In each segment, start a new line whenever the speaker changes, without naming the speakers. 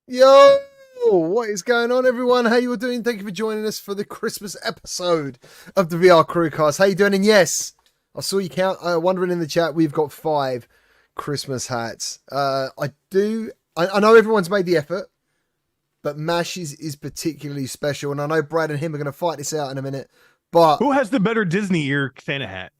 Yo, what is going on, everyone? How you all doing? Thank you for joining us for the Christmas episode of the VR CruCast. How you doing? And yes, I saw you count. Wondering in the chat, we've got 5 Christmas hats. I know everyone's made the effort, but Mash is particularly special, and I know Brad and him are going to fight this out in a minute. But
who has the better Disney ear Santa hat?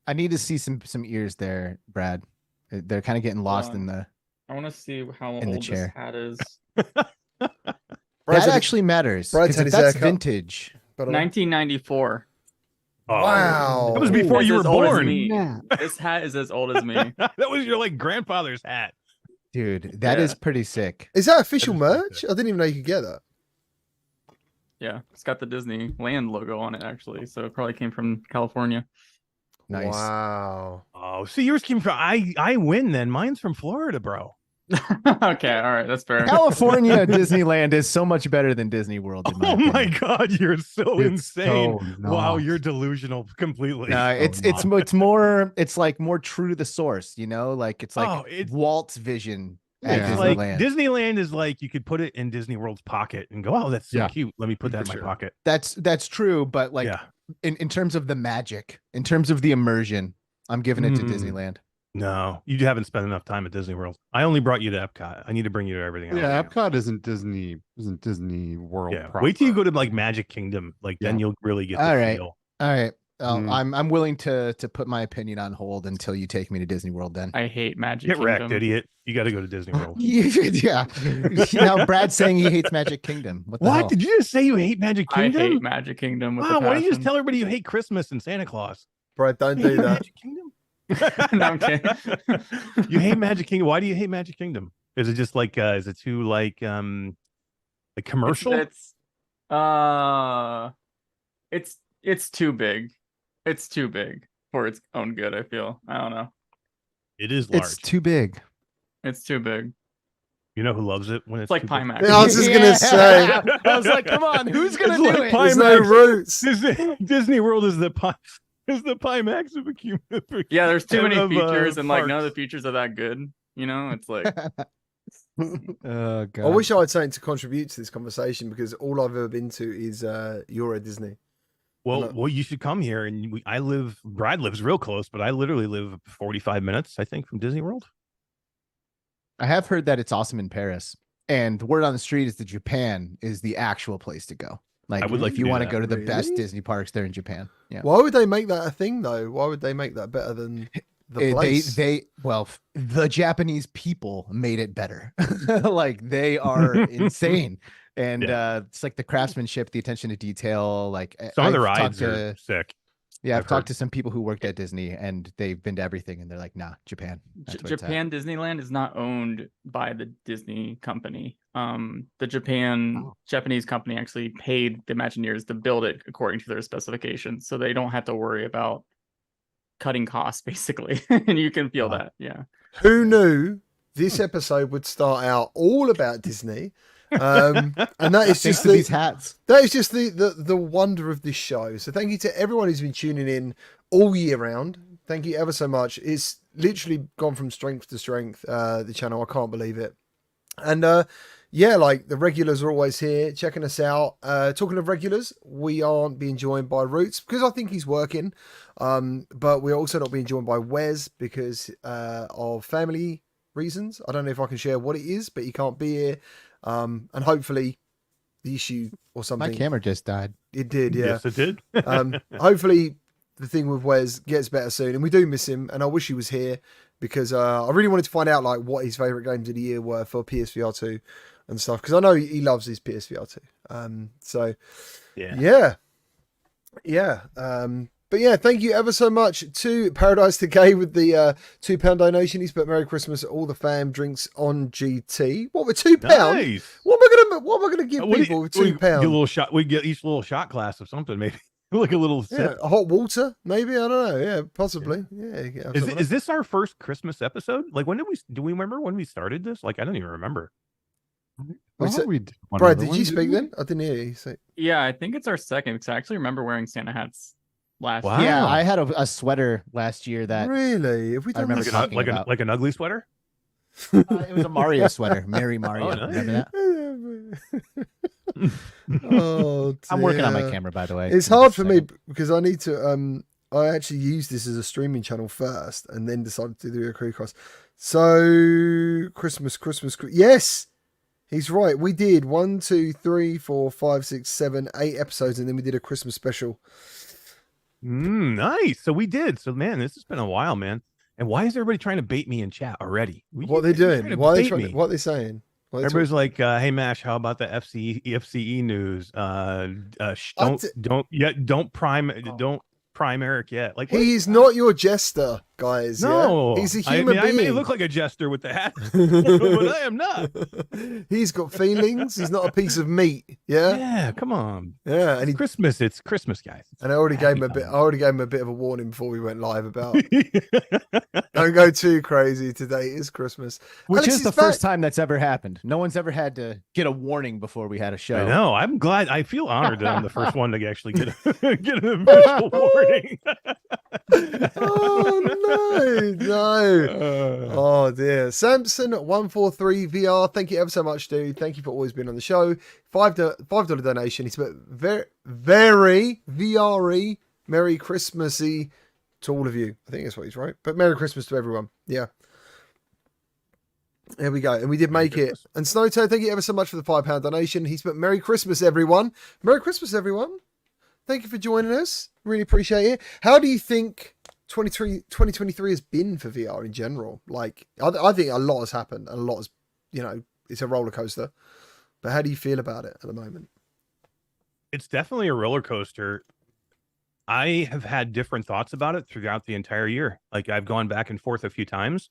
I need to see some ears there, Brad. They're kind of getting lost in the.
I want to see how
in the
old
chair.
this hat is.
That actually matters.
Brad's had his
That's
haircut.
vintage.
1994.
Wow.
That was before
That's
you were
as old as
born.
me.
Yeah.
This hat is as old as me.
That was your grandfather's hat.
Dude, that is
Yeah.
pretty sick.
Is that official
That is
merch? I didn't even know you could get that.
Yeah, it's got the Disneyland logo on it actually, so it probably came from California.
Nice.
Wow.
Oh, so yours came from I win then. Mine's from Florida, bro.
Okay, all right, that's fair.
California Disneyland is so much better than Disney World. In my
Oh my
opinion.
God, you're so
It's
insane.
so
Wow,
not.
you're delusional completely.
No, it's more more true to the source, like it's like Walt's vision at
It's
Disneyland.
like Disneyland is like you could put it in Disney World's pocket and go, oh, that's so cute. Let me put that in my pocket.
That's true, but in terms of the magic, in terms of the immersion, I'm giving it to Disneyland.
No, you haven't spent enough time at Disney World. I only brought you to Epcot. I need to bring you to everything else.
Yeah, Epcot isn't Disney World.
Yeah,
proper.
wait till you go to Magic Kingdom. Then you'll really get the feel.
All right. I'm willing to put my opinion on hold until you take me to Disney World. Then
I hate Magic
Get wrecked,
Kingdom.
idiot. You got to go to Disney World.
Yeah. Now Brad's saying he hates Magic Kingdom. What the hell?
Did you just say you hate Magic Kingdom?
I hate Magic Kingdom. With
Wow,
a
why don't you just
passion.
tell everybody you hate Christmas and Santa Claus?
Brad, don't do that.
Magic Kingdom?
No, I'm kidding.
You hate Magic Kingdom. Why do you hate Magic Kingdom? Is it just is it too commercial?
It's too big. It's too big for its own good, I feel. I don't know.
It is large.
It's too big.
It's too big.
You know who loves it when
It's like
too big?
Pimax.
Yeah, I was just gonna say.
I was like, come on, who's gonna
It's
do
like
it?
There's no roots.
Disney World is the Pimax of a
Yeah, there's too many
of,
features, and none of
parks.
the features are that good. It's like
Oh god.
I wish I had something to contribute to this conversation because all I've ever been to is Euro Disney.
Well, you should come here. And Brad lives real close, but I literally live 45 minutes, I think, from Disney World.
I have heard that it's awesome in Paris, and word on the street is that Japan is the actual place to go.
I would like
if
to
you
do
want to
that.
go to the best
Really?
Disney parks, they're in Japan. Yeah.
Why would they make that a thing though? Why would they make that better than the place?
The Japanese people made it better. They are insane. And it's like the craftsmanship, the attention to detail.
Some of the
I've
rides
talked
are sick.
Yeah, I've
I've
talked
heard.
to some people who worked at Disney, and they've been to everything, and they're like, "Nah, Japan." That's where it's at.
Japan Disneyland is not owned by the Disney company. The Japanese company actually paid the Imagineers to build it according to their specifications, so they don't have to worry about cutting costs, basically. And you can feel that, yeah.
Who knew this episode would start out all about Disney? And that is
Thanks
just
to these hats.
that is just the wonder of this show. So thank you to everyone who's been tuning in all year round. Thank you ever so much. It's literally gone from strength to strength, the channel. I can't believe it. And the regulars are always here checking us out. Talking of regulars, we aren't being joined by Roots because I think he's working. But we're also not being joined by Wes because of family reasons. I don't know if I can share what it is, but he can't be here. And hopefully the issue or something.
My camera just died.
It did, yeah.
Yes, it did.
Hopefully the thing with Wes gets better soon, and we do miss him. And I wish he was here because I really wanted to find out what his favorite games of the year were for PSVR 2 and stuff. Because I know he loves his PSVR 2. So yeah. But yeah, thank you ever so much to Paradise Decay with the £2 donation. He's put Merry Christmas, all the fam drinks on GT. What, with £2?
Nice.
What am I gonna give people with £2?
Get a little shot. We get each little shot glass of something, maybe like a little
Yeah,
sip.
a hot water, maybe. I don't know. Yeah, possibly. Yeah.
Is this our first Christmas episode? When do we remember when we started this? I don't even remember.
Wait, so-
we did one
Brad,
other
did
one,
you
didn't
speak
we?
then? I didn't hear you say.
Yeah, I think it's our second because I actually remember wearing Santa hats last
Wow.
year.
Yeah, I had a sweater last year that
Really? Have we
I
done
remember
this?
talking about.
Like an ugly sweater.
It was a Mario sweater. Merry Mario.
Oh, nice.
Remember that?
Oh,
I'm working on my
dear.
camera, by the way.
It's
Give me
hard
just a
for me
second.
because I need to. I actually used this as a streaming channel first, and then decided to do a CruCast. So Christmas. Yes, he's right. We did 1, 2, 3, 4, 5, 6, 7, 8 episodes, and then we did a Christmas special.
Nice. So we did. So man, this has been a while, man. And why is everybody trying to bait me in chat already?
What are they
Trying
doing?
to
Why are they
bait
trying?
me?
What are they saying? What are they
Everybody's like, "Hey Mash, how about the FCE news? Don't prime Eric yet." Like, what?
He is not your jester, guys.
No,
yeah? He's a human
I
being.
may look like a jester with the hat, but I am not.
He's got feelings. He's not a piece of meat. Yeah,
Yeah, come on.
yeah. And
It's
he
Christmas. It's Christmas, guys.
and I already gave him a bit. I already gave him a bit of a warning before we went live about don't go too crazy today. It's Christmas.
Which
Alex
is the
back.
first time that's ever happened. No one's ever had to get a warning before we had a show.
I know. I'm glad. I feel honored that I'm the first one to actually get get an official warning.
Oh no. Oh dear. Samson 143 VR. Thank you ever so much, dude. Thank you for always being on the show. $5 donation. He's very VRE. Merry Christmassy to all of you. I think that's what he's right. But Merry Christmas to everyone. Yeah. There we go. And we did make it. And Snowtoe, thank you ever so much for the £5 donation. He's put Merry Christmas, everyone. Merry Christmas, everyone. Thank you for joining us. Really appreciate it. How do you think 2023 has been for VR in general? Like, I think a lot has happened. And a lot has, it's a roller coaster. But how do you feel about it at the moment?
It's definitely a roller coaster. I have had different thoughts about it throughout the entire year. Like, I've gone back and forth a few times.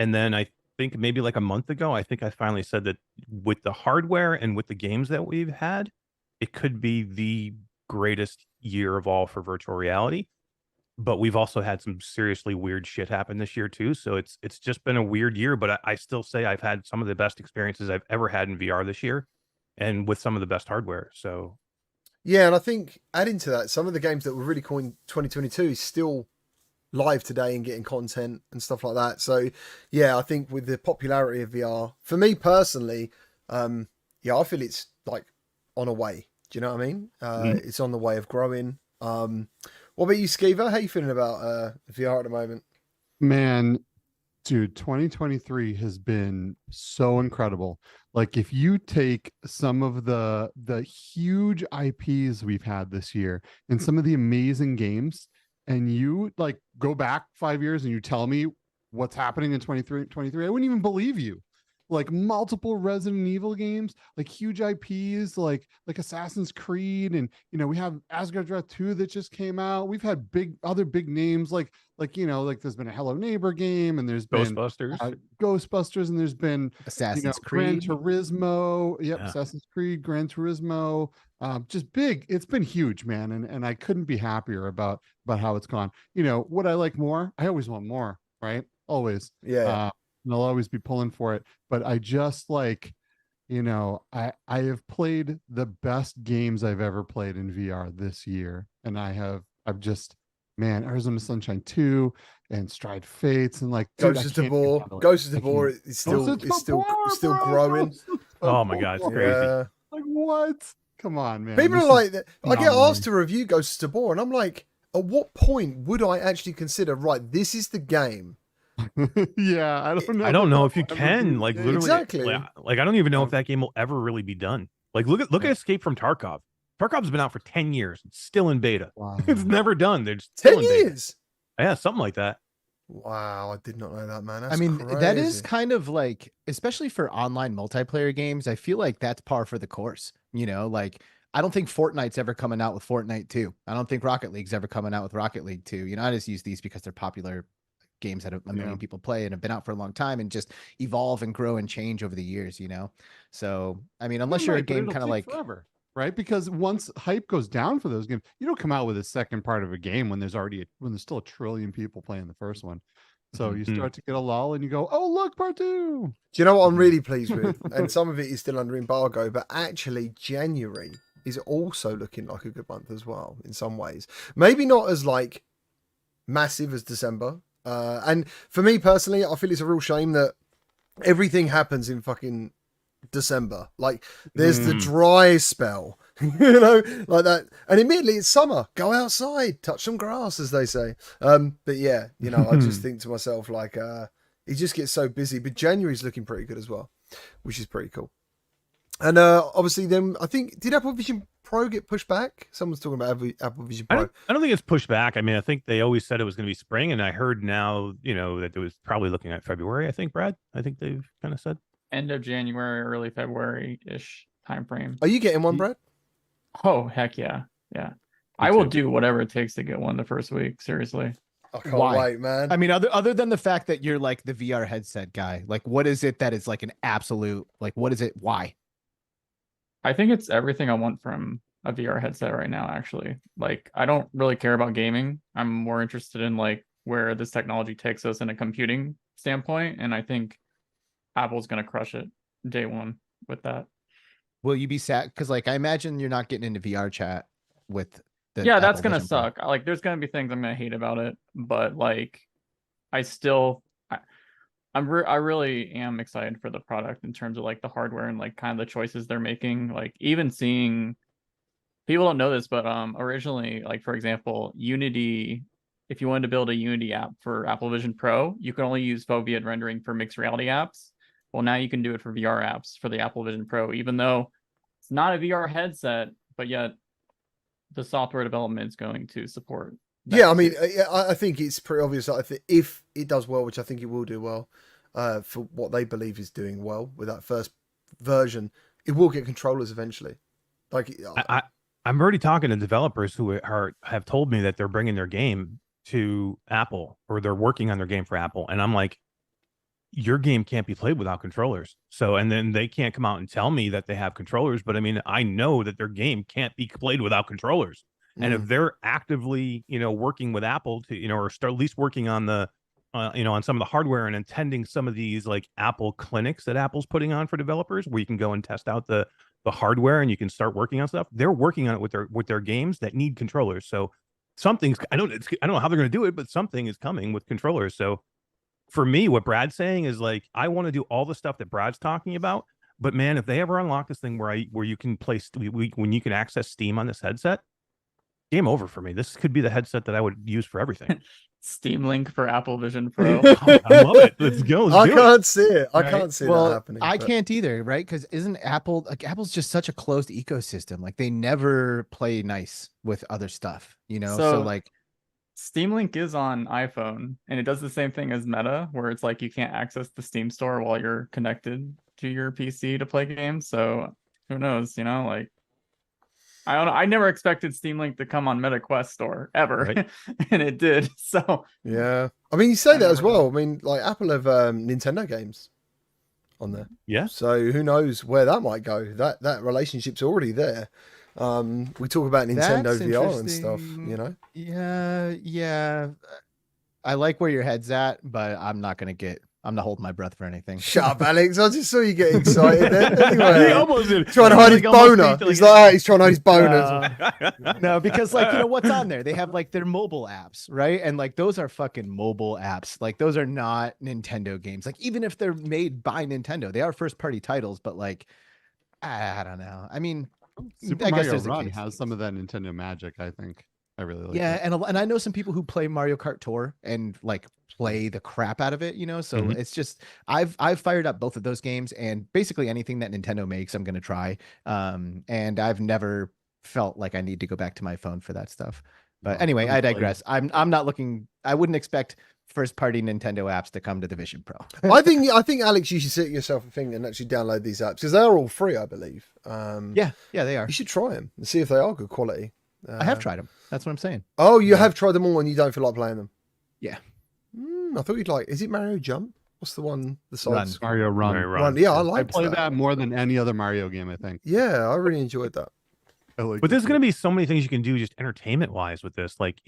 And then I think maybe like a month ago, I think I finally said that with the hardware and with the games that we've had, it could be the greatest year of all for virtual reality. But we've also had some seriously weird shit happen this year too. So it's just been a weird year, but I still say I've had some of the best experiences I've ever had in VR this year, and with some of the best hardware. So
yeah, and I think adding to that, some of the games that were really cool in 2022 is still live today and getting content and stuff like that. So yeah, I think with the popularity of VR, for me personally, yeah, I feel it's like on a way. Do you know what I mean? It's on the way of growing. What about you, Skeever? How you feeling about VR at the moment?
Man, dude, 2023 has been so incredible. Like, if you take some of the huge IPs we've had this year and some of the amazing games, and you like go back 5 years and you tell me what's happening in 23, I wouldn't even believe you. Like, multiple Resident Evil games, like huge IPs, like Assassin's Creed, and we have Asgard's Wrath 2 that just came out. We've had other big names, like there's been a Hello Neighbor game, and there's been Ghostbusters, and there's been
Assassin's
Gran
Creed.
Turismo. Yep,
Yeah.
Assassin's Creed, Gran Turismo. Just big. It's been huge, man, and I couldn't be happier about how it's gone. What I like more? I always want more, right? Always.
Yeah.
And I'll always be pulling for it. But I just like, I have played the best games I've ever played in VR this year. And I've just, man, Arizona Sunshine 2 and Stride Fates and like
Ghost of Tabor is still growing.
oh my god, it's crazy.
Yeah.
Like, what? Come on, man.
People
This
are
is
like that. I get
phenomenal.
asked to review Ghost of Tabor, and I'm like, at what point would I actually consider, right, this is the game?
Yeah, I don't know.
I don't know if you
Ever
can,
be
like,
the
literally,
Exactly.
like I don't even know if that game will ever really be done. Like, look at Escape from Tarkov. Tarkov's been out for 10 years. It's still in beta.
Wow.
It's never done. They're just still
10
in beta.
years.
Yeah, something like that.
Wow, I did not know that, man. That's
I mean, that is
crazy.
kind of like, especially for online multiplayer games, I feel like that's par for the course. Like, I don't think Fortnite's ever coming out with Fortnite 2. I don't think Rocket League's ever coming out with Rocket League 2. I just use these because they're popular games that a million people play and have been out for a long time and just evolve and grow and change over the years, So, I mean, unless you're a game kind of like
forever, right? Because once hype goes down for those games, you don't come out with a second part of a game when there's still a trillion people playing the first one. So you start to get a lull and you go, oh, look, part 2.
Do you know what I'm really pleased with? And some of it is still under embargo, but actually January is also looking like a good month as well in some ways. Maybe not as like massive as December. And for me personally, I feel it's a real shame that everything happens in fucking December. Like there's the
Mm.
dry spell, you know, like that. And immediately it's summer. Go outside, touch some grass, as they say. But yeah, you know, I just think to myself like, he just gets so busy. But January's looking pretty good as well, which is pretty cool. And obviously, then I think did Apple Vision Pro get pushed back? Someone's talking about Apple Vision
I
Pro.
don't think it's pushed back. I mean, I think they always said it was going to be spring, and I heard now, you know, that it was probably looking at February. I think, Brad. I think they've kind of said
End of January, early February-ish timeframe.
Are you getting one, Brad?
Oh, heck yeah. Yeah.
Me
I will
too.
do whatever it takes to get one the first week. Seriously.
I can't
Why?
wait, man.
I mean, other than the fact that you're like the VR headset guy, like what is it that is like an absolute, like what is it? Why?
I think it's everything I want from a VR headset right now, actually. Like, I don't really care about gaming. I'm more interested in like where this technology takes us in a computing standpoint. And I think Apple's gonna crush it day one with that.
Will you be sad? Because like I imagine you're not getting into VR chat with the
Yeah, that's
Apple
gonna
Vision Pro.
suck. Like, there's gonna be things I'm gonna hate about it, but like, I still, I really am excited for the product in terms of like the hardware and like kind of the choices they're making. Like, even seeing, people don't know this, but originally, like for example, Unity. If you wanted to build a Unity app for Apple Vision Pro, you could only use foveated rendering for mixed reality apps. Well, now you can do it for VR apps for the Apple Vision Pro, even though it's not a VR headset, but yet the software development is going to support that.
Yeah, I mean, I think it's pretty obvious that if it does well, which I think it will do well, for what they believe is doing well with that first version, it will get controllers eventually. Like,
I'm already talking to developers who have told me that they're bringing their game to Apple, or they're working on their game for Apple, and I'm like, your game can't be played without controllers. So, and then they can't come out and tell me that they have controllers, but I mean, I know that their game can't be played without controllers. And if they're actively, you know, working with Apple to, you know, or start at least working on the, you know, on some of the hardware and attending some of these like Apple clinics that Apple's putting on for developers, where you can go and test out the hardware and you can start working on stuff. They're working on it with their games that need controllers. So something's, I don't know how they're going to do it, but something is coming with controllers. So for me, what Brad's saying is like, I want to do all the stuff that Brad's talking about, but man, if they ever unlock this thing where you can play, when you can access Steam on this headset, game over for me. This could be the headset that I would use for everything.
Steam Link for Apple Vision Pro.
I love it. Let's go.
I can't see it. I
Right?
can't see
Well,
that happening.
I
but-
can't either, right? Because isn't Apple like Apple's just such a closed ecosystem? Like they never play nice with other stuff, you know? So like
Steam Link is on iPhone, and it does the same thing as Meta, where it's like you can't access the Steam store while you're connected to your PC to play games. So who knows, you know, like I don't know. I never expected Steam Link to come on Meta Quest store ever,
Right.
and it did. So
Yeah, I mean, you say
I
that as
never know.
well. I mean, like Apple have Nintendo games on there,
Yeah.
so who knows where that might go? That relationship's already there. We talk about Nintendo
That's
VR and stuff,
interesting.
you know.
yeah. I like where your head's at, but I'm not holding my breath for anything.
Shut up, Alex! I just saw you get excited. Then.
He
Anyway,
almost did.
trying to hide his
He almost
boner.
beat
He's
the-
like, he's trying to hide his boner.
No, because like, you know, what's on there? They have like their mobile apps, right? And like those are fucking mobile apps. Like those are not Nintendo games. Like even if they're made by Nintendo, they are first party titles, but like I don't know. I mean,
Super
I guess
Mario
there's a
Run
case.
has some of that Nintendo magic. I think I really like.
Yeah,
that.
and I know some people who play Mario Kart Tour and like play the crap out of it, you know. So
Mhm.
it's just I've fired up both of those games, and basically anything that Nintendo makes, I'm gonna try. And I've never felt like I need to go back to my phone for that stuff. But
No,
anyway,
I'm
I
playing-
digress. I'm not looking. I wouldn't expect first party Nintendo apps to come to the Vision Pro.
I think Alex, you should set yourself a thing and actually download these apps because they're all free, I believe.
Yeah, they are.
You should try them and see if they are good quality.
I have tried them. That's what I'm saying.
Oh, you have tried them all and you don't feel like playing them.
Yeah.
I thought you'd like. Is it Mario Jump? What's the one? The side
Run.
scroll?
Mario Run.
Mario Run.
Run. Yeah, I
I
liked
play
that.
that more than any other Mario game. I think.
Yeah, I really enjoyed that.
I like
But
it
there's
too.
going to be so many things you can do just entertainment wise with this. Like,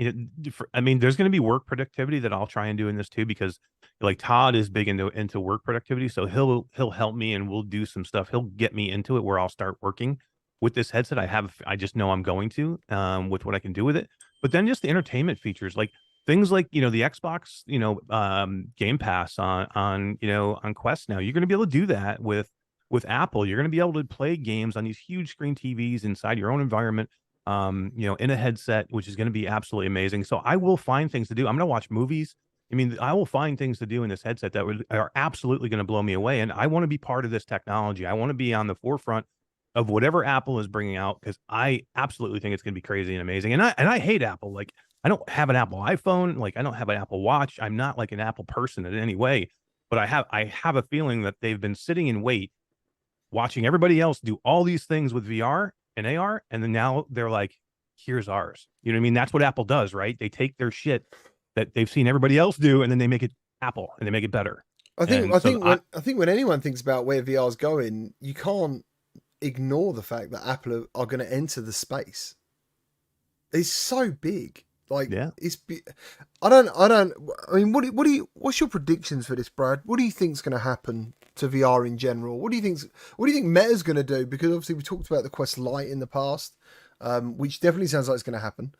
I mean, there's going to be work productivity that I'll try and do in this too, because like Todd is big into work productivity. So he'll help me and we'll do some stuff. He'll get me into it where I'll start working with this headset. I just know I'm going to, with what I can do with it. But then just the entertainment features, like things like, the Xbox, Game Pass on Quest now. You're going to be able to do that with Apple. You're going to be able to play games on these huge screen TVs inside your own environment, in a headset, which is going to be absolutely amazing. So I will find things to do. I'm going to watch movies. I mean, I will find things to do in this headset that are absolutely going to blow me away. And I want to be part of this technology. I want to be on the forefront of whatever Apple is bringing out, because I absolutely think it's going to be crazy and amazing. And I hate Apple. Like, I don't have an Apple iPhone. Like, I don't have an Apple Watch. I'm not like an Apple person in any way. But I have a feeling that they've been sitting in wait, watching everybody else do all these things with VR and AR, and then now they're like, here's ours. You know what I mean? That's what Apple does, right? They take their shit that they've seen everybody else do, and then they make it Apple, and they make it better.
I think
And
I
so
think when anyone thinks about where VR is going, you can't ignore the fact that Apple are going to enter the space. It's so big. Like,
Yeah.
I mean, what's your predictions for this, Brad? What do you think's going to happen to VR in general? What do you think Meta's going to do? Because obviously we talked about the Quest Lite in the past, which definitely sounds like it's going to happen.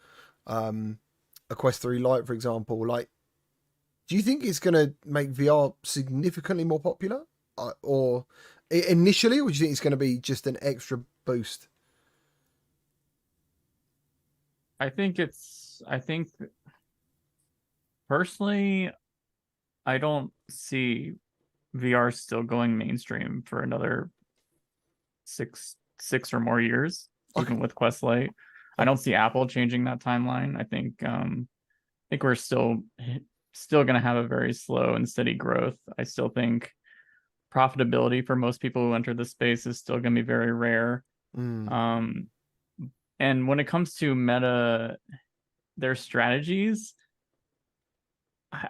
A Quest 3 Lite, for example. Like, do you think it's going to make VR significantly more popular, or initially, or do you think it's going to be just an extra boost?
I think personally, I don't see VR still going mainstream for another six or more years, even with Quest Lite. I don't see Apple changing that timeline. I think we're still going to have a very slow and steady growth. I still think profitability for most people who enter the space is still going to be very rare. And when it comes to Meta, their strategies,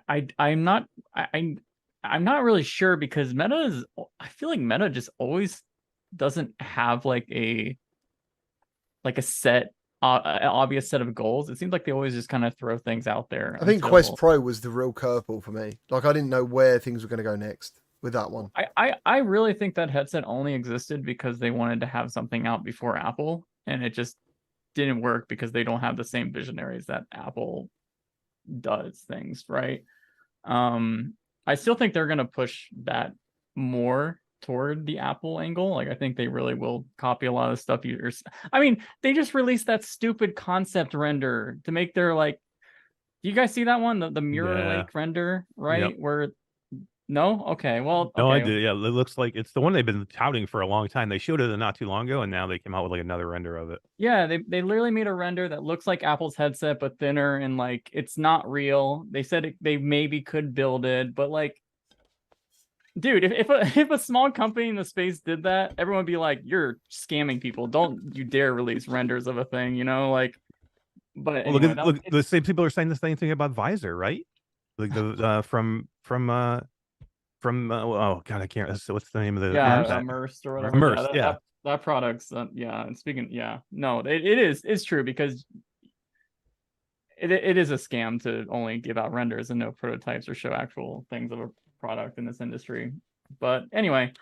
I'm not really sure, because I feel like Meta just always doesn't have like a set obvious set of goals. It seems like they always just kind of throw things out there.
I think Quest Pro was the real curveball for me. Like, I didn't know where things were going to go next with that one.
I really think that headset only existed because they wanted to have something out before Apple, and it just didn't work because they don't have the same visionaries that Apple does things, right? I still think they're going to push that more toward the Apple angle. Like, I think they really will copy a lot of stuff. I mean, they just released that stupid concept render to make their, like, do you guys see that one? The Mirror Lake render, right?
Yep.
Where no? Okay. Well,
No,
okay.
I did. Yeah, it looks like it's the one they've been touting for a long time. They showed it not too long ago, and now they came out with like another render of it.
Yeah, they literally made a render that looks like Apple's headset but thinner, and like it's not real. They said they maybe could build it, but like, dude, if a small company in the space did that, everyone would be like, "You're scamming people. Don't you dare release renders of a thing," you know? Like, but
Well,
anyway,
look, the same people are saying the same thing about Visor, right? Like the from oh god, I can't. What's the name of the
Immersed or whatever.
Immersed, yeah.
That product's and speaking, no, it's true, because it is a scam to only give out renders and no prototypes or show actual things of a product in this industry. But anyway,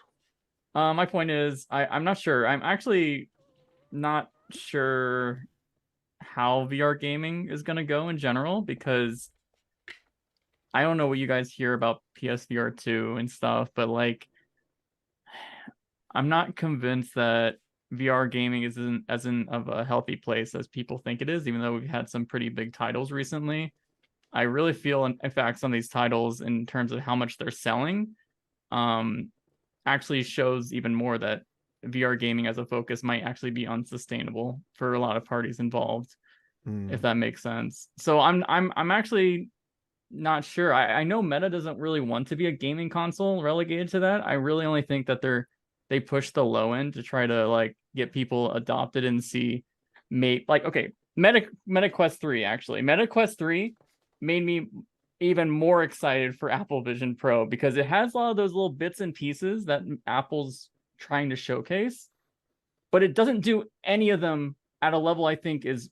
my point is, I'm not sure. I'm actually not sure how VR gaming is going to go in general, because I don't know what you guys hear about PSVR 2 and stuff, but like, I'm not convinced that VR gaming isn't as of a healthy place as people think it is, even though we've had some pretty big titles recently. I really feel, in fact, some of these titles, in terms of how much they're selling, actually shows even more that VR gaming as a focus might actually be unsustainable for a lot of parties involved, if that makes sense. So I'm actually not sure. I know Meta doesn't really want to be a gaming console relegated to that. I really only think that they push the low end to try to like get people adopted and see okay, Meta Quest 3 actually. Meta Quest 3 made me even more excited for Apple Vision Pro, because it has a lot of those little bits and pieces that Apple's trying to showcase, but it doesn't do any of them at a level I think is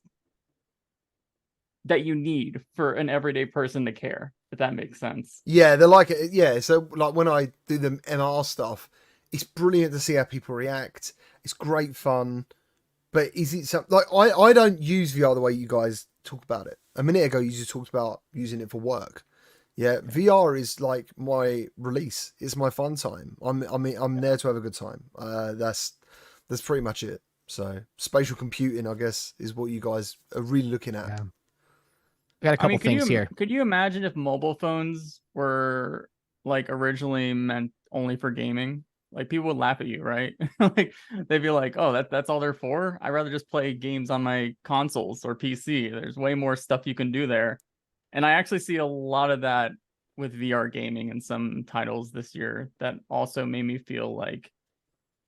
that you need for an everyday person to care, if that makes sense.
Yeah, they're like, yeah. So like when I do the MR stuff, it's brilliant to see how people react. It's great fun. but is it something like I don't use VR the way you guys talk about it. A minute ago, you just talked about using it for work. Yeah, VR is like my release. It's my fun time. I'm there to have a good time. That's pretty much it. So spatial computing, I guess, is what you guys are really looking at.
Yeah. Got a couple things here.
Could you imagine if mobile phones were like originally meant only for gaming? Like people would laugh at you, right? Like they'd be like, "Oh, that's all they're for? I'd rather just play games on my consoles or PC. There's way more stuff you can do there." And I actually see a lot of that with VR gaming and some titles this year that also made me feel like,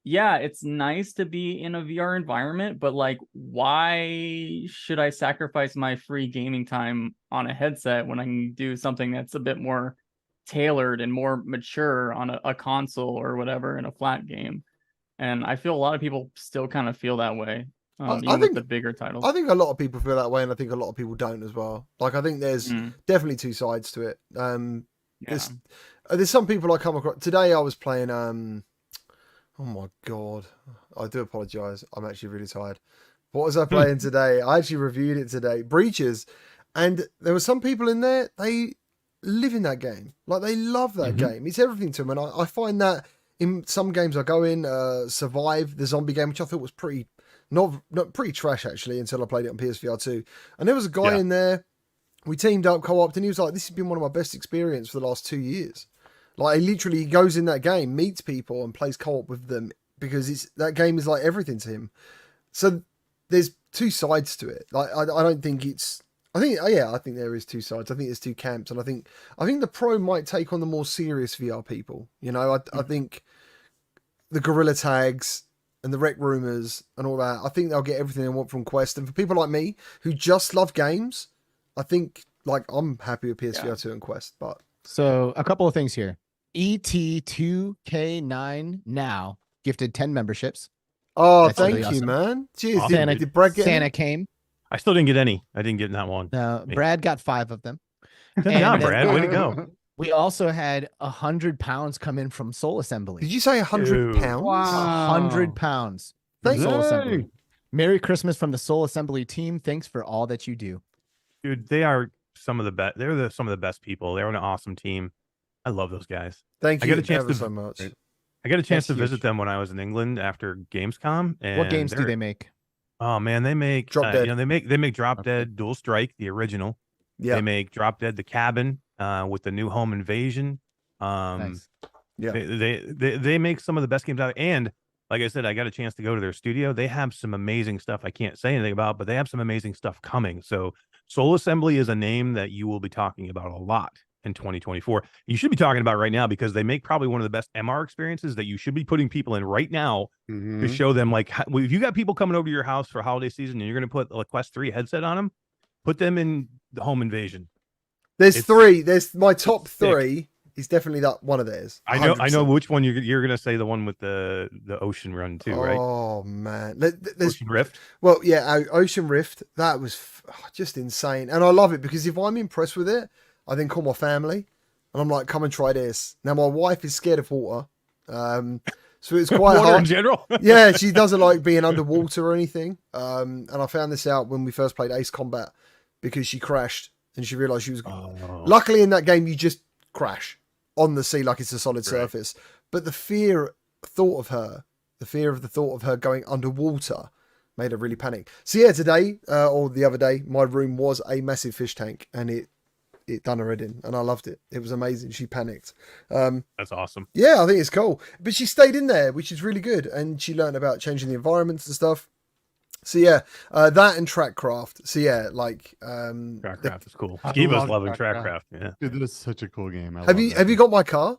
yeah, it's nice to be in a VR environment, but like, why should I sacrifice my free gaming time on a headset when I can do something that's a bit more tailored and more mature on a console or whatever in a flat game? And I feel a lot of people still kind of feel that way, even with the bigger titles.
I think a lot of people feel that way, and I think a lot of people don't as well. Like, I think there's definitely two sides to it. There's some people I come across. Today I was playing, oh my God, I do apologize. I'm actually really tired. What was I playing today? I actually reviewed it today. Breaches. And there were some people in there, they live in that game. Like, they love that game. It's everything to them. And I find that in some games I go in, Survive, the zombie game, which I thought was pretty, not pretty trash actually, until I played it on PSVR 2. And there was a guy in there, we teamed up, co-opted, and he was like, this has been one of my best experiences for the last 2 years. Like, he goes in that game, meets people, and plays co-op with them because that game is like everything to him. So there's two sides to it. Like, I don't think it's. I think there is two sides. I think there's two camps, and I think the pro might take on the more serious VR people. You know, I think the Gorilla Tags and the Rec Rumors and all that. I think they'll get everything they want from Quest. And for people like me who just love games, I think like I'm happy with PSVR 2 and Quest. But
so a couple of things here. ET2K9 now gifted 10 memberships.
Oh,
That's
thank
really
you,
awesome.
man. Jeez,
Awesome.
did Brad get
Santa
any?
came.
I still didn't get any. I didn't get in that one.
No, Brad got 5 of them.
Good
And
job,
then-
Brad. Way to go.
We also had 100 pounds come in from Soul Assembly.
Did you say 100
Dude.
pounds?
Wow.
100 pounds from
Thank-
Soul Assembly.
Dang.
Merry Christmas from the Soul Assembly team. Thanks for all that you do.
Dude, they are some of the best. They're some of the best people. They're an awesome team. I love those guys.
Thank
I
you
got a chance
ever
to-
so much.
I got a chance
That's
to visit
huge.
them when I was in England after Gamescom. And
What games do
they're-
they make?
Oh man, they make
Drop Dead.
You know, they make Drop
Okay.
Dead, Dual Strike, the original.
Yeah,
They make Drop Dead, the Cabin, with the new Home Invasion.
Nice.
yeah.
They make some of the best games out. And like I said, I got a chance to go to their studio. They have some amazing stuff I can't say anything about, but they have some amazing stuff coming. So Soul Assembly is a name that you will be talking about a lot in 2024. You should be talking about right now because they make probably one of the best MR experiences that you should be putting people in right now to show them like if you got people coming over to your house for holiday season and you're going to put a Quest 3 headset on them, put them in the Home Invasion.
There's
It's-
3. There's my top
sick.
3 is definitely that one of theirs.
I know
100%.
which one you're going to say, the one with the ocean run too, right?
Oh man, there's
Ocean Rift.
well, yeah, Ocean Rift. That was just insane, and I love it because if I'm impressed with it, I then call my family, and I'm like, "Come and try this." Now my wife is scared of water, so it's quite
Water in
hard.
general.
Yeah, she doesn't like being underwater or anything. And I found this out when we first played Ace Combat because she crashed and she realized she was.
Oh.
Luckily, in that game, you just crash on the sea like it's a solid surface. But the thought of the thought of her going underwater made her really panic. So yeah, today or the other day, my room was a massive fish tank, and it done her head in, and I loved it. It was amazing. She panicked.
That's awesome.
Yeah, I think it's cool. But she stayed in there, which is really good, and she learned about changing the environments and stuff. So yeah, that and Trackcraft. So yeah, like
Trackcraft is cool.
I
Skiva's
love
loving
Trackcraft.
Trackcraft. Yeah.
Dude, that is such a cool game. I
have
love
you
that
have you
game.
got my car?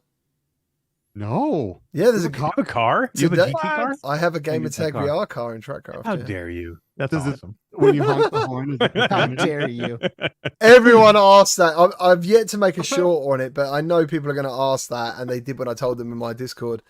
No.
Yeah, there's a
You have a car? You have a
Today-
GT car?
I have a Game
get that
Attack
car.
VR car in Trackcraft.
How
yeah.
dare you? That's
Does it-
awesome.
When you honk the horn, is it
How dare you?
Everyone asked that. I've yet to make a short on it, but I know people are going to ask that, and they did when I told them in my Discord.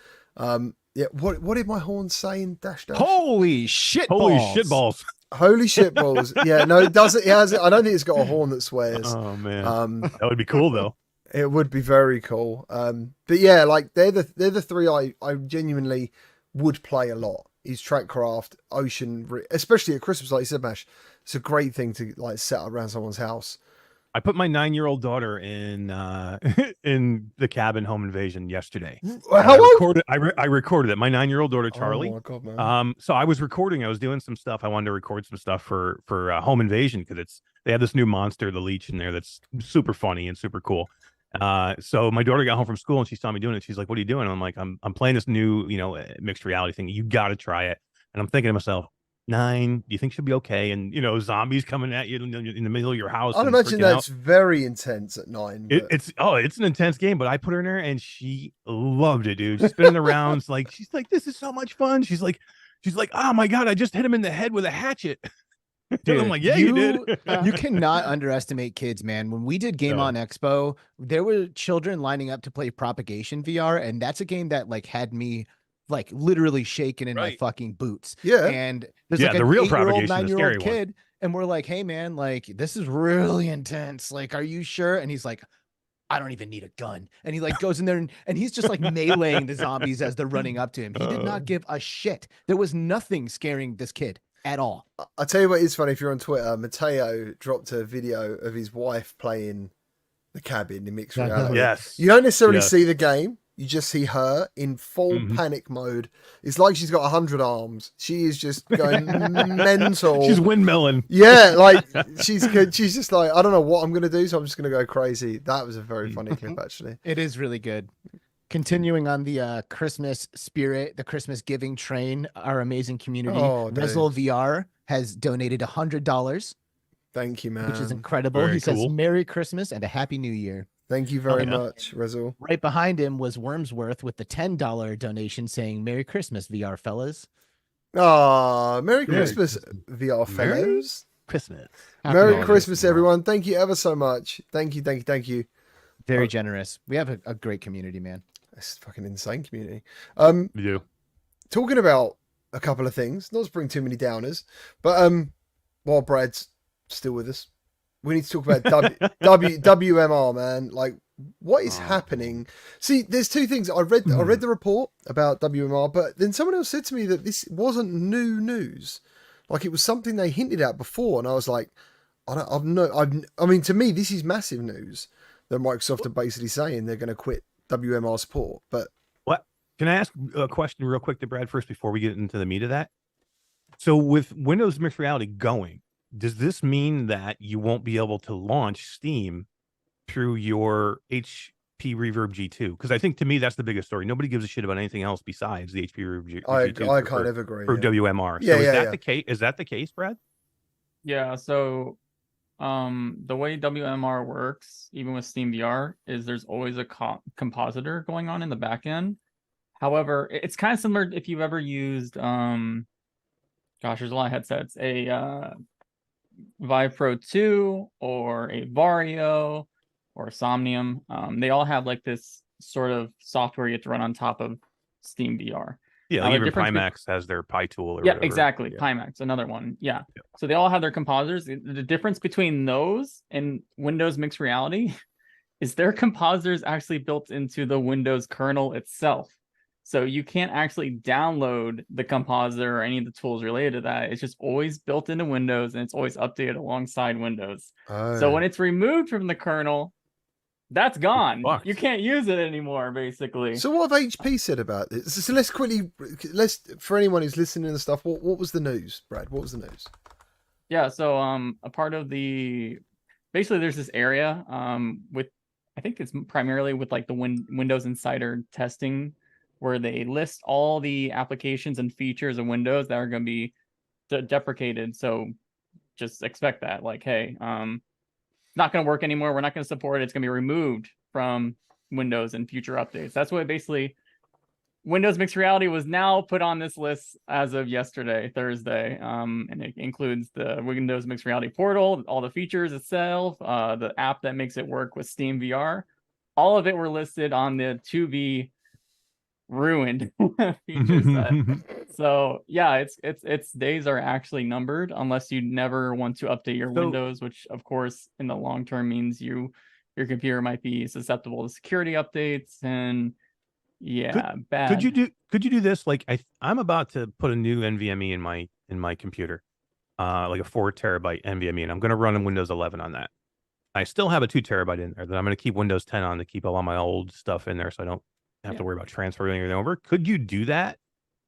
Yeah, what did my horn say in dash dash?
Holy shit!
Holy
balls.
shit balls.
Holy shit balls! Yeah, no, it doesn't. It has. I don't think it's got a horn that swears.
Oh man.
Um,
That would be cool though.
it would be very cool. But yeah, like they're the 3 I genuinely would play a lot. his trackcraft, especially at Christmas, like you said, Mash. It's a great thing to like set up around someone's house.
I put my 9-year-old daughter in in the cabin home invasion yesterday.
How old?
I recorded it. My 9-year-old daughter Charlie.
Oh my god, man.
So I was recording. I was doing some stuff. I wanted to record some stuff for home invasion because they have this new monster, the leech, in there that's super funny and super cool. So my daughter got home from school and she saw me doing it. She's like, "What are you doing?" And I'm like, "I'm playing this new mixed reality thing. You got to try it." And I'm thinking to myself, 9, do you think she'll be okay? And zombies coming at you in the middle of your house.
I'd imagine that's very intense at 9. But...
It's an intense game, but I put her in there and she loved it, dude. She's spinning around. She's like, this is so much fun. She's like, oh my god, I just hit him in the head with a hatchet. Dude, I'm like, yeah, you did.
You cannot underestimate kids, man. When we did Game On Expo, there were children lining up to play Propagation VR, and that's a game that like had me like literally shaking in my fucking boots.
Yeah.
And there's
like
the
real
8-year-old,
Propagation,
9-year-old kid, and we're like, hey man, like this is really intense. Like, are you sure? And he's like, I don't even need a gun. And he like goes in there and he's just like meleeing the zombies as they're running up to him. He did not give a shit. There was nothing scaring this kid at all.
I'll tell you what is funny. If you're on Twitter, Mateo dropped a video of his wife playing the cabin in mixed reality.
Yes.
You don't necessarily see the game. You just see her in full panic mode. It's like she's got 100 arms. She is just going mental.
She's windmilling.
Yeah, like she's just like, I don't know what I'm going to do, so I'm just going to go crazy. That was a very funny clip, actually.
It is really good. Continuing on the Christmas spirit, the Christmas giving train, our amazing community, Rezel VR has donated $100.
Thank you, man.
Which is incredible.
Very
he says,
cool.
Merry Christmas and a Happy New Year.
Thank you very much, Rezel.
Right behind him was Wormsworth with the $10 donation saying, Merry Christmas, VR fellas.
Merry Christmas, VR fellows.
Christmas.
Merry Christmas, everyone. Thank you ever so much. Thank you.
Very generous. We have a great community, man.
It's a fucking insane community.
You do.
Talking about a couple of things, not to bring too many downers, but while Brad's still with us, we need to talk about WMR, man. Like, what is happening? See, there's two things. I read the report about WMR, but then someone else said to me that this wasn't new news. Like, it was something they hinted at before, and I was like, I mean, to me, this is massive news that Microsoft are basically saying they're going to quit WMR support. But
what? Can I ask a question real quick to Brad first before we get into the meat of that? So with Windows Mixed Reality going, does this mean that you won't be able to launch Steam through your HP Reverb G2? Because I think, to me, that's the biggest story. Nobody gives a shit about anything else besides the HP Reverb G2.
I kind of agree.
For WMR.
Yeah,
so is that the case? Is that the case, Brad?
Yeah. So, the way WMR works, even with Steam VR, is there's always a compositor going on in the back end. However, it's kind of similar if you've ever used, there's a lot of headsets. A Vive Pro 2 or a Vario or Somnium. They all have like this sort of software you have to run on top of Steam VR.
Yeah, even Pimax has their Pi tool. Or whatever.
Exactly.
Yeah.
Pimax, another one. Yeah. So they all have their compositors. The difference between those and Windows Mixed Reality is their compositors actually built into the Windows kernel itself. So you can't actually download the compositor or any of the tools related to that. It's just always built into Windows, and it's always updated alongside Windows. So when it's removed from the kernel, that's gone. You can't use it anymore, basically.
So what have HP said about this? So let's for anyone who's listening and stuff, what was the news, Brad? What was the news?
Yeah, so a part of basically there's this area with, I think it's primarily with like the Windows Insider testing, where they list all the applications and features of Windows that are going to be deprecated. So just expect that, like, hey, not going to work anymore. We're not going to support it. It's going to be removed from Windows in future updates. That's what basically Windows Mixed Reality was now put on this list as of yesterday, Thursday. And it includes the Windows Mixed Reality portal, all the features itself, the app that makes it work with Steam VR. All of it were listed on the to be ruined feature set. So yeah, its days are actually numbered unless you never want to update your Windows, which of course in the long term means your computer might be susceptible to security updates, and Yeah, bad.
Could you do this? Like I'm about to put a new NVMe in my computer, like a 4 terabyte NVMe, and I'm going to run Windows 11 on that. I still have a 2 terabyte in there that I'm going to keep Windows 10 on to keep all my old stuff in there, so I don't have to worry about transferring anything over. Could you do that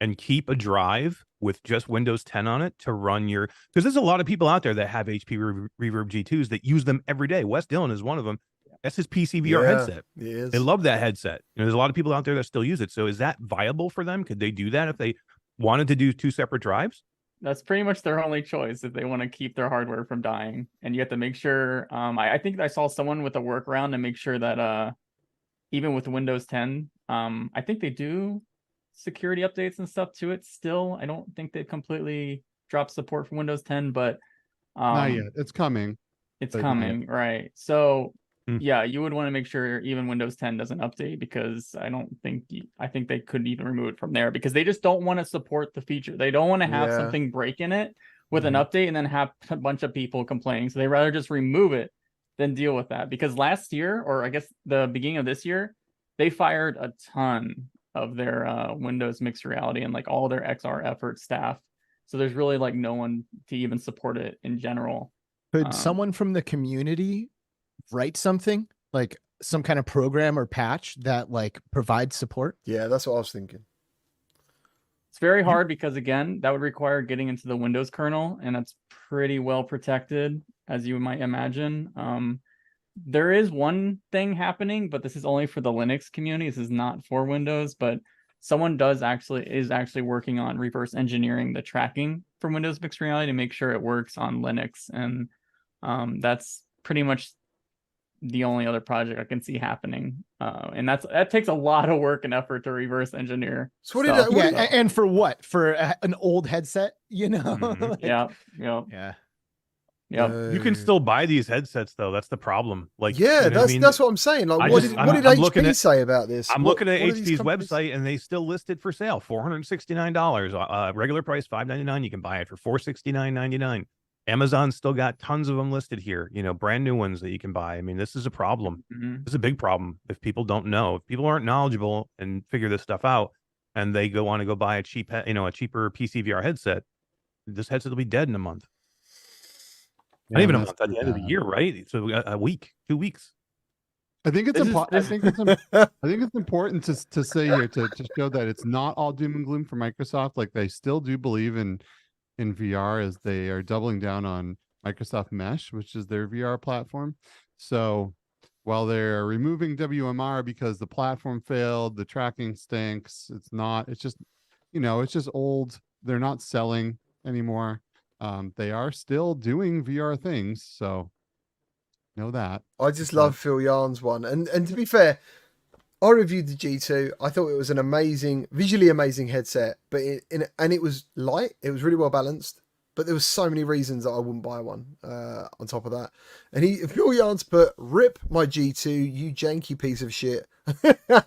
and keep a drive with just Windows 10 on it to run your? Because there's a lot of people out there that have HP Reverb G2s that use them every day. Wes Dillon is one of them. That's his PC VR headset. They love that headset. There's a lot of people out there that still use it. So is that viable for them? Could they do that if they wanted to do 2 separate drives?
That's pretty much their only choice if they want to keep their hardware from dying. And you have to make sure. I think I saw someone with a workaround to make sure that even with Windows 10, I think they do security updates and stuff to it still. I don't think they've completely dropped support for Windows 10, but
not yet. It's coming.
It's coming, right? So yeah, you would want to make sure even Windows 10 doesn't update, because I think they could even remove it from there, because they just don't want to support the feature. They don't want to have something break in it with an update and then have a bunch of people complaining. So they rather just remove it than deal with that. Because last year, or I guess the beginning of this year, they fired a ton of their Windows mixed reality and like all their XR effort staff. So there's really like no one to even support it in general.
Could someone from the community write something like some kind of program or patch that like provides support?
Yeah, that's what I was thinking.
It's very hard because, again, that would require getting into the Windows kernel, and that's pretty well protected, as you might imagine. There is one thing happening, but this is only for the Linux community. This is not for Windows, but someone is actually working on reverse engineering the tracking for Windows mixed reality to make sure it works on Linux, and that's pretty much the only other project I can see happening. And that takes a lot of work and effort to reverse engineer.
So what did
yeah, and for what? For an old headset, you know? Like,
yeah.
You can still buy these headsets though. That's the problem. Like,
yeah,
you know
that's what I'm saying. Like, what did HP say about this?
I'm looking at HP's website, and they still list it for sale, $469. Regular price $599. You can buy it for $469.99. Amazon's still got tons of them listed here. You know, brand new ones that you can buy. I mean, this is a problem. This is a big problem if people don't know. If people aren't knowledgeable and figure this stuff out, and they want to go buy a cheaper PC VR headset, this headset will be dead in a month. Not even a month, at the end of the year, right? So a week, 2 weeks.
I think it's important to say here to show that it's not all doom and gloom for Microsoft. Like, they still do believe in VR, as they are doubling down on Microsoft Mesh, which is their VR platform. So while they're removing WMR because the platform failed, the tracking stinks, it's just old. They're not selling anymore. They are still doing VR things, so know that.
I just love Phil Yarn's one, and to be fair, I reviewed the G2. I thought it was an visually amazing headset, but it was light. It was really well balanced, but there was so many reasons that I wouldn't buy one. On top of that, and Phil Yarn's put, "Rip my G2, you janky piece of shit."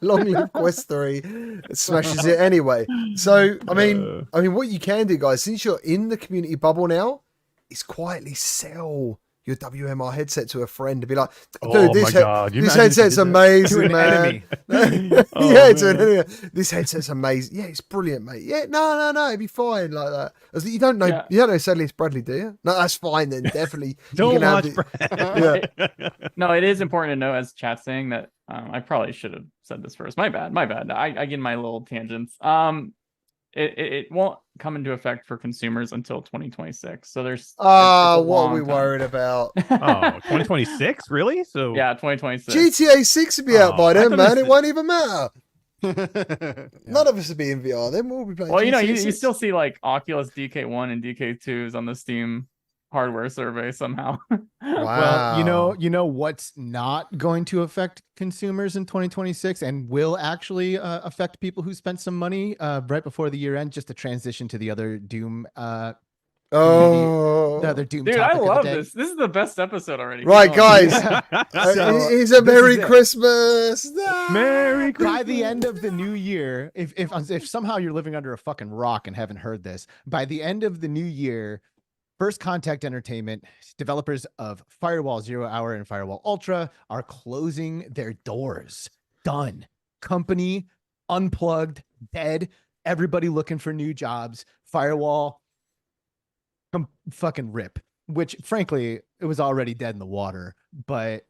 Long live Quest 3. It smashes it anyway. So I mean, what you can do, guys, since you're in the community bubble now, is quietly sell your WMR headset to a friend to be like, dude, this headset's amazing, man. To an enemy. This headset's amazing. Yeah, it's brilliant, mate. Yeah, no, it'd be fine like that. You don't know, you don't know Sadly it's Bradley, do you? No, that's fine then. Definitely.
Don't watch Brad.
No, it is important to know, as chat's saying, that I probably should have said this first. My bad. I get my little tangents. It won't come into effect for consumers until 2026. So there's
what are we worried about?
2026, really? So
yeah, 2026.
GTA 6 will be out by then, man. It won't even matter. None of us will be in VR. Then we'll be playing.
Well,
GTA
you still see like Oculus DK1 and DK2s on the Steam hardware survey somehow.
Wow.
Well, you know what's not going to affect consumers in 2026 and will actually affect people who spent some money right before the year end, just to transition to the other Doom the other Doom.
Dude, I love this. This is the best episode already.
Right, guys. It's a Merry Christmas.
Merry Christmas. By the end of the new year, if somehow you're living under a fucking rock and haven't heard this, by the end of the new year, First Contact Entertainment, developers of Firewall 0 Hour and Firewall Ultra, are closing their doors. Done. Company unplugged, dead, everybody looking for new jobs, firewall, fucking rip, which frankly, it was already dead in the water, but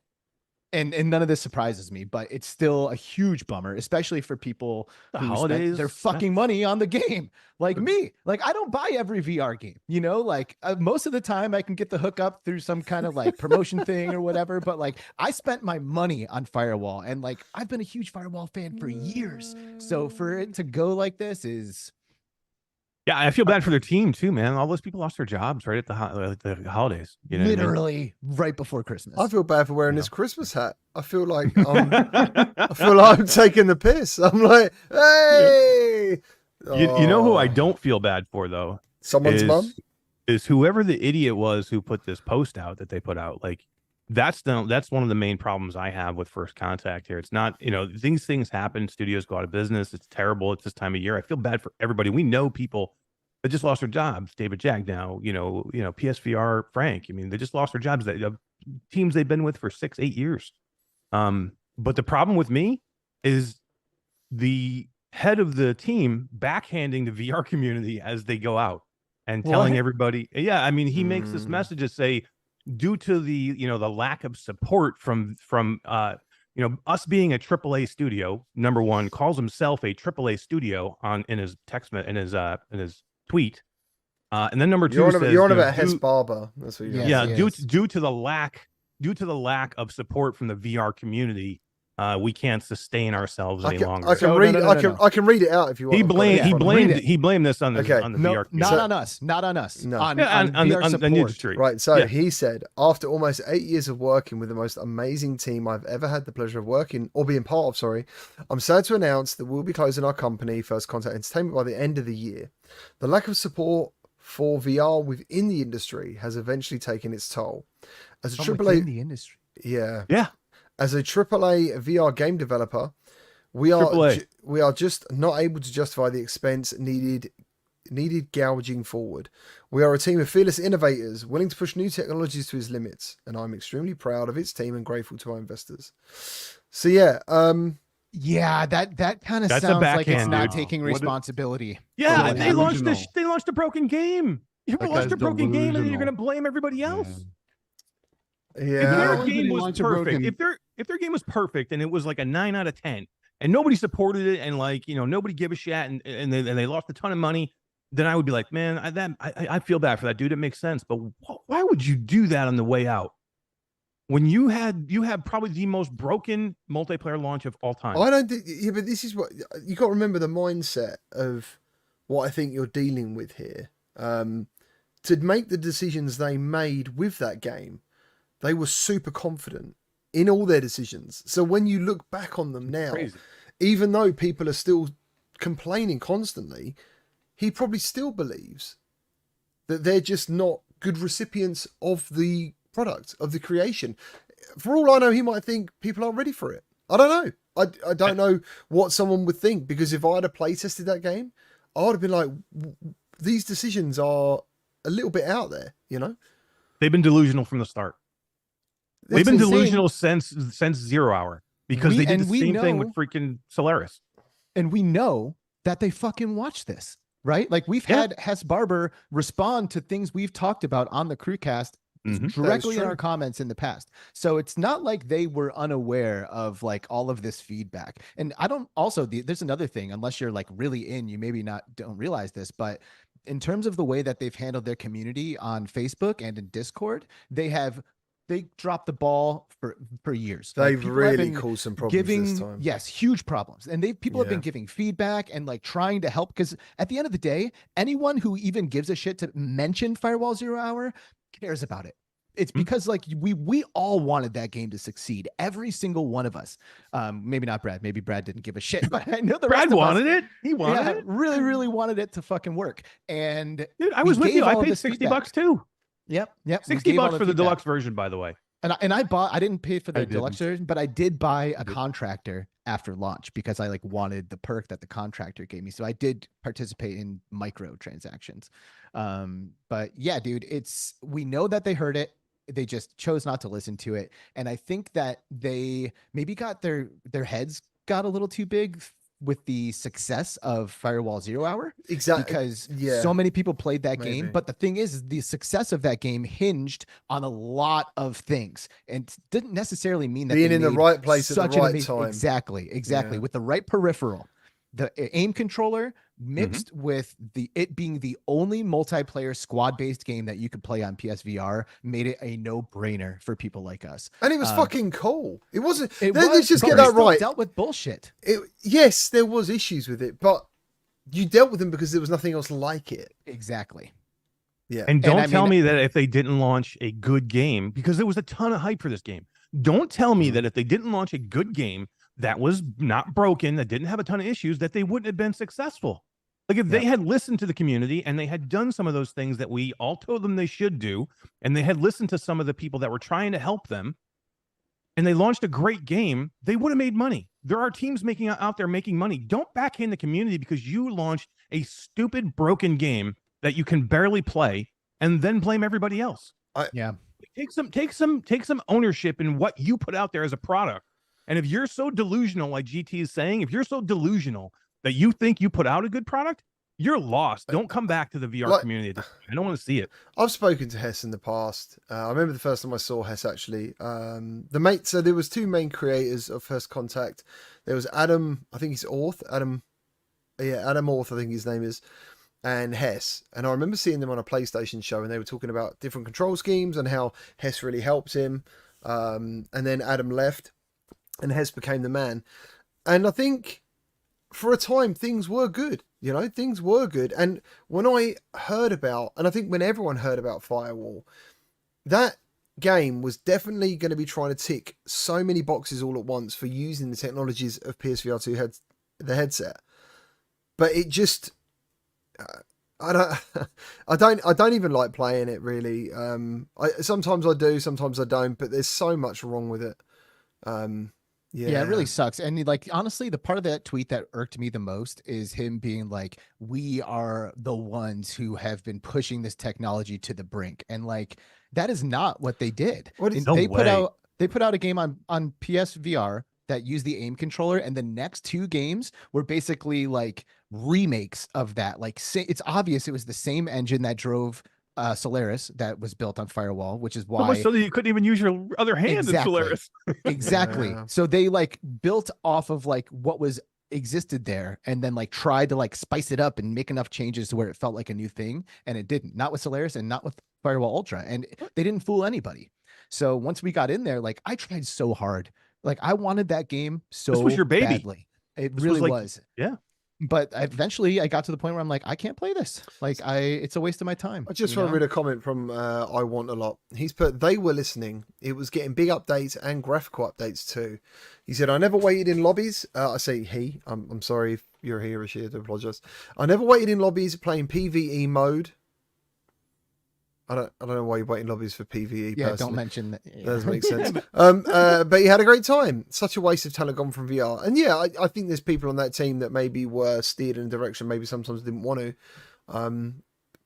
and none of this surprises me, but it's still a huge bummer, especially for people
The
who
holidays,
spent their fucking money on the game, like me. Like I don't buy every VR game, you know. Like most of the time, I can get the hookup through some kind of like promotion thing or whatever. But like I spent my money on Firewall, and like I've been a huge Firewall fan for years. So for it to go like this is
yeah, I feel bad for their team too, man. All those people lost their jobs right at the holidays. You know what I mean?
literally right before Christmas.
I feel bad for wearing
Yeah.
this Christmas hat. I feel like I feel like I'm taking the piss. I'm like, hey.
You know who I
Oh.
don't feel bad for though?
Someone's mum.
Is whoever the idiot was who put this post out that they put out. Like that's one of the main problems I have with First Contact here. It's not, you know, these things happen. Studios go out of business. It's terrible. It's this time of year. I feel bad for everybody. We know people that just lost their jobs. David Jack now, you know, PSVR Frank. I mean, they just lost their jobs. That teams they've been with for 6-8 years. But the problem with me is the head of the team backhanding the VR community as they go out and telling
What?
everybody, yeah, I mean, he makes this
Mm.
message to say, due to the, you know, the lack of support from you know, us being a AAA studio, number one, calls himself a AAA studio in his in his tweet. And then number two
You're on,
says,
you're on
you know,
about Hess Barber. That's what you're
Yes,
yeah,
he
due
is.
due to the lack of support from the VR community, we can't sustain ourselves any longer.
I can
So,
read.
no, no,
I
no,
can.
no.
I can read it out if you want.
He
I've got it
blamed
in
he
front of me.
Read
blamed
it.
he blamed this on the
Okay.
on the
No,
VR
not
So-
on us, not on us.
No.
On
on
VR
the
support.
industry.
Right. So
Yeah.
he said, after almost 8 years of working with the most amazing team I've ever had the pleasure of working or being part of, sorry, I'm sad to announce that we'll be closing our company, First Contact Entertainment, by the end of the year. The lack of support for VR within the industry has eventually taken its toll. As a
From
AAA,
within the industry.
yeah,
Yeah.
as a AAA VR game developer, we are
AAA.
we are just not able to justify the expense needed gouging forward. We are a team of fearless innovators willing to push new technologies to its limits, and I'm extremely proud of its team and grateful to our investors. So yeah,
Yeah, that kind of
That's a
sounds like it's
backhand,
not
dude.
taking
What a-
responsibility.
Yeah,
like
they launched
delusional.
they launched a broken game. You
That
launched
guy's
a broken game, and then you're
delusional.
going to blame everybody else. If
yeah.
their
only
game
they
was
launch a
perfect,
broken-
if their game was perfect and it was like a 9 out of 10, and nobody supported it, and like, you know, nobody gave a shit, and they lost a ton of money, then I would be like, man, I feel bad for that dude. It makes sense, but why would you do that on the way out when you had probably the most broken multiplayer launch of all time?
I don't think. Yeah, but this is what you got to remember: the mindset of what I think you're dealing with here. To make the decisions they made with that game, they were super confident in all their decisions. So when you look back on them now,
Crazy.
even though people are still complaining constantly, he probably still believes that they're just not good recipients of the product, of the creation. For all I know, he might think people aren't ready for it. I don't know. I don't know what someone would think, because if I had play tested that game, I would have been like, these decisions are a little bit out there, you know?
They've been delusional from the start. They've
What's
been
insane-
delusional since 0 Hour, because they did the
we
same thing
know-
with freaking Solaris.
And we know that they fucking watch this, right? Like we've
Yeah.
had Hess Barber respond to things we've talked about on the CruCast
Mhm.
directly in
true.
our comments in the past. So it's not like they were unaware of like all of this feedback. And I don't also there's another thing, unless you're like really in, you maybe don't realize this, but in terms of the way that they've handled their community on Facebook and in Discord, they dropped the ball for years. Like,
They've
people have
really
been
caused some problems this time.
yes, huge problems. And people have been
Yeah.
giving feedback and like trying to help, because at the end of the day, anyone who even gives a shit to mention Firewall 0 Hour cares about it. It's because like we all wanted that game to succeed. Every single one of us. Maybe not Brad. Maybe Brad didn't give a shit, but I know the
Brad
rest of us,
wanted it. He wanted it.
really, really wanted it to fucking work. And
Dude, I
we
was with
gave
you. I
all of
paid
this
$60
feedback.
too.
Yep. we
60
gave all
bucks for the
feedback.
deluxe version, by the way.
And I didn't pay for the
I
deluxe
didn't.
version, but I did buy a contractor after launch because I like wanted the perk that the contractor gave me. So I did participate in micro transactions. But yeah, dude, we know that they heard it. They just chose not to listen to it. And I think that they maybe got their heads got a little too big with the success of Firewall Zero Hour
Exactly.
because
Yeah.
so many people played that game.
Maybe.
But the thing is the success of that game hinged on a lot of things and didn't necessarily mean that
Being
they
in the
made
right place at the
such an
right
amazing-
time.
Exactly.
Yeah.
With the right peripheral, the aim controller mixed with it being the only multiplayer squad-based game that you could play on PSVR made it a no-brainer for people like us.
And it was fucking cool. It wasn't.
It
Let's just
but
get
we
that
still
right.
Dealt with bullshit.
Yes, there was issues with it, but you dealt with them because there was nothing else like it.
Exactly.
Yeah.
And don't
I
tell
mean-
me that if they didn't launch a good game, because there was a ton of hype for this game. Don't tell me that if they didn't launch a good game that was not broken, that didn't have a ton of issues, that they wouldn't have been successful. Like if they had listened to the community and they had done some of those things that we all told them they should do, and they had listened to some of the people that were trying to help them, and they launched a great game, they would have made money. There are teams out there making money. Don't backhand the community because you launched a stupid, broken game that you can barely play, and then blame everybody else. Take some ownership in what you put out there as a product. And if you're so delusional, like GT is saying, if you're so delusional that you think you put out a good product, you're lost. Don't come back to the VR community. I don't want to see it.
I've spoken to Hess in the past. I remember the first time I saw Hess actually. So there was two main creators of First Contact. There was Adam, I think he's Orth. Adam Orth, I think his name is, and Hess. And I remember seeing them on a PlayStation show, and they were talking about different control schemes and how Hess really helped him. And then Adam left, and Hess became the man. And I think for a time things were good. Things were good. And when I heard about, and I think when everyone heard about Firewall, that game was definitely going to be trying to tick so many boxes all at once for using the technologies of PSVR 2 the headset. But it just, I don't even like playing it really. Sometimes I do, sometimes I don't, but there's so much wrong with it. Yeah,
it really sucks. And like, honestly, the part of that tweet that irked me the most is him being like, we are the ones who have been pushing this technology to the brink. And like, that is not what they did. They put out a game on PSVR that used the aim controller, and the next two games were basically like remakes of that. Like, it's obvious it was the same engine that drove Solaris that was built on Firewall, which is why
so much so that you couldn't even use your other hand in Solaris.
Exactly.
Yeah.
So they like built off of like what was existed there and then like tried to like spice it up and make enough changes to where it felt like a new thing, and it didn't. Not with Solaris and not with Firewall Ultra, and they didn't fool anybody. So once we got in there, like I tried so hard. Like I wanted that game so
This was your baby.
badly. It
This
really
was
was.
Yeah.
But eventually I got to the point where I'm like, I can't play this. Like it's a waste of my time.
I just want to read a comment from I Want a Lot. He's put, they were listening. It was getting big updates and graphical updates too. He said, I never waited in lobbies. I say he. I'm sorry if you're here or she. I do apologize. I never waited in lobbies playing PvE mode. I don't know why you wait in lobbies for PvE.
Yeah,
personally.
don't mention that.
That doesn't make sense. But he had a great time. Such a waste of talent gone from VR. And yeah, I think there's people on that team that maybe were steered in a direction maybe sometimes didn't want to.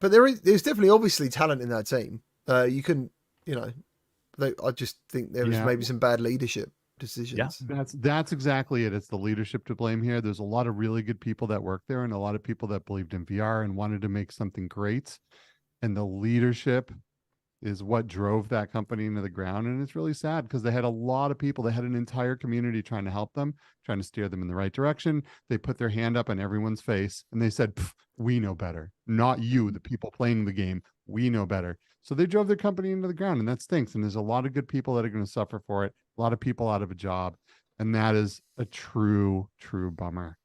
But there's definitely obviously talent in that team. You couldn't, I just think there was maybe some bad leadership decisions.
Yeah.
That's exactly it. It's the leadership to blame here. There's a lot of really good people that work there and a lot of people that believed in VR and wanted to make something great. And the leadership is what drove that company into the ground. And it's really sad because they had a lot of people. They had an entire community trying to help them, trying to steer them in the right direction. They put their hand up in everyone's face and they said, we know better. Not you, the people playing the game. We know better. So they drove their company into the ground, and that stinks. And there's a lot of good people that are going to suffer for it. A lot of people out of a job. And that is a true bummer.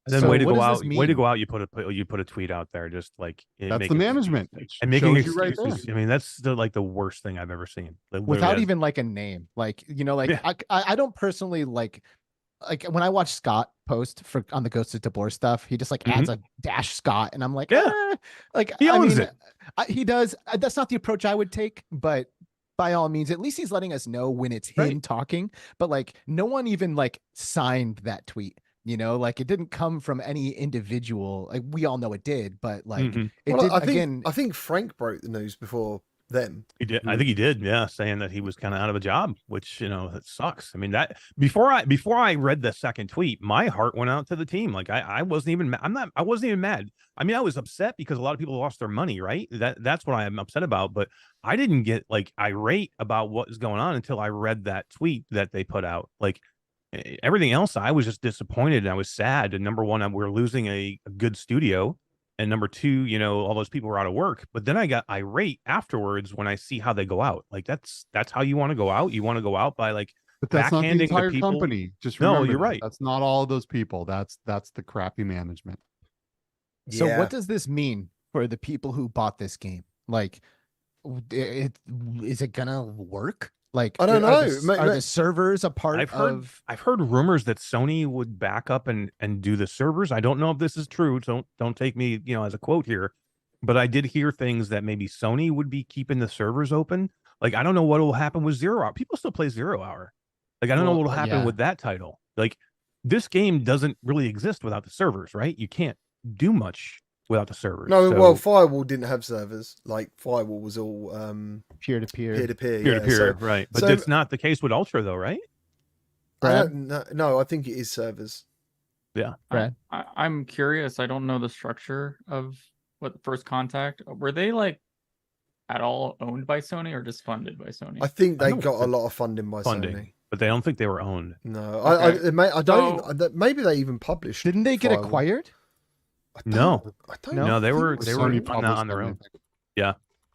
And then
So
way to
what
go
does
out!
this
Way to
mean?
go out! You put a tweet out there, just like
That's the management.
and making
Shows you right
excuses.
there.
I mean, that's the worst thing I've ever seen. Like,
Without
literally,
even like a name. Like,
Yeah.
I don't personally like when I watch Scott post on the Ghost of Tabor stuff, he just like adds a dash Scott, and I'm like,
Yeah.
like
He
I
owns
mean,
it.
he does. That's not the approach I would take, but by all means, at least he's letting us know when it's him
Right.
talking. But like, no one even like signed that tweet. Like it didn't come from any individual. Like we all know it did, but like
Mhm.
it
Well,
did
I think
again.
I think Frank broke the news before them.
He did. I think he did. Yeah, saying that he was kind of out of a job, which that sucks. I mean, that before I read the second tweet, my heart went out to the team. Like I wasn't even. I wasn't even mad. I mean, I was upset because a lot of people lost their money. Right. That's what I'm upset about. But I didn't get like irate about what was going on until I read that tweet that they put out. Like everything else, I was just disappointed and I was sad. And number one, we're losing a good studio. And number two, all those people were out of work. But then I got irate afterwards when I see how they go out. Like that's how you want to go out. You want to go out by like
But that's not the
backhanding
entire
people.
company. Just
No,
remember
you're
that.
right.
That's not all of those people. That's the crappy management.
So
Yeah.
what does this mean for the people who bought this game? Like, is it gonna work? Like,
I don't
are
know.
are the servers a part
I've heard rumors that Sony would back up and do the servers. I don't know if this is true. Don't take me, as a quote here, but I did hear things that maybe Sony would be keeping the servers open. Like, I don't know what will happen with 0 Hour. People still play 0 Hour. Like, I don't know what will happen
yeah.
with that title. Like, this game doesn't really exist without the servers, right? You can't do much without the servers.
No,
So-
well, Firewall didn't have servers. Like Firewall was all
peer-to-peer?
peer-to-peer.
peer-to-peer,
So,
right? But
so-
that's not the case with Ultra, though, right?
I
Brad?
don't know. No, I think it is servers.
Yeah.
Brad?
I'm curious. I don't know the structure of what First Contact. Were they like at all owned by Sony or just funded by Sony?
I think
I
they
don't
got a
think-
lot of funding by
Funding.
Sony.
But they don't think they were owned.
No,
Okay.
I don't.
So-
Even, maybe they even published.
Didn't they get
Firewall.
acquired?
I
No.
don't- I don't.
No, they
think
were
it was
they were
Sony
Sony.
published
on their own.
everything.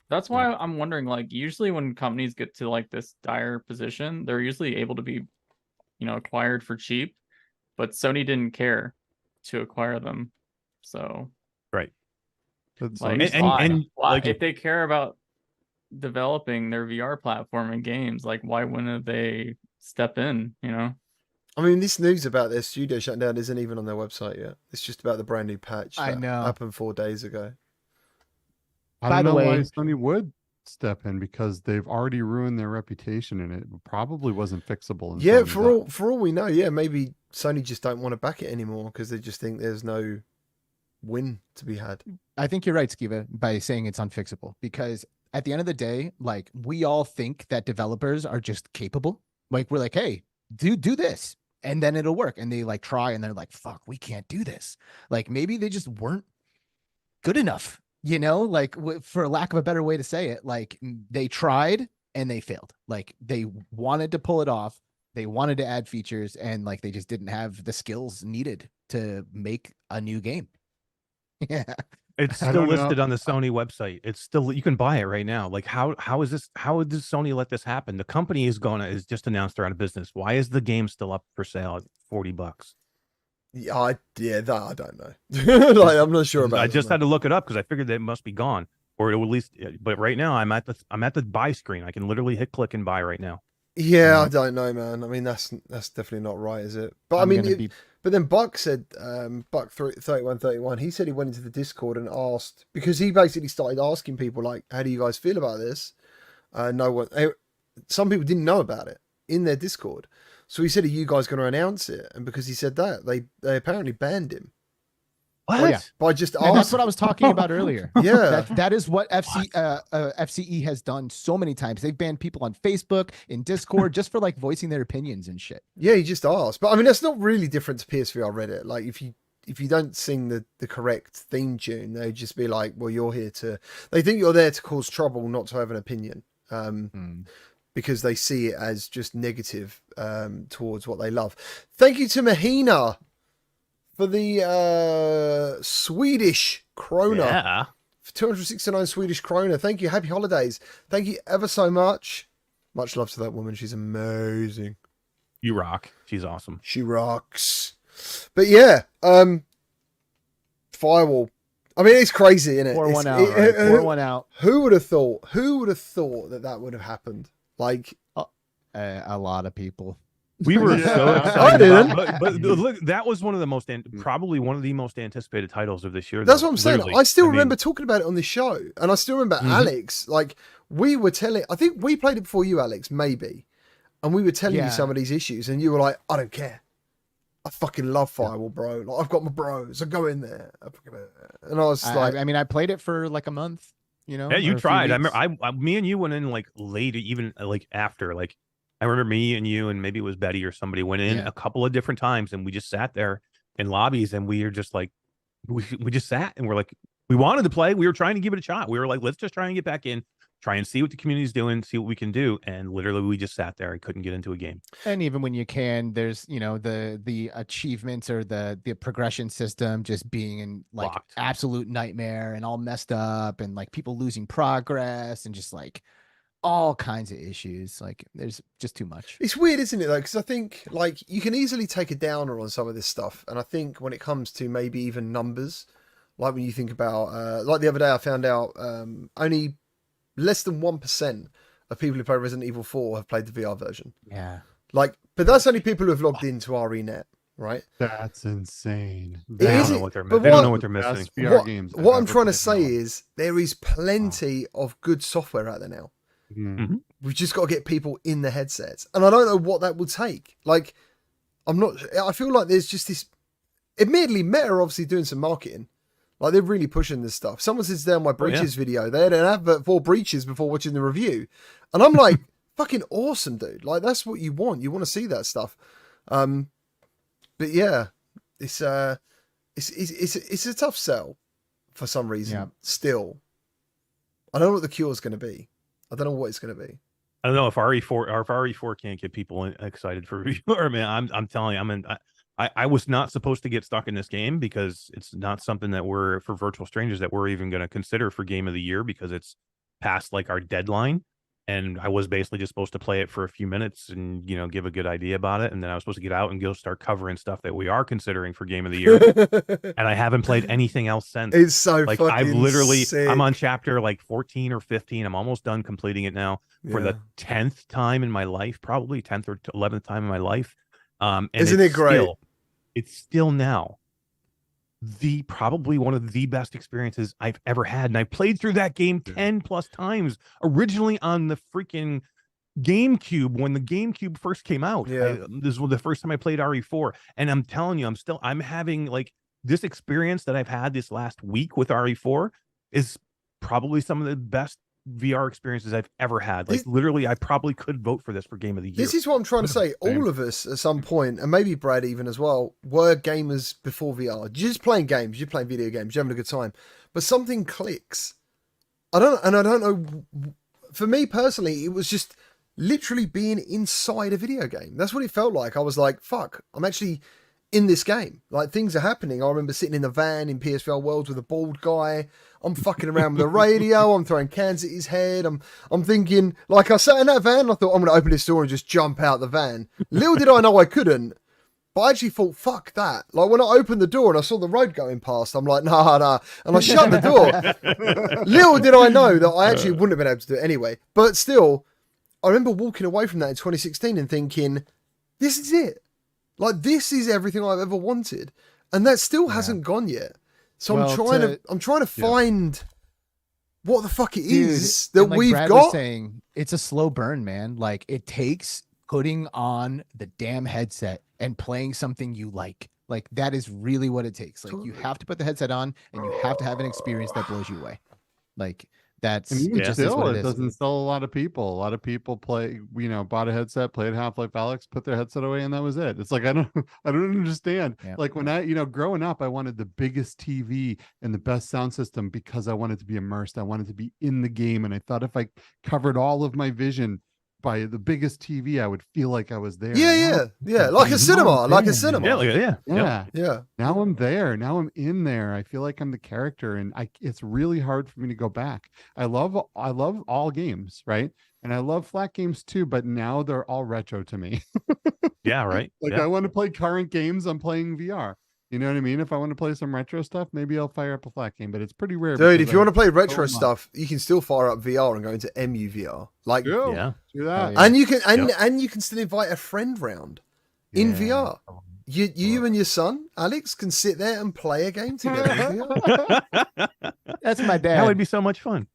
That's why I'm wondering, like, usually when companies get to like this dire position, they're usually able to be, acquired for cheap, but Sony didn't care to acquire them. So,
That's
like,
Sony's
And-
fault.
and-
why,
like-
if they care about developing their VR platform and games, like, why wouldn't they step in?
I mean, this news about their studio shutting down isn't even on their website yet. It's just about the brand new patch.
I
that
know.
Happened 4 days ago.
I
By
don't
the
know
way-
why Sony would step in because they've already ruined their reputation and it probably wasn't fixable. in
Yeah,
Sony's eyes.
for all we know, yeah, maybe Sony just don't want to back it anymore because they just think there's no win to be had.
I think you're right, Skiva, by saying it's unfixable because at the end of the day, like we all think that developers are just capable. Like we're like, hey, do this and then it'll work. And they like try and they're like, fuck, we can't do this. Like maybe they just weren't good enough, like for lack of a better way to say it, like they tried and they failed. Like they wanted to pull it off. They wanted to add features and like they just didn't have the skills needed to make a new game. Yeah.
It's
I
still
don't know.
listed on the Sony website. It's still, you can buy it right now. Like how is this? How does Sony let this happen? The company is just announced they're out of business. Why is the game still up for sale at $40?
Yeah, that I don't know. Like, I'm not sure about.
I
it,
just
no.
had to look it up because I figured that it must be gone, or it will at least. But right now, I'm at the buy screen. I can literally hit click and buy right now.
Yeah, I don't know, man. I mean, that's definitely not right, is it? But I
I'm
mean,
gonna be-
but then Buck said, Buck 3131. He said he went into the Discord and asked because he basically started asking people like, "How do you guys feel about this?" No one. Some people didn't know about it in their Discord, so he said, "Are you guys going to announce it?" And because he said that, they apparently banned him
What?
yeah.
by just
And that's
asking.
what I was talking about earlier.
Yeah.
That is what FCE has done so many times. They've banned people on Facebook, in Discord, just for like voicing their opinions and shit.
Yeah, he just asked. But I mean, that's not really different to PSVR Reddit. Like, if you don't sing the correct theme tune, they just be like, well, you're here to... They think you're there to cause trouble, not to have an opinion. Because they see it as just negative towards what they love. Thank you to Mahina for the Swedish krona.
Yeah.
269 Swedish krona. Thank you. Happy holidays. Thank you ever so much. Much love to that woman. She's amazing.
You rock. She's awesome.
She rocks. But yeah, Firewall. I mean, it's crazy, isn't it?
Pour
It's-
one out. Right? Pour one out.
Who would have thought? Who would have thought that would have happened? Like,
A lot of people.
We were
Yeah.
so
I
excited.
didn't.
But look, that was one of the most, probably one of the most anticipated titles of this year.
that's
though,
what I'm saying.
literally.
I still
mean,
remember talking about it on the show, and I still remember
Mhm.
Alex. Like, we were telling. I think we played it before you, Alex, maybe, and we were telling
Yeah.
you some of these issues, and you were like, "I don't care. I fucking love Firewall, bro. Like, I've got my bros. I go in there." And I was like,
I mean, I played it for like a month. You know,
Yeah, you
or a few
tried. I
weeks.
remember, me and you went in like late, even like after. Like, I remember me and you, and maybe it was Betty or somebody went in
Yeah.
a couple of different times, and we just sat there in lobbies, and we were just like, we just sat, and we're like, we wanted to play. We were trying to give it a shot. We were like, let's just try and get back in, try and see what the community's doing, see what we can do, and literally we just sat there and couldn't get into a game.
And even when you can, there's the achievements or the progression system just being in like
Locked.
absolute nightmare and all messed up, and like people losing progress and just like all kinds of issues. Like there's just too much.
It's weird, isn't it, though? Because I think like you can easily take a downer on some of this stuff, and I think when it comes to maybe even numbers, like when you think about, like the other day, I found out only less than 1% of people who play Resident Evil 4 have played the VR version.
Yeah.
Like, but that's only people who have logged into RENet, right?
That's insane.
They
Is
don't know
it?
what they're
But
they don't
what-
know what they're
Best
missing.
VR games.
What
I've
I'm
ever
trying to
played
say
now.
is there is plenty of good software out there now.
Mhm.
We've just got to get people in the headsets, and I don't know what that will take. Like, I feel like there's just this. Admittedly, Meta are obviously doing some marketing. Like they're really pushing this stuff. Someone says there on my breaches video, they had an advert for breaches before watching the review, and I'm like, fucking awesome, dude. Like that's what you want. You want to see that stuff. But yeah, it's a tough sell for some reason.
Yeah.
Still, I don't know what the cure is going to be. I don't know what it's going to be.
I don't know if RE4 can't get people excited for VR, man. I'm telling you, I was not supposed to get stuck in this game because it's not something that we're for Virtual Strangers that we're even going to consider for Game of the Year because it's past like our deadline. And I was basically just supposed to play it for a few minutes and give a good idea about it, and then I was supposed to get out and go start covering stuff that we are considering for Game of the Year. And I haven't played anything else since.
It's so
like
fucking
I've literally
sick.
I'm on chapter like 14 or 15. I'm almost done completing it now for the 10th time in my life, probably 10th or 11th time in my life. And
Isn't it great?
It's still now probably one of the best experiences I've ever had. And I played through that game 10 plus times, originally on the freaking GameCube when the GameCube first came out.
Yeah.
This was the first time I played RE4. And I'm telling you, I'm having like this experience that I've had this last week with RE4 is probably some of the best VR experiences I've ever had. Like literally, I probably could vote for this for Game of the Year.
This is what I'm trying to say. All of us at some point, and maybe Brad even as well, were gamers before VR. You're just playing games, you're playing video games, you're having a good time. But something clicks. I don't know. For me personally, it was just literally being inside a video game. That's what it felt like. I was like, fuck, I'm actually in this game. Like things are happening. I remember sitting in the van in PSVR Worlds with a bald guy. I'm fucking around with the radio. I'm throwing cans at his head. I'm thinking, like I sat in that van. I thought I'm going to open this door and just jump out the van. Little did I know I couldn't. But I actually thought, fuck that. Like when I opened the door and I saw the road going past, I'm like, nah. And I shut the door. Little did I know that I actually wouldn't have been able to do it anyway. But still, I remember walking away from that in 2016 and thinking, this is it. Like this is everything I've ever wanted. And that still hasn't gone yet. So
Well,
I'm trying to find what the fuck it is
Dude,
that
and like
we've
Brad
got.
was saying, it's a slow burn, man. Like it takes putting on the damn headset and playing something you like. Like that is really what it takes. Like you have to put the headset on and you have to have an experience that blows you away. Like that's
And even
it just is
still,
what
it
it is.
doesn't sell a lot of people. A lot of people play, bought a headset, played Half-Life Alyx, put their headset away, and that was it. It's like I don't understand.
Yeah.
Like when I, growing up, I wanted the biggest TV and the best sound system because I wanted to be immersed. I wanted to be in the game, and I thought if I covered all of my vision by the biggest TV, I would feel like I was there.
Yeah. Like a cinema.
Yeah.
Now I'm there. Now I'm in there. I feel like I'm the character, and it's really hard for me to go back. I love all games, right? And I love flat games too, but now they're all retro to me.
Yeah, right.
Like I want to play current games, I'm playing VR. You know what I mean? If I want to play some retro stuff, maybe I'll fire up a flat game, but it's pretty rare.
Dude, if you want to play
so
retro
much.
stuff, you can still fire up VR and go into MUVR. Like,
Yeah.
Do that.
and you can and you can still invite a friend round in VR. You and your son, Alex, can sit there and play a game together in VR.
That's my dad.
That would be so much fun.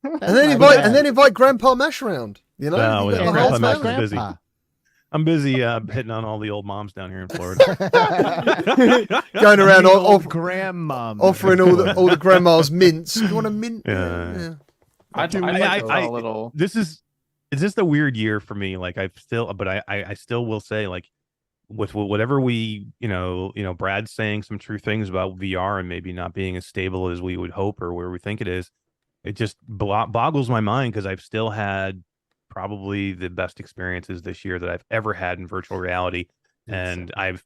And then invite Grandpa Mash around. You know?
No,
You got
yeah,
the
Grandpa
whole
Mash
family.
is busy. I'm busy hitting on all the old moms down here in Florida.
Going around
grandmom
offering all the grandmas mints. Do you want a mint?
Yeah.
I'd
Dude,
like
I-
to
I-
tell a little.
This is just a weird year for me. Like I still will say, like, with whatever Brad's saying some true things about VR and maybe not being as stable as we would hope or where we think it is. It just boggles my mind because I've still had probably the best experiences this year that I've ever had in virtual reality, and I've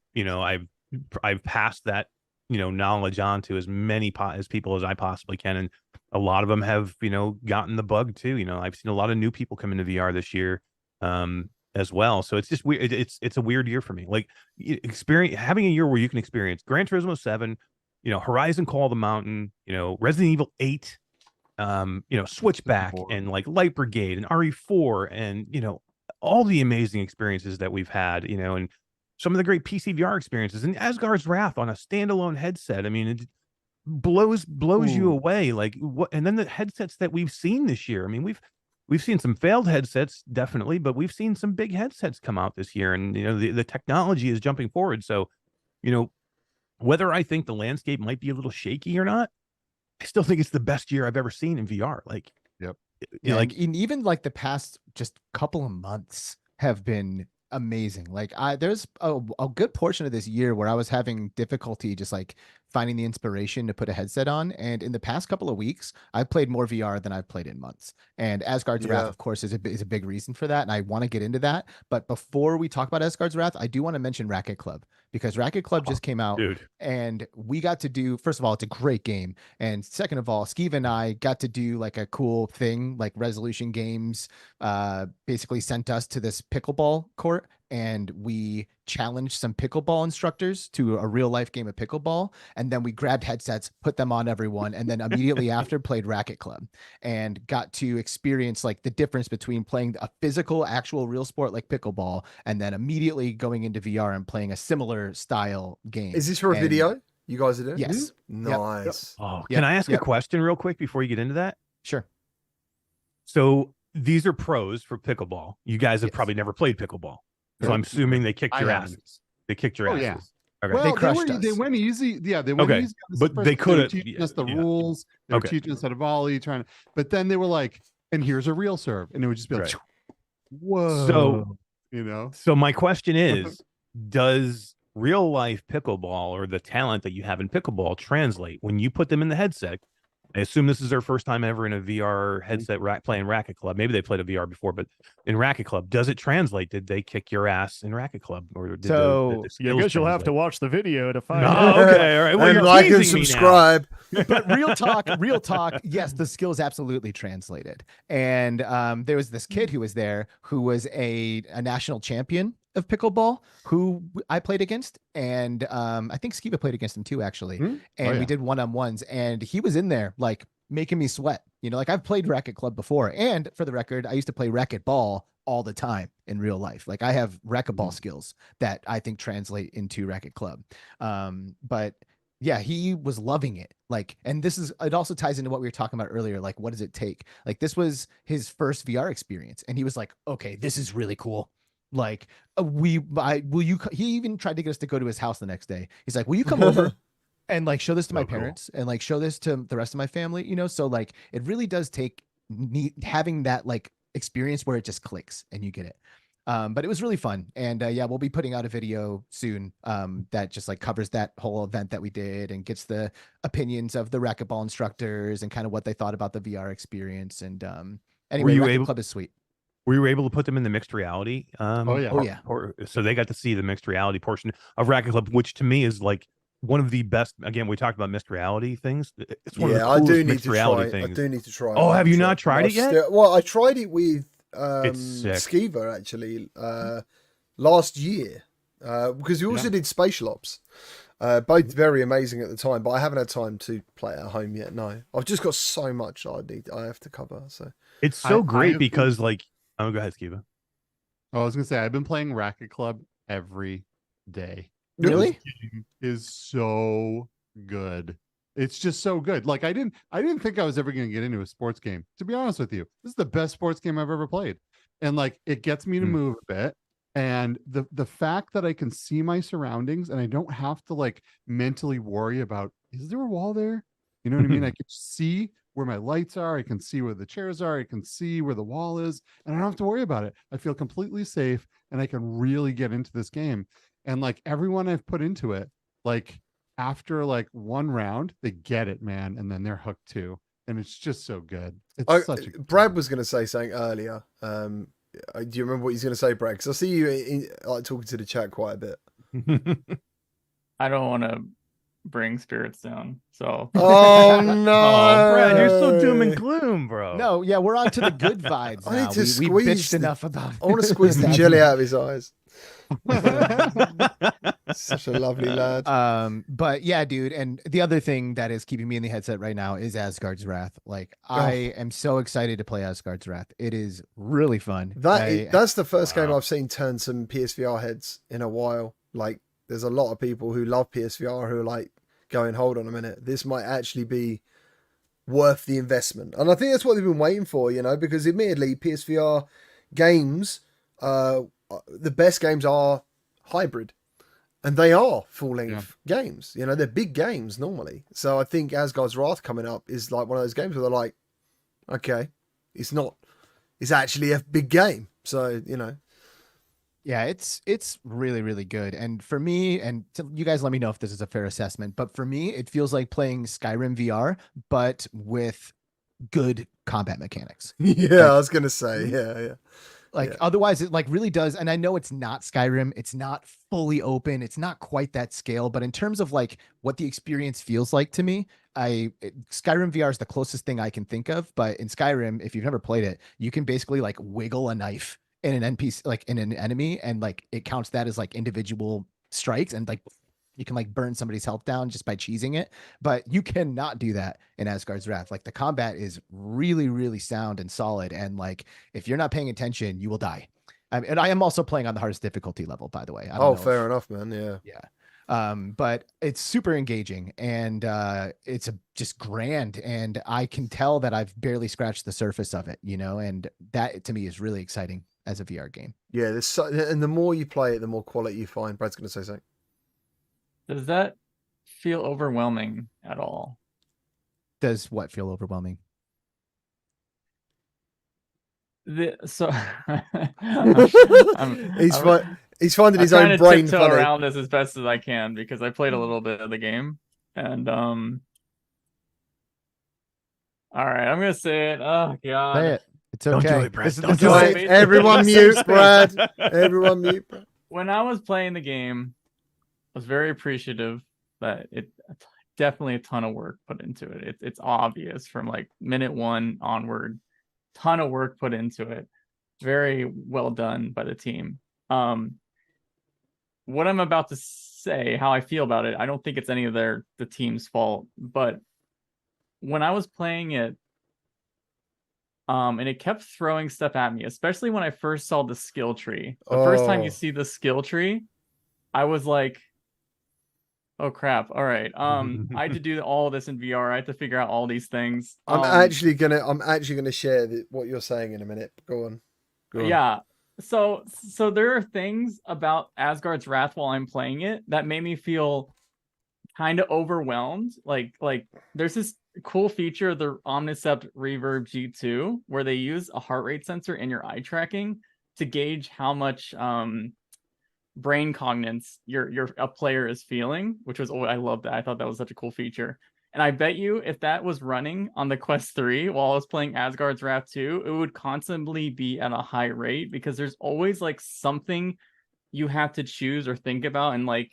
passed that knowledge on to as many as people as I possibly can, and a lot of them have gotten the bug too. I've seen a lot of new people come into VR this year as well, so it's just weird. It's a weird year for me. Like having a year where you can experience Gran Turismo 7, Horizon Call of the Mountain, Resident Evil 8, Switchback and like Light Brigade and RE4 and all the amazing experiences that we've had, and some of the great PC VR experiences, and Asgard's Wrath on a standalone headset. I mean, it blows you away. Like what? And then the headsets that we've seen this year. I mean, we've seen some failed headsets, definitely, but we've seen some big headsets come out this year, and the technology is jumping forward. So, whether I think the landscape might be a little shaky or not, I still think it's the best year I've ever seen in VR. Like,
Yep.
like even like the past just couple of months have been amazing. Like there's a good portion of this year where I was having difficulty just like finding the inspiration to put a headset on. And in the past couple of weeks, I've played more VR than I've played in months. And Asgard's Wrath, of course, is a big reason for that. And I want to get into that. But before we talk about Asgard's Wrath, I do want to mention Racket Club, because Racket Club just came out,
dude.
And we got to do, first of all, it's a great game. And second of all, Skeeve and I got to do like a cool thing, like Resolution Games basically sent us to this pickleball court, and we challenged some pickleball instructors to a real life game of pickleball. And then we grabbed headsets, put them on everyone, and then immediately after played Racket Club and got to experience like the difference between playing a physical, actual real sport like pickleball and then immediately going into VR and playing a similar style game.
Is this for a video? You guys are doing?
Yes.
Nice.
Oh, can I ask a question real quick before you get into that?
Sure.
So these are pros for pickleball. You guys have probably never played pickleball. So I'm assuming they kicked your asses. They kicked your asses.
Yeah.
Okay.
Well,
They crushed us.
they went easy. Yeah, they went easy. On us
But
at first.
they could have
teaching us the rules. They were teaching us how to volley, but then they were like, and here's a real serve. And it would just be like, whoa.
So my question is, does real life pickleball or the talent that you have in pickleball translate when you put them in the headset? I assume this is their first time ever in a VR headset playing Racket Club. Maybe they played a VR before, but in Racket Club, does it translate? Did they kick your ass in Racket Club? Or did
I guess you'll have to watch the video to find out.
Oh, okay, all right. Well,
And
you're
like and
teasing me now.
subscribe.
But real talk, yes, the skills absolutely translated. And there was this kid who was there who was a national champion of pickleball who I played against, and I think Skiva played against him too, actually. And we did one-on-ones, and he was in there like making me sweat. Like I've played Racket Club before, and for the record, I used to play Racket Ball all the time in real life. Like I have racquetball skills that I think translate into Racket Club. But yeah, he was loving it. Like, and it also ties into what we were talking about earlier. Like, what does it take? Like, this was his first VR experience, and he was like, okay, this is really cool. Like, he even tried to get us to go to his house the next day. He's like, will you come over and like show this to my parents and like show this to the rest of my family? So like, it really does take having that like experience where it just clicks and you get it. But it was really fun. And yeah, we'll be putting out a video soon that just like covers that whole event that we did and gets the opinions of the racquetball instructors and kind of what they thought about the VR experience. And anyway, Racket Club is sweet.
Were you able to put them in the mixed reality? So they got to see the mixed reality portion of Racket Club, which to me is like one of the best. Again, we talked about mixed reality things. It's one of the coolest mixed reality things.
I do need to try.
Oh, have you not tried it yet?
Well, I tried it with
It's sick.
Skiva actually last year because we also did Spatial Ops. Both very amazing at the time, but I haven't had time to play it at home yet. No, I've just got so much I have to cover. So
it's so great because like. Oh, go ahead, Skiva.
Oh, I was gonna say I've been playing Racket Club every day.
Really?
This game is so good. It's just so good. Like I didn't think I was ever gonna get into a sports game. To be honest with you, this is the best sports game I've ever played. And like it gets me to move a bit. And the fact that I can see my surroundings and I don't have to like mentally worry about, is there a wall there? You know what I mean? I can see where my lights are. I can see where the chairs are. I can see where the wall is, and I don't have to worry about it. I feel completely safe, and I can really get into this game. And like everyone I've put into it, like after like one round, they get it, man, and then they're hooked too. And it's just so good. It's such a good
Brad
game.
was going to say something earlier. Do you remember what he's going to say, Brad? Because I see you like talking to the chat quite a bit.
I don't want to bring spirits down. So
Oh no,
Oh, Brad, you're so doom and gloom, bro.
No, yeah, we're on to the good vibes
I need
now.
to
We
squeeze
bitched
the-
enough about.
I want to squeeze the jelly out of his eyes. Such a lovely lad.
But yeah, dude, and the other thing that is keeping me in the headset right now is Asgard's Wrath. Like, I am so excited to play Asgard's Wrath. It is really fun.
That's the first game
Wow.
I've seen turn some PSVR heads in a while. Like, there's a lot of people who love PSVR who are like going, hold on a minute, this might actually be worth the investment. And I think that's what they've been waiting for, you know, because admittedly PSVR games, the best games are hybrid. And they are full-length games. You know, they're big games normally. So I think Asgard's Wrath coming up is like one of those games where they're like, okay, it's actually a big game. So, you know.
Yeah, it's really, really good. And for me, and you guys let me know if this is a fair assessment, but for me, it feels like playing Skyrim VR, but with good combat mechanics.
Yeah, I was going to say, yeah.
Like otherwise it like really does. And I know it's not Skyrim. It's not fully open. It's not quite that scale, but in terms of like what the experience feels like to me, Skyrim VR is the closest thing I can think of. But in Skyrim, if you've never played it, you can basically like wiggle a knife in an NPC, like in an enemy, and like it counts that as like individual strikes, and like you can like burn somebody's health down just by cheesing it. But you cannot do that in Asgard's Wrath. Like the combat is really, really sound and solid. And like, if you're not paying attention, you will die. And I am also playing on the hardest difficulty level, by the way. I don't know
Fair enough, man. Yeah.
Yeah. But it's super engaging, and it's just grand. And I can tell that I've barely scratched the surface of it, you know, and that to me is really exciting as a VR game.
Yeah. And the more you play it, the more quality you find. Brad's going to say something.
does that feel overwhelming at all?
Does what feel overwhelming?
So
He's finding his
I'm
own
trying to
brain
tiptoe
funny.
around this as best as I can because I played a little bit of the game, and all right, I'm gonna say it. Oh god,
Say it. It's
Don't
okay.
do it, Brad.
This is-
Don't
this
do
is-
it.
Right, everyone mute, Brad. Everyone mute, Brad.
when I was playing the game, I was very appreciative that it definitely a ton of work put into it. It's obvious from like minute one onward, ton of work put into it. Very well done by the team. What I'm about to say, how I feel about it, I don't think it's any of the team's fault. But when I was playing it, and it kept throwing stuff at me, especially when I first saw the skill tree. The first time you see the skill tree, I was like, oh crap. All right. I had to do all of this in VR. I had to figure out all these things.
I'm actually gonna share what you're saying in a minute. Go on.
Yeah. So there are things about Asgard's Wrath while I'm playing it that made me feel kind of overwhelmed. Like there's this cool feature, the Omnicept Reverb G2, where they use a heart rate sensor in your eye tracking to gauge how much brain cognance a player is feeling, which was, I love that. I thought that was such a cool feature. And I bet you if that was running on the Quest 3 while I was playing Asgard's Wrath 2, it would constantly be at a high rate because there's always like something you have to choose or think about. And like,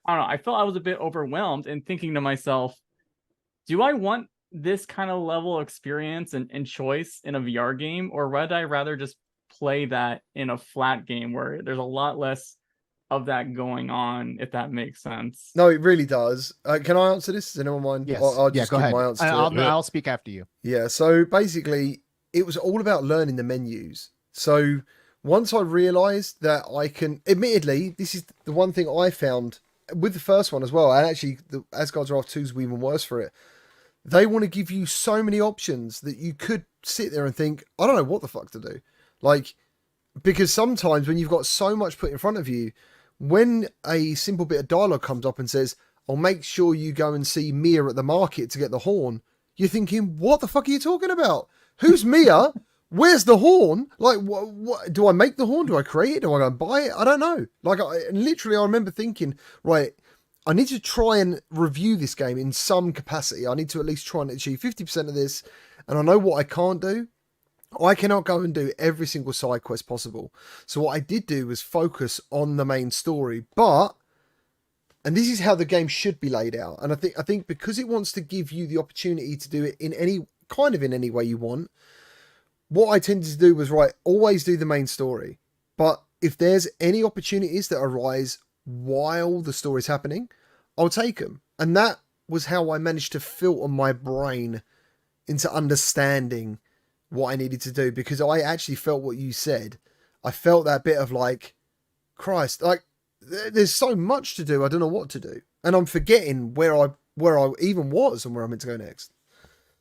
I don't know, I felt I was a bit overwhelmed and thinking to myself, do I want this kind of level of experience and choice in a VR game, or would I rather just play that in a flat game where there's a lot less of that going on, if that makes sense?
No, it really does. Can I answer this? Does anyone mind?
Yes.
I'll just
go
give
ahead.
my answer to it.
I'll speak after you.
Yeah, so basically, it was all about learning the menus. So once I realised that I can, admittedly, this is the one thing I found with the first one as well, and actually the Asgard's Wrath 2 is even worse for it. They want to give you so many options that you could sit there and think, I don't know what the fuck to do. Like, because sometimes when you've got so much put in front of you, when a simple bit of dialogue comes up and says, "I'll make sure you go and see Mia at the market to get the horn," you're thinking, what the fuck are you talking about? Who's Mia? Where's the horn? Like, what do I make the horn? Do I create it? Do I go and buy it? I don't know. Like, I remember thinking, right, I need to try and review this game in some capacity. I need to at least try and achieve 50% of this. And I know what I can't do. I cannot go and do every single side quest possible. So what I did do was focus on the main story. And this is how the game should be laid out. And I think because it wants to give you the opportunity to do it in any way you want, what I tended to do was, right, always do the main story. But if there's any opportunities that arise while the story's happening, I'll take them. And that was how I managed to filter my brain into understanding what I needed to do, because I actually felt what you said. I felt that bit of like, Christ, like there's so much to do. I don't know what to do. And I'm forgetting where I even was and where I'm meant to go next.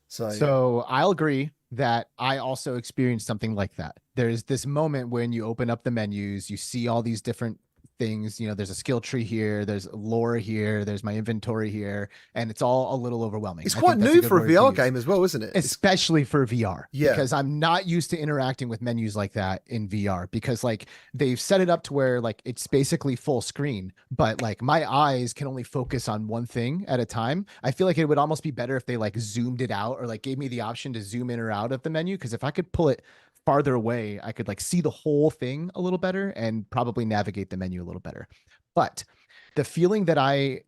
So
I'll agree that I also experienced something like that. There's this moment when you open up the menus, you see all these different things, you know, there's a skill tree here, there's lore here, there's my inventory here, and it's all a little overwhelming.
It's quite new for a VR game as well, isn't it?
Especially for VR.
Yeah.
Because I'm not used to interacting with menus like that in VR, because like they've set it up to where like it's basically full screen, but like my eyes can only focus on one thing at a time. I feel like it would almost be better if they like zoomed it out, or like gave me the option to zoom in or out of the menu, because if I could pull it farther away, I could like see the whole thing a little better and probably navigate the menu a little better. But the feeling that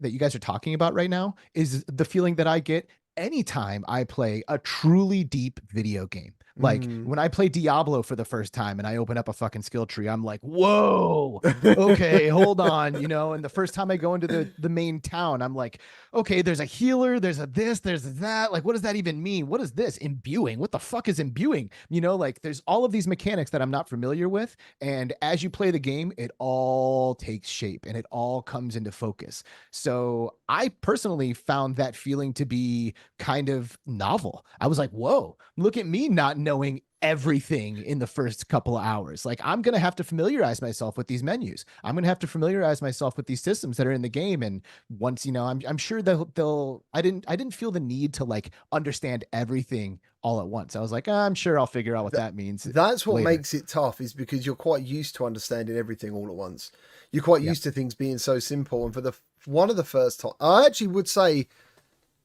you guys are talking about right now is the feeling that I get anytime I play a truly deep video game. Like when I play Diablo for the first time and I open up a fucking skill tree, I'm like, whoa, okay, hold on, you know. And the first time I go into the main town, I'm like, okay, there's a healer, there's a this, there's that. Like, what does that even mean? What is this? Imbuing? What the fuck is imbuing? You know, like there's all of these mechanics that I'm not familiar with. And as you play the game, it all takes shape and it all comes into focus. So I personally found that feeling to be kind of novel. I was like, whoa, look at me not knowing everything in the first couple of hours. Like, I'm going to have to familiarize myself with these menus. I'm going to have to familiarize myself with these systems that are in the game. And once, you know, I'm sure I didn't feel the need to like understand everything all at once. I was like, I'm sure I'll figure out what that means.
That's what
later.
makes it tough, is because you're quite used to understanding everything all at once. You're quite used to things being so simple. And for one of the first time, I actually would say,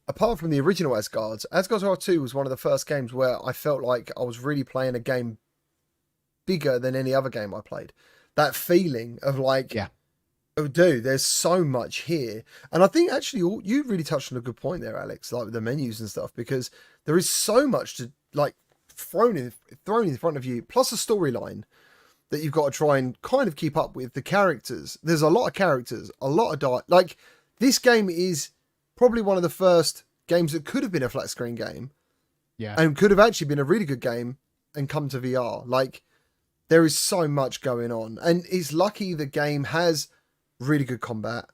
apart from the original Asgard's War 2 was one of the first games where I felt like I was really playing a game bigger than any other game I played. That feeling of like, oh, dude, there's so much here. And I think actually you really touched on a good point there, Alex, like with the menus and stuff, because there is so much to like thrown in front of you, plus a storyline that you've got to try and kind of keep up with. The characters, there's a lot of characters, a lot of like this game is probably one of the first games that could have been a flat screen game, and could have actually been a really good game and come to VR. Like, there is so much going on, and it's lucky the game has really good combat,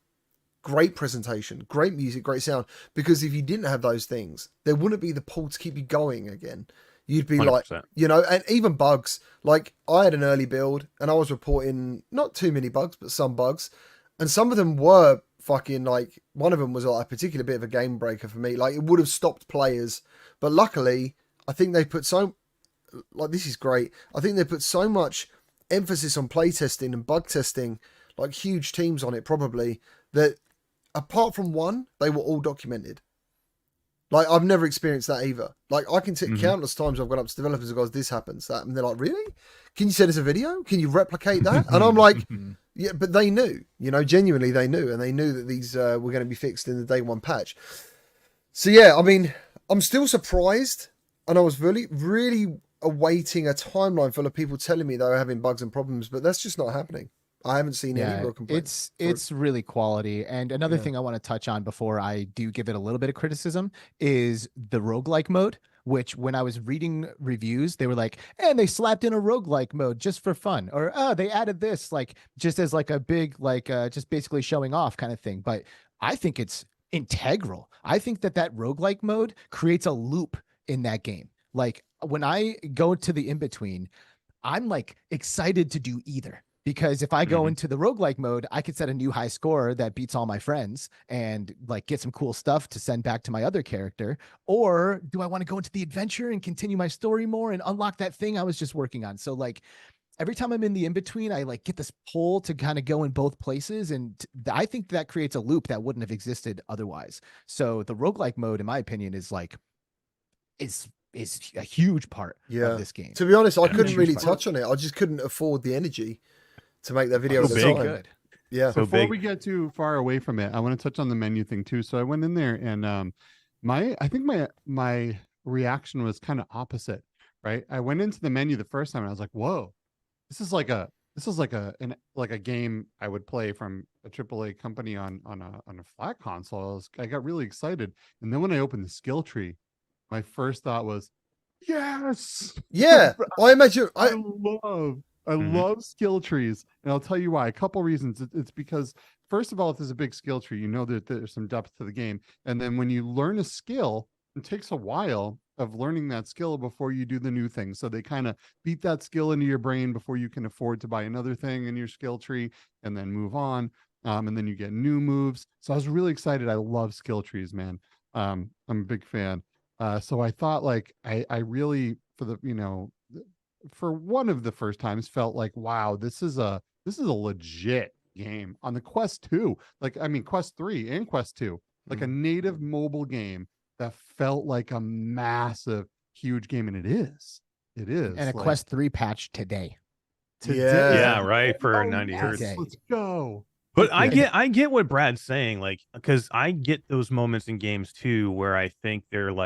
great presentation, great music, great sound, because if you didn't have those things, there wouldn't be the pull to keep you going again. You'd be 100%. Like, you know, and even bugs. Like, I had an early build and I was reporting not too many bugs, but some bugs, and some of them were fucking like, one of them was like a particular bit of a game breaker for me. Like, it would have stopped players, but luckily I think they put this is great. I think they put so much emphasis on playtesting and bug testing, like huge teams on it probably, that apart from one, they were all documented. Like, I've never experienced that either. Like, I can take countless times I've gone up to developers and goes, this happens, that, and they're like, really? Can you send us a video? Can you replicate that? And I'm like, yeah, but they knew, you know, genuinely they knew, and they knew that these were going to be fixed in the day one patch. So yeah, I mean, I'm still surprised, and I was really, really awaiting a timeline full of people telling me they were having bugs and problems, but that's just not happening. I haven't seen any real complaints.
It's really quality. And another thing I want to touch on before I do give it a little bit of criticism is the roguelike mode, which when I was reading reviews, they were like, and they slapped in a roguelike mode just for fun. Or, oh, they added this, like, just as like a big, like, just basically showing off kind of thing. But I think it's integral. I think that roguelike mode creates a loop in that game. Like, when I go to the in-between, I'm like excited to do either. Because if I go into the roguelike mode, I could set a new high score that beats all my friends and like get some cool stuff to send back to my other character. Or do I want to go into the adventure and continue my story more and unlock that thing I was just working on? So like every time I'm in the in-between, I like get this pull to kind of go in both places. And I think that creates a loop that wouldn't have existed otherwise. So the roguelike mode, in my opinion, is like, is a huge part of this game.
To be honest, I couldn't
Huge
really
part.
touch on it. I just couldn't afford the energy to make that video at
So
the
big.
time.
Good.
Yeah.
So
Before
big.
we get too far away from it, I want to touch on the menu thing too. So I went in there and I think my reaction was kind of opposite, right? I went into the menu the first time and I was like, whoa, this is like a game I would play from a AAA company on a flat console. I got really excited. And then when I opened the skill tree, my first thought was, yes.
Yeah. I imagine
I love skill trees, and I'll tell you why. A couple reasons. It's because, first of all, if there's a big skill tree, you know that there's some depth to the game. And then when you learn a skill, it takes a while of learning that skill before you do the new thing. So they kind of beat that skill into your brain before you can afford to buy another thing in your skill tree and then move on. And then you get new moves. So I was really excited. I love skill trees, man. I'm a big fan. So I thought like I really for one of the first times felt like, wow, this is a legit game on the Quest 2. Like, I mean, Quest 3 and Quest 2, like a native mobile game that felt like a massive, huge game. And it is.
And a
like,
Quest 3 patch today.
Yeah, right. For 90 hertz.
yes.
Let's go.
But I get what Brad's saying, like, because I get those moments in games too where I think they're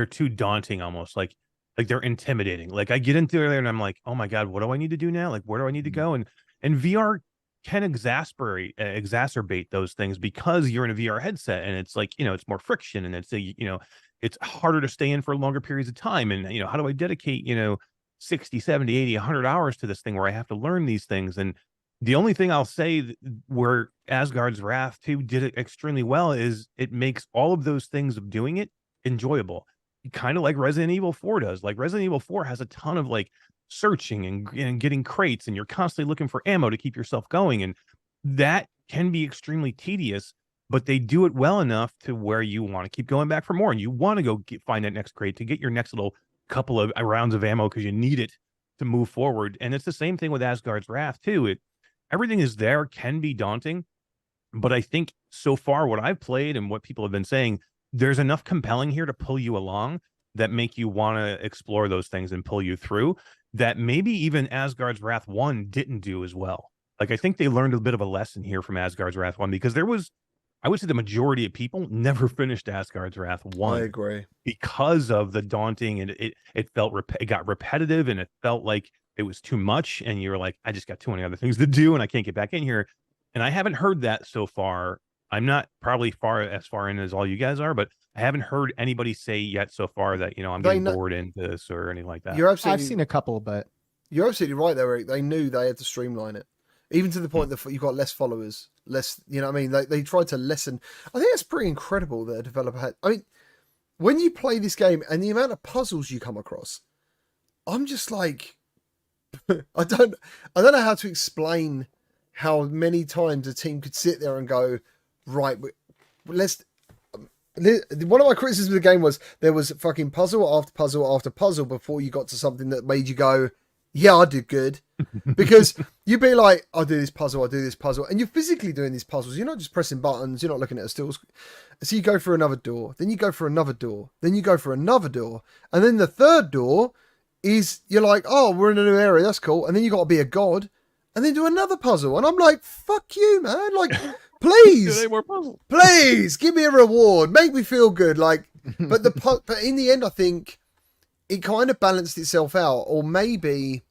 too daunting almost, like they're intimidating. Like I get into there and I'm like, oh my God, what do I need to do now? Like, where do I need to go? And VR can exacerbate those things because you're in a VR headset and it's like, it's more friction and it's harder to stay in for longer periods of time. And, how do I dedicate, 60, 70, 80, 100 hours to this thing where I have to learn these things? And the only thing I'll say where Asgard's Wrath 2 did it extremely well is it makes all of those things of doing it enjoyable. Kind of like Resident Evil 4 does. Like Resident Evil 4 has a ton of like searching and getting crates, and you're constantly looking for ammo to keep yourself going. And that can be extremely tedious, but they do it well enough to where you want to keep going back for more. And you want to go find that next crate to get your next little couple of rounds of ammo because you need it to move forward. And it's the same thing with Asgard's Wrath too. Everything is there, can be daunting, but I think so far what I've played and what people have been saying, there's enough compelling here to pull you along that make you want to explore those things and pull you through that maybe even Asgard's Wrath 1 didn't do as well. Like, I think they learned a bit of a lesson here from Asgard's Wrath 1 because I would say the majority of people never finished Asgard's Wrath 1.
I agree.
Because of the daunting and it got repetitive and it felt like it was too much. And you're like, I just got too many other things to do and I can't get back in here. And I haven't heard that so far. I'm not probably as far in as all you guys are, but I haven't heard anybody say yet so far that, I'm getting bored into this or anything like that.
I've seen a couple, but
you're absolutely right there, Eric. They knew they had to streamline it, even to the point that you got less followers, less, you know what I mean? They tried to lessen. I think that's pretty incredible that a developer had. I mean, when you play this game and the amount of puzzles you come across, I'm just like, I don't know how to explain how many times a team could sit there and go, right, let's. One of my criticisms of the game was there was fucking puzzle after puzzle after puzzle before you got to something that made you go, yeah, I did good. Because you'd be like, I'll do this puzzle, and you're physically doing these puzzles. You're not just pressing buttons, you're not looking at a still screen. So you go for another door, then you go for another door, then you go for another door, and then the third door is, you're like, oh, we're in a new area, that's cool, and then you got to be a god, and then do another puzzle, and I'm like, fuck you, man, like, please, please, give me a reward, make me feel good, like, but in the end, I think it kind of balanced itself out, or maybe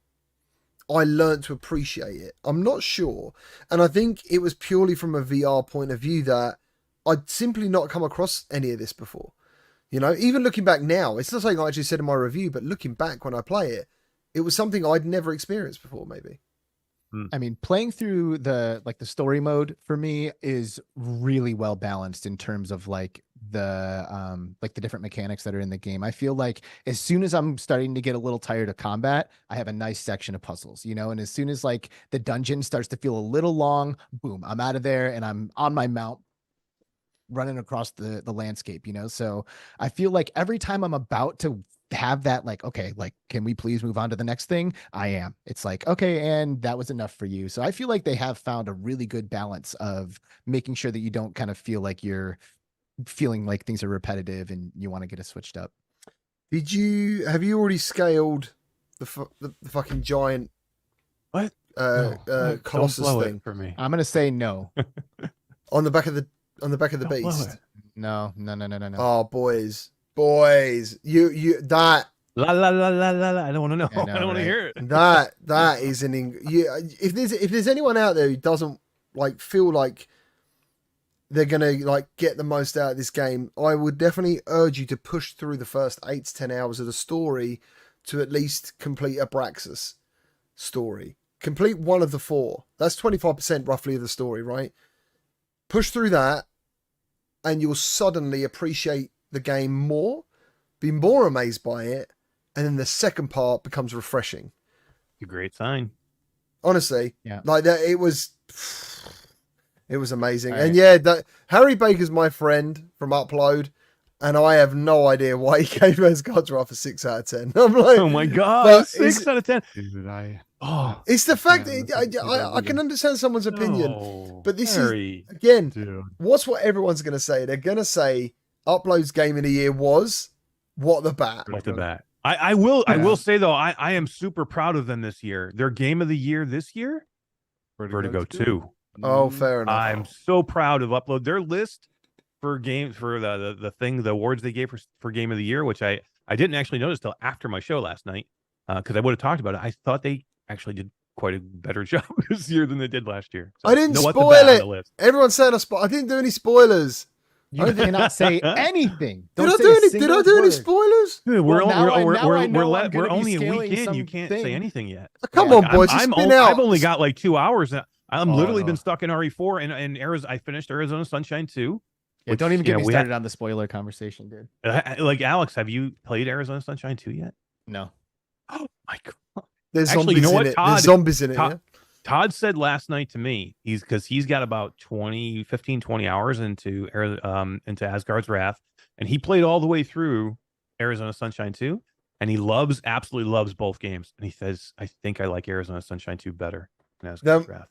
I learned to appreciate it. I'm not sure. And I think it was purely from a VR point of view that I'd simply not come across any of this before. You know, even looking back now, it's not something I actually said in my review, but looking back when I play it, it was something I'd never experienced before, maybe.
I mean, playing through the story mode for me is really well balanced in terms of the different mechanics that are in the game. I feel like as soon as I'm starting to get a little tired of combat, I have a nice section of puzzles, and as soon as like the dungeon starts to feel a little long, boom, I'm out of there and I'm on my mount running across the landscape, So I feel like every time I'm about to have that, like, okay, like, can we please move on to the next thing? It's like, okay, and that was enough for you. So I feel like they have found a really good balance of making sure that you don't kind of feel like you're feeling like things are repetitive and you want to get it switched up.
Have you already scaled the fucking giant
What?
Colossus
Don't blow
thing
it for me.
I'm gonna say no.
on the back of the
Don't blow
beast?
it.
No.
Oh, boys, you that
La la la la la la. I don't want to know.
I know,
I don't want to
right?
hear it.
that is if there's anyone out there who doesn't like feel like they're gonna like get the most out of this game, I would definitely urge you to push through the first 8 to 10 hours of the story to at least complete Abraxas story. Complete one of the 4. That's 25% roughly of the story, right? Push through that and you'll suddenly appreciate the game more, be more amazed by it, and then the second part becomes refreshing.
A great sign.
Honestly,
Yeah.
like that, it was amazing.
All
And
right.
yeah, that Harry Baker's my friend from Upload, and I have no idea why he gave Asgard's a 6 out of 10. I'm like,
Oh my god,
but
6 out of 10.
Dude,
it's the fact
Yeah,
that I can understand someone's opinion,
No,
but this
Harry.
is again,
dude.
what's what everyone's going to say? They're going to say Upload's game of the year was what the bat.
Off the bat. I will say though, I am super proud of them this year. Their game of the year this year, Vertigo 2.
Oh, fair enough.
I'm so proud of Upload. Their list for games for the awards they gave for game of the year, which I didn't actually notice till after my show last night, because I would have talked about it. I thought they actually did quite a better job this year than they did last year. So,
I didn't
no,
spoil
on the
it.
list.
Everyone's saying I didn't do any spoilers.
You cannot say anything.
Did
Don't
I
say
do
a
any? Did
single
I do any
word.
spoilers?
Dude,
Well, now I know I'm
we're
gonna be
only a week
scaling
in. You can't say
something.
anything yet.
Come
Yeah,
on, boys. It's been out.
I've only got like 2 hours. I'm literally
Oh.
been stuck in RE4 and Arizona. I finished Arizona Sunshine 2.
Yeah, don't even get me
we
started on the spoiler conversation, dude.
like Alex, have you played Arizona Sunshine 2 yet?
No.
Oh my god!
There's
Actually,
zombies
you know what,
in it.
Todd-
There's zombies in it.
Todd-
Yeah?
Todd said last night to me, he's got about 20 hours into Asgard's Wrath, and he played all the way through Arizona Sunshine 2, and he absolutely loves both games. And he says, I think I like Arizona Sunshine 2 better than Asgard's Wrath.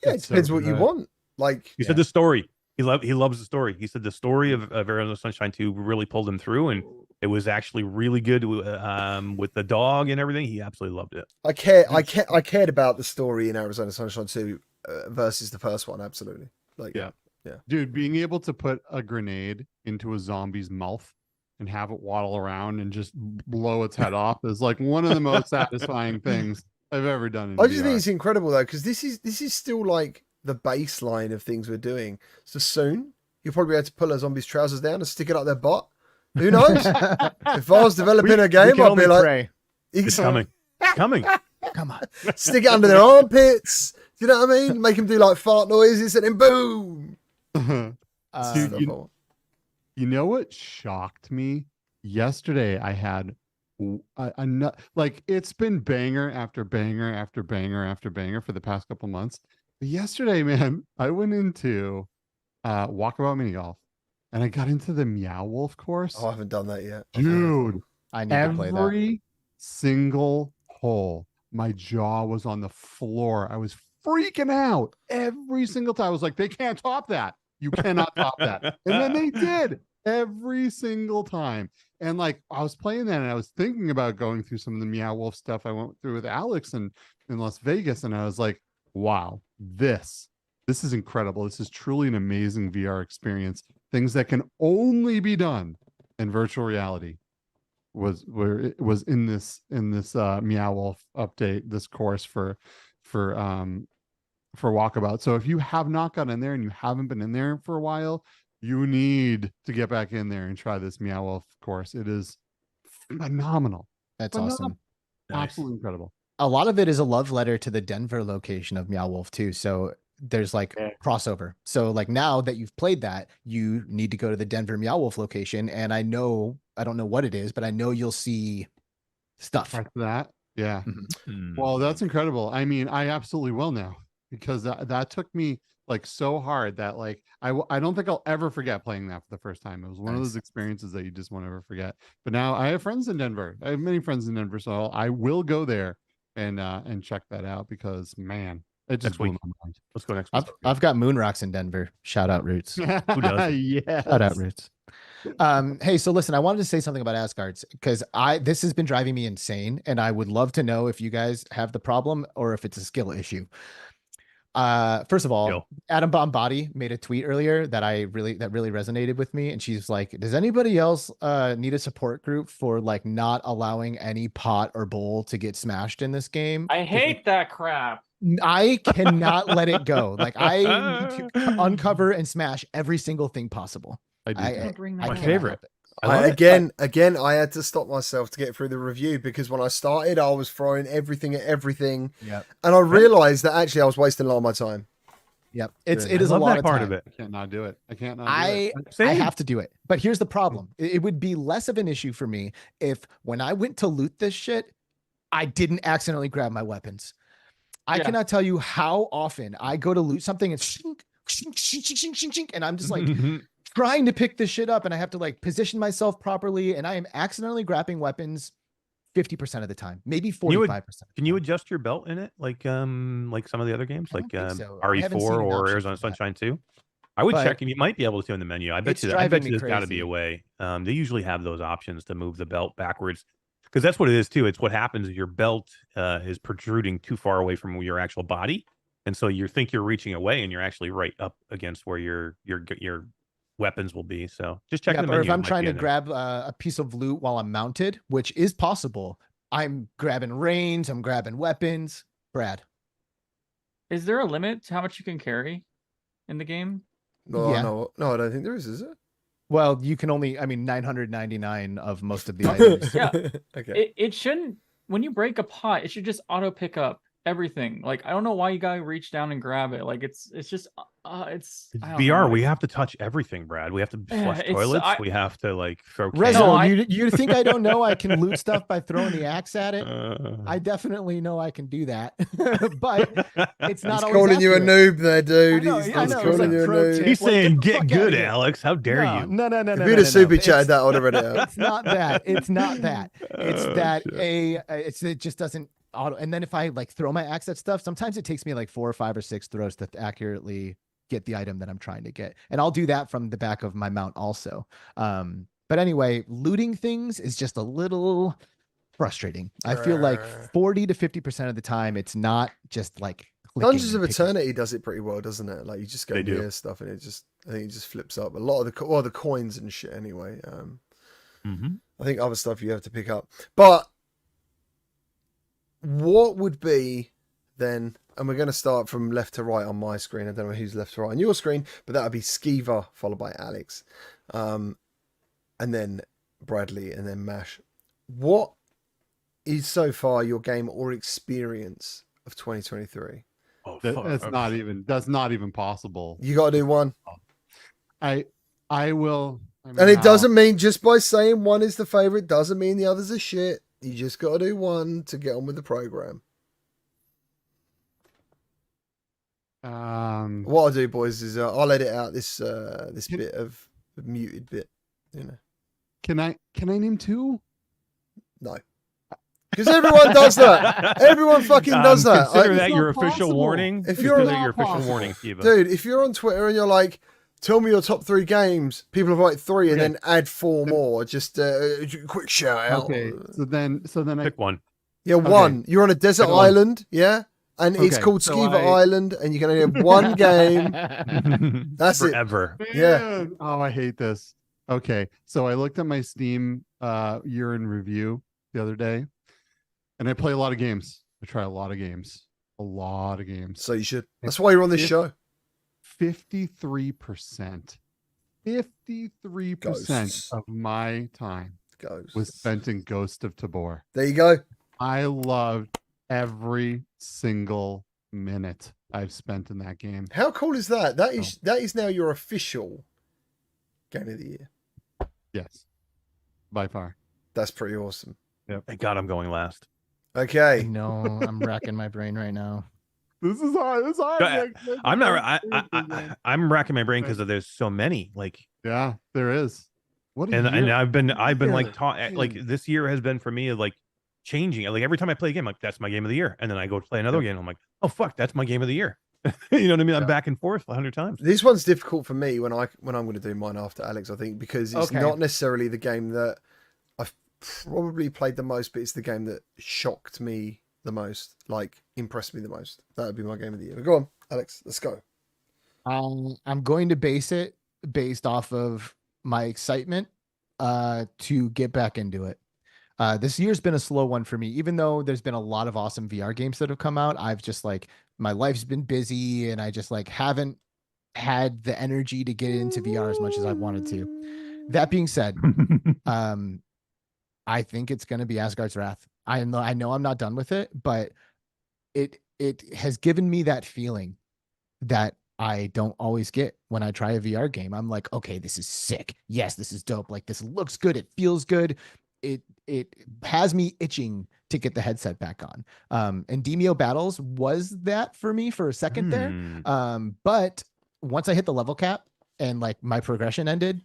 Yeah, it
It's so
depends what you
good.
want. Like,
He said the story. He loves the story. He said the story of Arizona Sunshine 2 really pulled him through, and it was actually really good with the dog and everything. He absolutely loved it.
I cared about the story in Arizona Sunshine 2 versus the first one. Absolutely. Like,
Yeah.
yeah.
Dude, being able to put a grenade into a zombie's mouth and have it waddle around and just blow its head off is like one of the most satisfying things I've ever done in
I just
VR.
think it's incredible though, because this is still like the baseline of things we're doing. So soon you'll probably be able to pull a zombie's trousers down and stick it up their butt. Who knows? If I was developing a game, I'd be like,
pray.
It's coming. It's coming.
Come on.
stick it under their armpits. Do you know what I mean? Make them do like fart noises and then boom.
Dude,
Stuff
you-
like-
You know what shocked me? Yesterday I had like it's been banger after banger after banger after banger for the past couple months. But yesterday, man, I went into Walkabout Mini Golf and I got into the Meow Wolf course.
Oh, I haven't done that yet.
Dude,
I need to play that.
every single hole, my jaw was on the floor. I was freaking out every single time. I was like, they can't top that. You cannot top that. And then they did every single time. And like I was playing that and I was thinking about going through some of the Meow Wolf stuff I went through with Alex in Las Vegas. And I was like, wow, this is incredible. This is truly an amazing VR experience. Things that can only be done in virtual reality was in this Meow Wolf update, this course for Walkabout. So if you have not gotten in there and you haven't been in there for a while, you need to get back in there and try this Meow Wolf course. It is phenomenal.
That's
Phenomenal.
awesome.
Nice.
Absolutely incredible.
a lot of it is a love letter to the Denver location of Meow Wolf too. So there's like
Yeah.
crossover. So like now that you've played that, you need to go to the Denver Meow Wolf location. And I don't know what it is, but I know you'll see stuff.
Parts of that. Yeah.
Mhm.
Well, that's incredible. I mean, I absolutely will now because that took me like so hard that like I don't think I'll ever forget playing that for the first time. It was one of
Nice.
those experiences that you just won't ever forget. But now I have friends in Denver. I have many friends in Denver, so I will go there and check that out because man, it just
Next
blew
week.
my mind.
Let's go next week.
I've got moon rocks in Denver. Shout out Roots.
Who doesn't?
Yeah.
Shout out Roots. Hey, so listen, I wanted to say something about Asgards because this has been driving me insane, and I would love to know if you guys have the problem or if it's a skill issue. First of all,
Yo.
Adam Bomb Body made a tweet earlier that really resonated with me, and she's like, "Does anybody else need a support group for like not allowing any pot or bowl to get smashed in this game?"
I hate that crap.
I cannot let it go. Like I need to uncover and smash every single thing possible.
I do.
I
bring
I
My
that
cannot
favorite.
help it.
I love it.
Again, I had to stop myself to get through the review because when I started, I was throwing everything at everything,
Yep.
and I realized that actually I was wasting a lot of my time.
Yep.
Yeah.
It is
I
a
love
lot
that
of
part
time.
of it.
I can't not do it. I can't not do
I
it.
I
Same.
have to do it. But here's the problem. It would be less of an issue for me if when I went to loot this shit, I didn't accidentally grab my weapons. I
Yeah.
cannot tell you how often I go to loot something and shink, shink, shink, shink, shink, shink, shink, and I'm just like trying to pick this shit up and I have to like position myself properly and I am accidentally grabbing weapons 50% of the time, maybe 45%.
Can you adjust your belt in it like some of the other games,
I
like
don't think so. I haven't seen
RE4
an
or
option
Arizona
for that.
Sunshine 2? I would
But
check, and you might be able to in the menu. I bet
it's
you. I
driving
bet
me
you there's got to be
crazy.
a way. They usually have those options to move the belt backwards, because that's what it is too. It's what happens. Your belt is protruding too far away from your actual body, and so you think you're reaching away, and you're actually right up against where your weapons will be. So just check
yeah,
the
or
menu.
if
it
I'm
might
trying
be
to
in there.
grab a piece of loot while I'm mounted, which is possible, I'm grabbing reins, I'm grabbing weapons. Brad.
Is there a limit to how much you can carry in the game?
No,
Yeah.
no, I don't think there is it?
Well, you can only, 999 of most of the items.
Yeah.
Okay.
It shouldn't. When you break a pot, it should just auto pick up everything. Like I don't know why you gotta reach down and grab it. Like it's just it's
It's
I don't
VR.
know,
We
it's-
have to touch everything, Brad. We have to
Yeah,
flush
it's-
toilets.
I-
We have to like throw.
Rezo,
No, I-
you think I don't know I can loot stuff by throwing the axe at it?
cans.
I definitely know I can do that, but it's not
He's
always
calling you a
accurate.
noob there, dude.
I know,
He's
I know. It's
calling
like
you a
pro
noob.
tip.
He's
Like,
saying,
get the
"Get
fuck
good,
outta here."
Alex. How dare
No,
you?"
No,
If you'd have super chatted that, I would have read it out.
It's not that. It's not that. It's
Oh,
that
shit.
it just doesn't auto. And then if I like throw my axe at stuff, sometimes it takes me like 4 or 5 or 6 throws to accurately get the item that I'm trying to get. And I'll do that from the back of my mount also. But anyway, looting things is just a little frustrating. I feel like 40 to 50% of the time, it's not just like clicking
Dungeons of
and picking.
Eternity does it pretty well, doesn't it? Like you just go
They do.
near stuff and I think it just flips up. A lot of the coins and shit anyway.
Mhm.
I think other stuff you have to pick up. But what would be then, and we're going to start from left to right on my screen. I don't know who's left to right on your screen, but that would be Skeever followed by Alex. And then Bradley and then Mash. What is so far your game or experience of 2023?
Oh,
That's
fuck.
not even possible.
You got to do one.
I will. I mean,
And it
how-
doesn't mean just by saying one is the favorite, doesn't mean the others are shit. You just got to do one to get on with the program. What I'll do, boys, is I'll edit out this bit of muted bit. You know,
Can I name 2?
no, because everyone does that. Everyone fucking does that.
Consider
I-
that your
It's not
official
possible.
warning.
If you're
Consider
not
your official
possible.
warning, Kiva.
Dude, if you're on Twitter and you're like, tell me your top 3 games, people have like 3 and
Okay.
then add 4 more. Just quick shout out.
Okay, so then I
Pick one.
Yeah, one. You're on a desert
Pick one.
island, yeah? And it's
Okay,
called
so
Skeever
I-
Island, and you can only have one game. That's it.
Forever.
Yeah.
Man, oh, I hate this. Okay, so I looked at my Steam year in review the other day, and I play a lot of games. I try a lot of games.
So you should. That's why you're on this
If-
show.
53%. 53%
Ghosts.
of my time
Goes.
was spent in Ghost of Tabor.
There you go.
I loved every single minute I've spent in that game.
How cool is that? That is now your official game of the year.
Yes, by far.
That's pretty awesome.
Thank God I'm going last.
I
Okay.
know. I'm racking my brain right now.
This is hard. This is hard.
I'm not. I'm racking my brain because there's so many. Like,
yeah, there is. What a
and
year.
I've been like
Yeah.
taught like this year has been for me like changing. Like every time I play a game, like that's my game of the year, and then I go play another game. I'm like, oh fuck, that's my game of the year. You know what I mean? I'm back and forth 100 times.
This one's difficult for me when I'm going to do mine after Alex, I think, because it's
Okay.
not necessarily the game that I've probably played the most, but it's the game that shocked me the most, like impressed me the most. That would be my game of the year. Go on, Alex, let's go.
I'm going to base it based off of my excitement to get back into it. This year's been a slow one for me, even though there's been a lot of awesome VR games that have come out. I've just like, my life's been busy and I just like haven't had the energy to get into VR as much as I wanted to. That being said, I think it's going to be Asgard's Wrath. I know I'm not done with it, but it has given me that feeling that I don't always get when I try a VR game. I'm like, okay, this is sick. Yes, this is dope. Like this looks good. It feels good. It has me itching to get the headset back on. And Demio Battles was that for me for a second there. But once I hit the level cap and like my progression ended,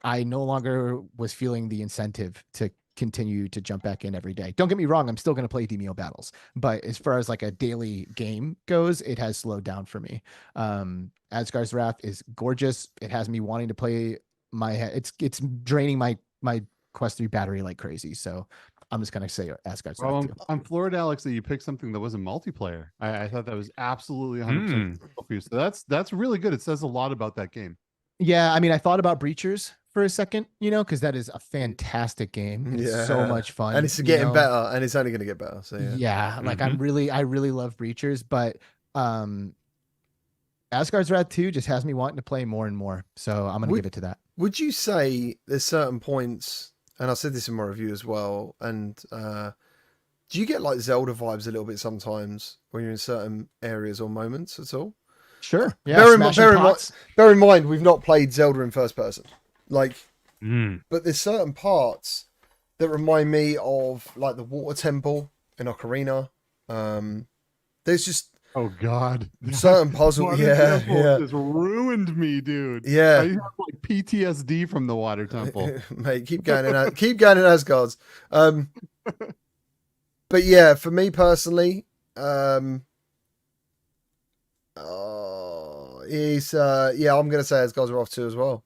I no longer was feeling the incentive to continue to jump back in every day. Don't get me wrong, I'm still going to play Demio Battles, but as far as like a daily game goes, it has slowed down for me. Asgard's Wrath is gorgeous. It has me wanting to play my head. It's draining my Quest 3 battery like crazy. So I'm just going to say Asgard's Wrath too.
I'm floored, Alex, that you picked something that wasn't multiplayer. I thought that was absolutely 100% for you. So that's really good. It says a lot about that game.
Yeah, I mean, I thought about Breachers for a second, because that is a fantastic game. It's so much fun.
And it's getting better, and it's only going to get better. So
yeah, like I really love Breachers, but Asgard's Wrath 2 just has me wanting to play more and more. So I'm going to give it to that.
Would you say there's certain points, and I said this in my review as well, and do you get like Zelda vibes a little bit sometimes when you're in certain areas or moments at all?
Sure. Yeah.
Bear in mind, we've not played Zelda in first person. Like, but there's certain parts that remind me of like the water temple in Ocarina. There's just
God,
certain puzzle. Yeah.
Just ruined me, dude.
Yeah,
I have like PTSD from the water temple.
Mate, keep going in Asgard's. But yeah, for me personally, I'm gonna say Asgard's Wrath 2 as well.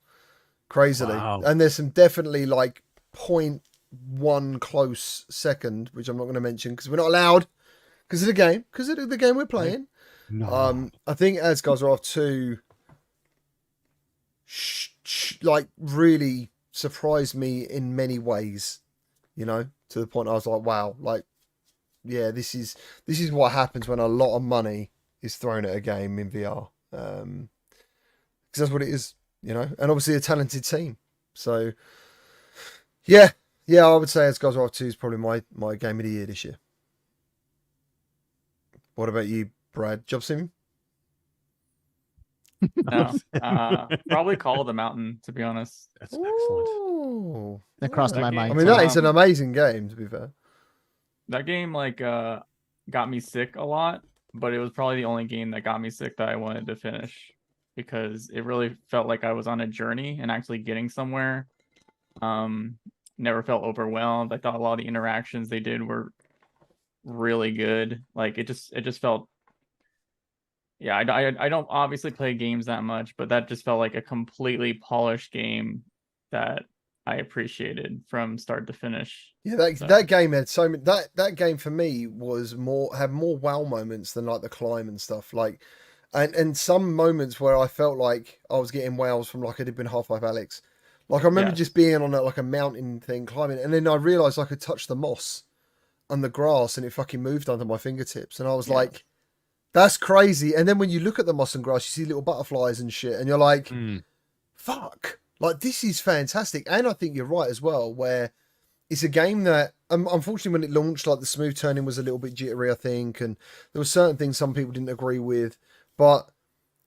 Crazily.
Wow.
And there's some definitely like 0.1 close second, which I'm not going to mention because we're not allowed because of the game we're playing.
No.
I think Asgard's Wrath 2 like really surprised me in many ways, to the point I was like, wow, like, yeah, this is what happens when a lot of money is thrown at a game in VR. Because that's what it is. And obviously a talented team. So, yeah, I would say Asgard's Wrath 2 is probably my game of the year this year. What about you, Brad? Job sim?
No, probably Call of the Mountain, to be honest.
That's excellent.
That crossed my mind.
I mean, that is an amazing game, to be fair.
That game got me sick a lot, but it was probably the only game that got me sick that I wanted to finish, because it really felt like I was on a journey and actually getting somewhere. Never felt overwhelmed. I thought a lot of the interactions they did were really good. Like it just felt, yeah, I don't obviously play games that much, but that just felt like a completely polished game that I appreciated from start to finish.
Yeah, that game had so many, that game for me had more wow moments than like the climb and stuff. Like, and some moments where I felt like I was getting wows from like I did in Half-Life Alyx. Like I remember just being on like a mountain thing climbing, and then I realized I could touch the moss and the grass, and it fucking moved under my fingertips, and I was like, that's crazy. And then when you look at the moss and grass, you see little butterflies and shit, and you're like, fuck, like this is fantastic. And I think you're right as well, where it's a game that unfortunately when it launched, like the smooth turning was a little bit jittery, I think, and there were certain things some people didn't agree with. But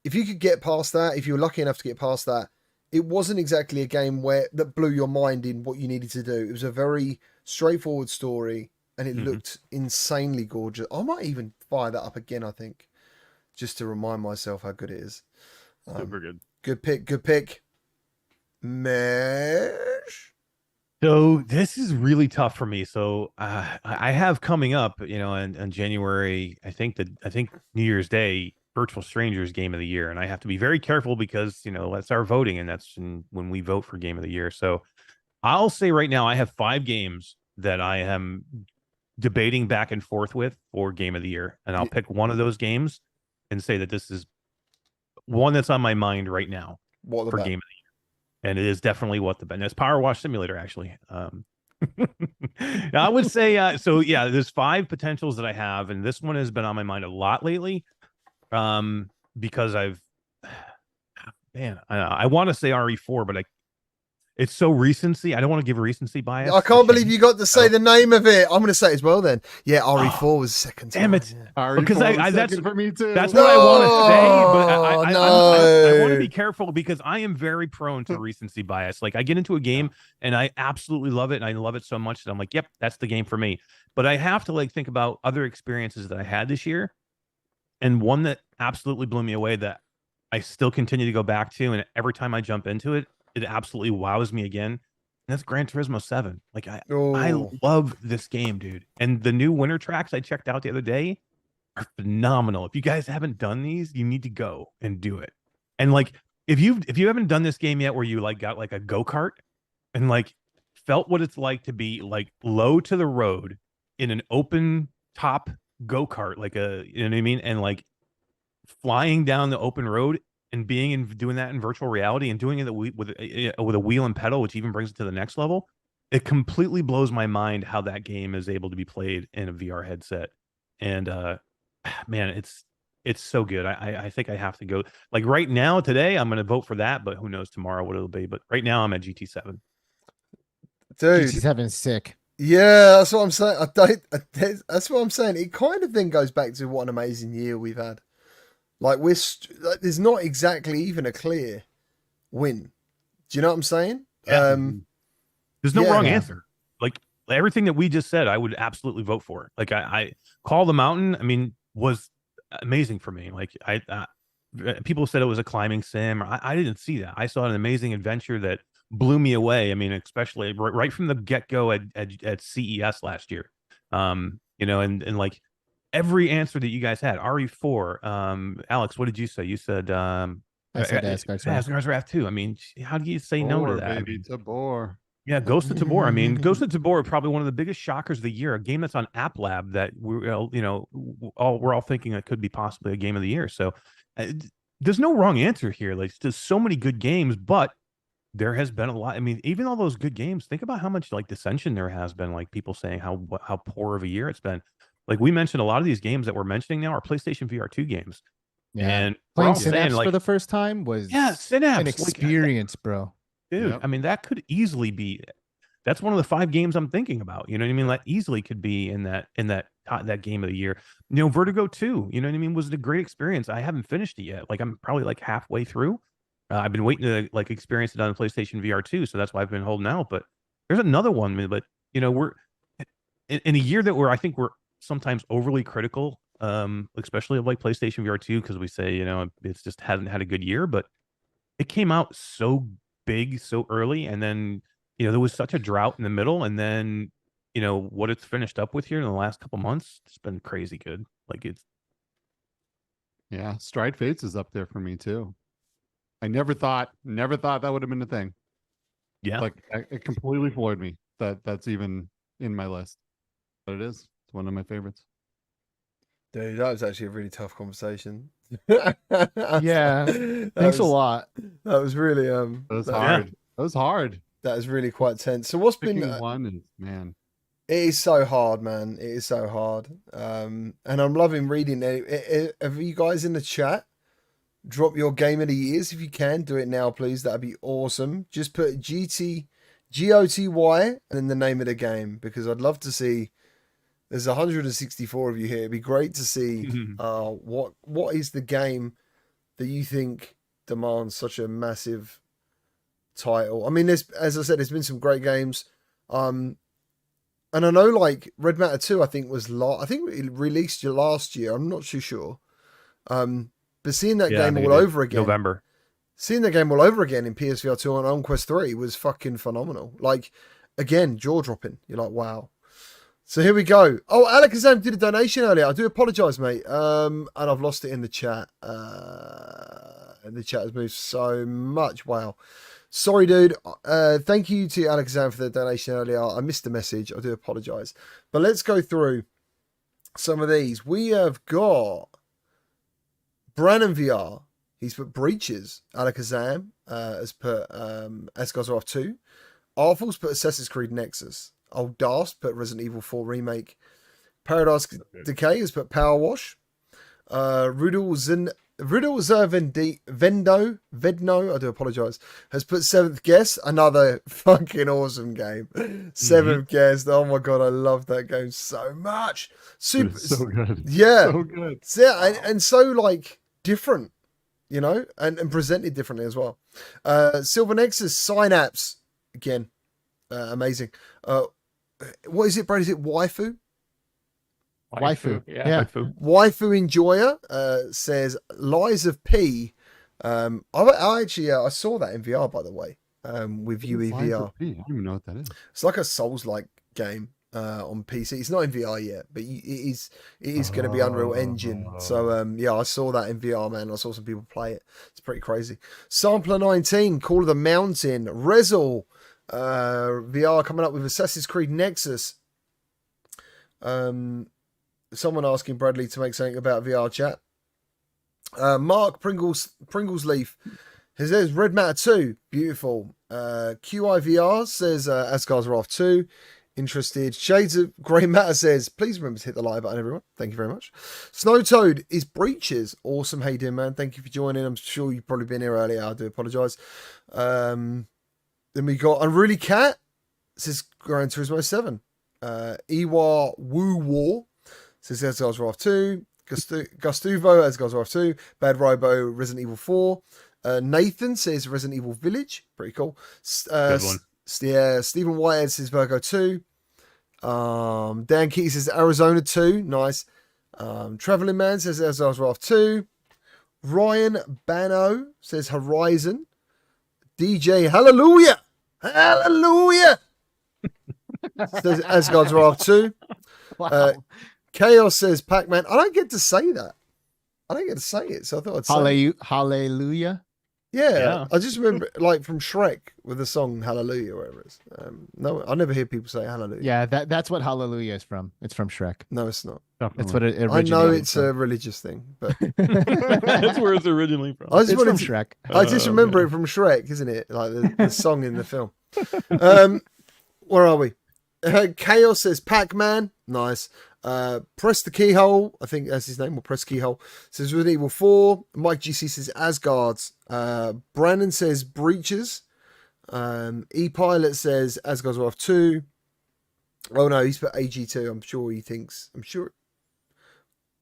if you could get past that, if you were lucky enough to get past that, it wasn't exactly a game that blew your mind in what you needed to do. It was a very straightforward story, and it looked insanely gorgeous. I might even fire that up again, I think, just to remind myself how good it is.
Super good.
Good pick. Good pick. Mesh.
So this is really tough for me. So I have coming up, in January, I think New Year's Day, Virtual Strangers Game of the Year, and I have to be very careful because that's our voting, and that's when we vote for Game of the Year. So I'll say right now, I have 5 games that I am debating back and forth with for Game of the Year, and I'll pick one of those games and say that this is one that's on my mind right now
What the
for
bet?
Game of the Year. And it is definitely what the bet. And it's Power Wash Simulator, actually. I would say so. Yeah, there's 5 potentials that I have, and this one has been on my mind a lot lately. Because I want to say RE4, but it's so recency. I don't want to give recency bias.
I can't believe you got to say the name of it. I'm going to say it as well then. Yeah, RE4 was second time.
Damn it.
Yeah.
Because that's
for me too.
That's what I want to say, but I want to
No.
be careful because I am very prone to recency bias. Like I get into a game and I absolutely love it, and I love it so much that I'm like, yep, that's the game for me. But I have to think about other experiences that I had this year, and one that absolutely blew me away that I still continue to go back to, and every time I jump into it, it absolutely wows me again. And that's Gran Turismo 7. Like I love this game, dude. And the new winter tracks I checked out the other day are phenomenal. If you guys haven't done these, you need to go and do it. And if you haven't done this game yet, where you got a go-kart and felt what it's like to be low to the road in an open top go-kart, you know what I mean, and flying down the open road and doing that in virtual reality and doing it with a wheel and pedal, which even brings it to the next level. It completely blows my mind how that game is able to be played in a VR headset. And man, it's so good. I think I have to go. Right now, today, I'm going to vote for that, but who knows tomorrow what it'll be. But right now, I'm at GT7.
Dude.
GT7 is sick.
Yeah, that's what I'm saying. That's what I'm saying. It kind of then goes back to what an amazing year we've had. There's not exactly even a clear win. Do you know what I'm saying?
Yeah. There's no wrong answer. Everything that we just said, I would absolutely vote for. I Call the Mountain, I mean, was amazing for me. People said it was a climbing sim. I didn't see that. I saw an amazing adventure that blew me away. I mean, especially right from the get-go at CES last year. And every answer that you guys had, RE4. Alex, what did you say? You said
I said
Asgard's Wrath 2. I mean, how do you say no to that?
Baby, Tabor.
Yeah, Ghost of Tabor. I mean, Ghost of Tabor, probably one of the biggest shockers of the year. A game that's on App Lab that we're all thinking that could be possibly a game of the year. So there's no wrong answer here. There's so many good games, but there has been a lot. I mean, even all those good games, think about how much dissension there has been. People saying how poor of a year it's been. We mentioned, a lot of these games that we're mentioning now are PlayStation VR 2 games.
Yeah.
And
playing Synapse for the first time was
Synapse,
an experience, bro.
Dude,
Yep.
I mean, that could easily be. That's one of the 5 games I'm thinking about. You know what I mean? That easily could be in that game of the year. Vertigo 2. You know what I mean? Was a great experience. I haven't finished it yet. I'm probably halfway through. I've been waiting to experience it on PlayStation VR 2, so that's why I've been holding out. But there's another one. But we're in a year that I think we're sometimes overly critical, especially of PlayStation VR 2, because we say it's just hasn't had a good year, but it came out so big so early, and then there was such a drought in the middle, and then what it's finished up with here in the last couple months, it's been crazy good.
Yeah, Stride Fates is up there for me too. I never thought that would have been a thing.
Yeah,
it completely floored me that's even in my list, but it is. It's one of my favorites.
Dude, that was actually a really tough conversation.
Yeah, thanks a lot.
That was really
That was hard. That was hard.
That is really quite tense. So what's
Picking
been
one is, man.
It is so hard, man. It is so hard. And I'm loving reading it. Have you guys in the chat? Drop your game of the years if you can. Do it now, please. That'd be awesome. Just put GT GOTY and then the name of the game, because I'd love to see. There's 164 of you here. It'd be great to see what is the game that you think demands such a massive title. I mean, as I said, there's been some great games. And I know like Red Matter 2, I think I think it released last year. I'm not too sure. But seeing that game all over again.
November.
Seeing the game all over again in PSVR 2 and On Quest 3 was fucking phenomenal. Like, again, jaw-dropping. You're like, wow. So here we go. Oh, Alakazam did a donation earlier. I do apologise, mate. And I've lost it in the chat. And the chat has moved so much. Wow. Sorry, dude. Thank you to Alakazam for the donation earlier. I missed the message. I do apologise. But let's go through some of these. We have got Brannon VR. He's put Breaches. Alakazam has put Asgard's Wrath 2. Artful's put Assassin's Creed Nexus. Old Dast put Resident Evil 4 Remake. Paradise Decay has put Power Wash. Vedno, I do apologise, has put Seventh Guest, another fucking awesome game. Seventh Guest, oh my god, I love that game so much. Super,
it's so good.
Yeah,
so good.
And so like different, you know, and presented differently as well. Silver Nexus, Synapse, again, amazing. What is it, Brad? Is it Waifu?
Waifu.
Yeah.
Waifu Enjoyer says Lies of P. I actually I saw that in VR, by the way, with UE VR.
I don't even know what that is.
It's like a Souls-like game on PC. It's not in VR yet, but it is going to be Unreal Engine. So yeah, I saw that in VR, man. I saw some people play it. It's pretty crazy. Sampler 19, Call of the Mountain, Rezel, VR coming up with Assassin's Creed Nexus. Someone asking Bradley to make something about VR chat. Mark Pringles Leaf says Red Matter 2, beautiful. QIVR says Asgard's Wrath 2, interested. Shades of Grey Matter says, please remember to hit the like button, everyone. Thank you very much. Snow Toad is Breaches. Awesome. Hey, dear man. Thank you for joining. I'm sure you've probably been here earlier. I do apologise. Then we got Unruly Cat. Says Gran Turismo 7. Iwa Woo War says Asgard's Wrath 2. Gustuvo, Asgard's Wrath 2. Bad Robo, Resident Evil 4. Nathan says Resident Evil Village. Pretty cool.
Good one.
Yeah, Stephen Whitehead says Virgo 2. Dan Key says Arizona 2. Nice. Traveling Man says Asgard's Wrath 2. Ryan Bano says Horizon. DJ Hallelujah. Hallelujah. Says Asgard's Wrath 2.
Wow.
Chaos says Pac-Man. I don't get to say that. I don't get to say it, so I thought I'd say it.
Hallelujah.
Yeah, I just remember like from Shrek with the song Hallelujah, whatever it is. No, I never hear people say Hallelujah.
Yeah, that's what Hallelujah is from. It's from Shrek.
No, it's not.
That's what it
I
originated
know it's
from.
a religious thing, but
That's where it's originally from.
I just
It's
wanted
from
to,
Shrek.
I just remember it from Shrek, isn't it? Like the song in the film. Where are we? Chaos says Pac-Man. Nice. Press the Keyhole. I think that's his name. Or Press Keyhole. Says Resident Evil 4. Mike GC says Asgard's. Brandon says Breaches. E-Pilot says Asgard's Wrath 2. Oh no, he's put AG2. I'm sure.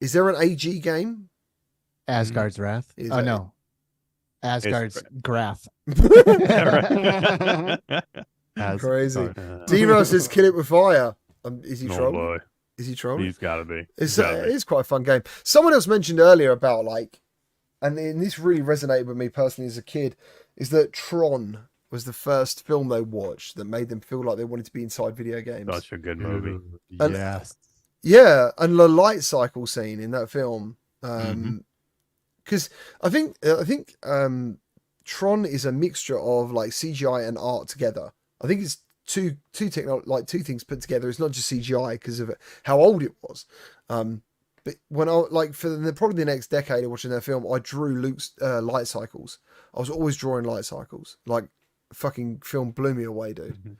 Is there an AG game?
Asgard's Wrath.
Is
Oh
that
no. Asgard's Grath.
Crazy. Dino says Kill It With Fire. Is he
Oh
trolling?
boy,
Is he trolling?
he's got to be.
It's quite a fun game. Someone else mentioned earlier about like, and this really resonated with me personally as a kid, is that Tron was the first film they watched that made them feel like they wanted to be inside video games.
Such a good movie.
And-
Yes.
Yeah, and the light cycle scene in that film, because I think Tron is a mixture of like CGI and art together. I think it's two things put together. It's not just CGI because of how old it was. But when I probably the next decade of watching that film, I drew Luke's light cycles. I was always drawing light cycles. Like fucking film blew me away, dude.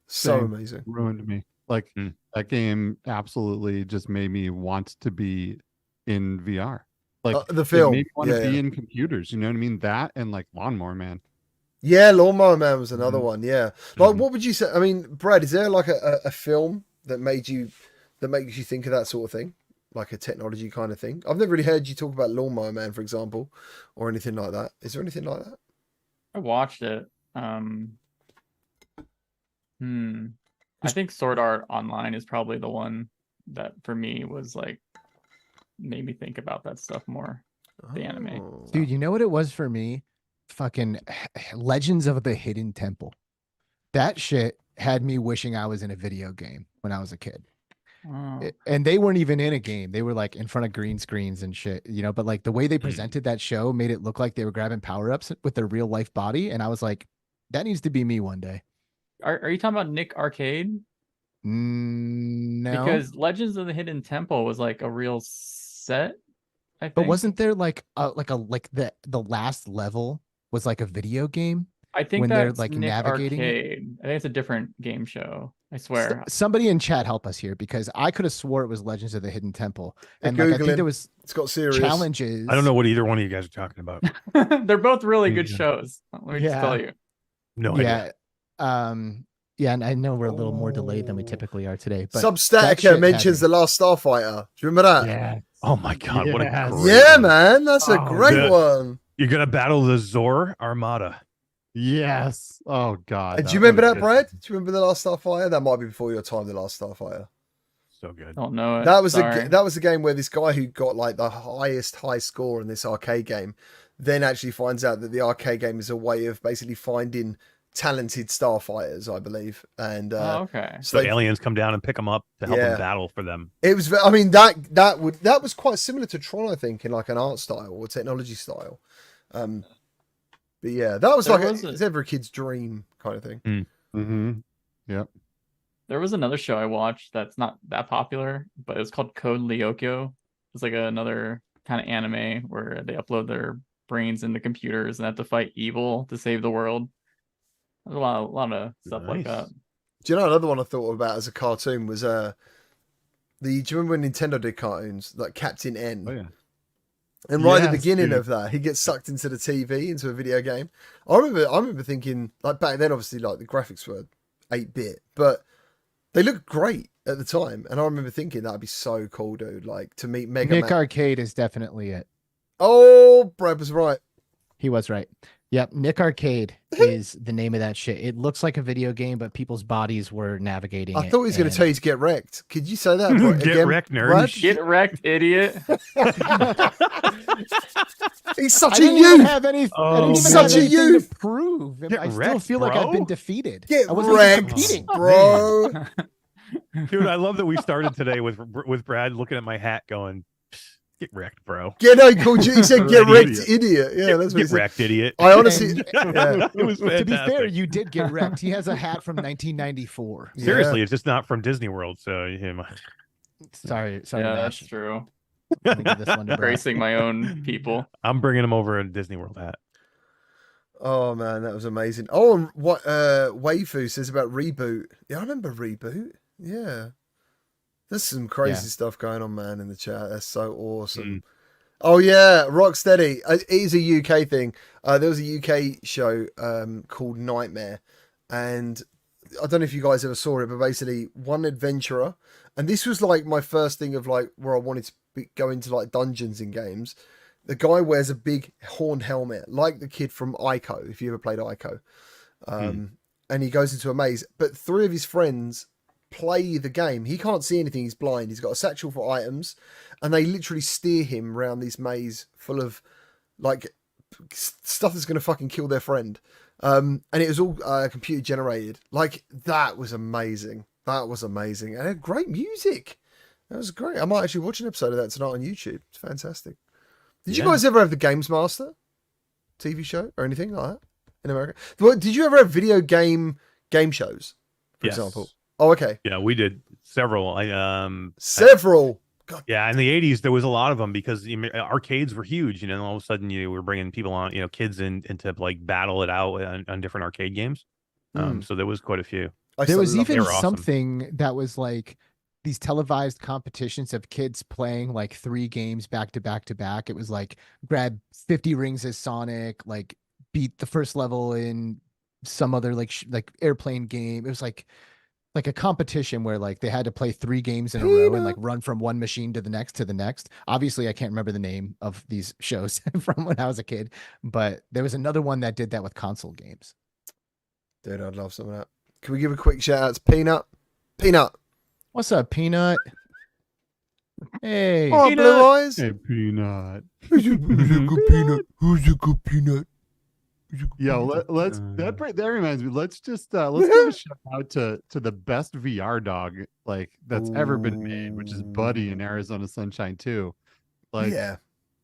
So
Same.
amazing.
Ruined me. Like that game absolutely just made me want to be in VR. Like
The film
it made me want
yeah,
to be in computers. You know what I mean? That and like Lawnmower Man.
Yeah, Lawnmower Man was another
Mhm.
one. Yeah, like
Mhm.
what would you say? I mean, Brad, is there like a film that makes you think of that sort of thing, like a technology kind of thing? I've never really heard you talk about Lawnmower Man, for example, or anything like that. Is there anything like that?
I watched it. I think Sword Art Online is probably the one that for me was like made me think about that stuff more. The anime.
Oh.
Dude, you know what it was for me? Fucking Legends of the Hidden Temple. That shit had me wishing I was in a video game when I was a kid.
Oh.
And they weren't even in a game. They were like in front of green screens and shit, but like the way they presented that show made it look like they were grabbing power-ups with their real life body. And I was like, that needs to be me one day.
Are you talking about Nick Arcade?
No.
Because Legends of the Hidden Temple was like a real set, I think.
But wasn't there like the last level was like a video game?
I think
when
that's
they're like
Nick
navigating it?
Arcade. I think it's a different game show. I swear.
Somebody in chat help us here because I could have swore it was Legends of the Hidden Temple. And
They're
like I think
Googling.
there was
It's got serious
challenges.
I don't know what either one of you guys are talking about.
They're both really good
Yeah.
shows. Let me just tell you.
No idea.
Yeah. Yeah, and I know we're a little more delayed than we typically are today. But that
Substatica
shit
mentions
had
The Last Starfighter. Do you remember that?
Yeah.
Oh my god, what a
Yes.
great
Yeah,
one.
man, that's a
Oh,
great
yeah.
one.
You're gonna battle the Zor Armada.
Yes. Oh God.
Do you remember
was
that,
good.
Brad? Do you remember The Last Starfighter? That might be before your time, The Last Starfighter.
So good.
Don't know it.
That was
Sorry.
that was the game where this guy who got like the highest high score in this arcade game then actually finds out that the arcade game is a way of basically finding talented starfighters, I believe. And
Oh, okay.
So
they-
aliens come down and pick them up to help
Yeah.
them battle for them.
it was, I mean, that was quite similar to Tron, I think, in like an art style or technology style. But yeah, that was
There
like
was
it's every kid's dream kind of thing.
Mm-hmm.
There was another show I watched that's not that popular, but it's called Code Lyokyo. It's like another kind of anime where they upload their brains into computers and have to fight evil to save the world. There's a lot of stuff like that.
Nice.
Do you know another one I thought about as a cartoon was do you remember when Nintendo did cartoons like Captain N?
Oh yeah.
And right at the
Yes,
beginning
dude.
of that, he gets sucked into the TV, into a video game. I remember thinking, like back then, obviously, like the graphics were 8-bit, but they looked great at the time. And I remember thinking that'd be so cool, dude. Like to meet Mega
Nick
Man.
Arcade is definitely it.
Oh, Brad was right.
He was right. Yep, Nick Arcade is the name of that shit. It looks like a video game, but people's bodies were navigating
I
it.
thought he was going to
and-
tell you to get wrecked. Could you say that Brad,
Get
again,
wrecked, nerd.
Brad?
Get wrecked, idiot.
He's
I
such a
didn't even
youth.
have any. I
Oh,
didn't even
such
have
a
anything
youth.
to prove.
Get
I still
wrecked,
feel like I've
bro.
been defeated.
Get
I wasn't
wrecked,
even competing,
bro.
Dude, I love that we started today with Brad looking at my hat going, "Get wrecked, bro.
Yeah, no, he called you. He said, "Get
Idiot.
wrecked, idiot." Yeah, that's what he
Get
said.
wrecked, idiot."
I honestly,
And-
yeah.
It was
To be fair,
fantastic.
you did get wrecked. He has a hat from 1994.
Yeah.
Seriously, it's just not from Disney World. So
Sorry,
Yeah,
Nash.
that's true.
Let me give this one to Brad.
Gracing my own people.
I'm bringing him over a Disney World hat.
Oh man, that was amazing. Oh, and what Waifu says about Reboot. Yeah, I remember Reboot. Yeah. There's some crazy
Yeah.
stuff going on, man, in the chat. That's so awesome.
Mm.
Oh yeah, Rocksteady. It is a UK thing. There was a UK show called Nightmare, and I don't know if you guys ever saw it, but basically one adventurer, and this was like my first thing of like where I wanted to go into like dungeons in games. The guy wears a big horn helmet, like the kid from Ico, if you ever played Ico. And he goes into a maze, but 3 of his friends play the game. He can't see anything, he's blind. He's got a satchel for items, and they literally steer him around this maze full of like stuff that's going to fucking kill their friend. And it was all computer generated. Like, that was amazing. That was amazing. And it had great music. That was great. I might actually watch an episode of that tonight on YouTube. It's fantastic. Did you
Yeah.
guys ever have the Games Master TV show or anything like that in America? Did you ever have video game shows, for
Yes.
example? Oh, okay.
Yeah, we did several.
Several. God,
Yeah, in the 80s there was a lot of them because arcades were huge. All of a sudden you were bringing people on, kids in to like battle it out on different arcade games. So there was quite a few.
I
There
still
was
love
They
even
were awesome.
something that was like these televised competitions of kids playing like 3 games back to back to back. It was like grab 50 rings of Sonic, like beat the first level in some other like airplane game. It was like a competition where like they had to play 3 games in a row and like run from one machine to the next to the next. Obviously, I can't remember the name of these shows from when I was a kid, but there was another one that did that with console games.
Dude, I'd love some of that. Can we give a quick shout out to Peanut? Peanut.
What's up, Peanut? Hey.
Oh,
Peanut.
Blue Eyes.
Hey, Peanut.
Who's a good peanut? Who's a good peanut?
Yo, let's that reminds me. Let's just let's give a shout out to the best VR dog like that's ever been made, which is Buddy in Arizona Sunshine 2. Like,
yeah.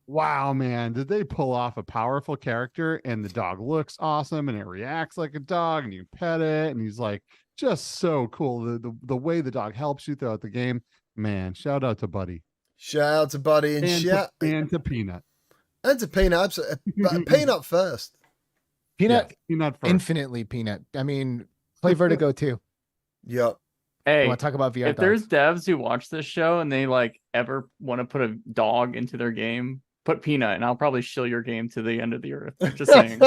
wow, man, did they pull off a powerful character? And the dog looks awesome, and it reacts like a dog, and you pet it, and he's like just so cool. The way the dog helps you throughout the game, man. Shout out to Buddy.
Shout out to Buddy and
and to Peanut.
And to Peanut. Absolutely. But Peanut first.
Peanut,
Peanut first.
infinitely Peanut. I mean, play Vertigo too.
Yep.
Hey,
Want to talk about VR?
if there's devs who watch this show and they like ever want to put a dog into their game, put Peanut, and I'll probably shill your game to the end of the earth. Just saying,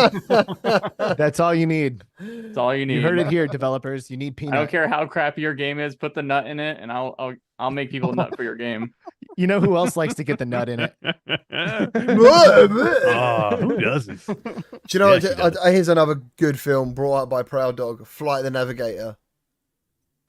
That's all you need.
that's all you need.
You heard it here, developers. You need Peanut.
I don't care how crappy your game is. Put the nut in it, and I'll make people nut for your game.
You know who else likes to get the nut in it?
Oh, who doesn't?
Do you know
Yeah,
what?
she
Here's another good film brought out by Proud Dog, Flight of the Navigator.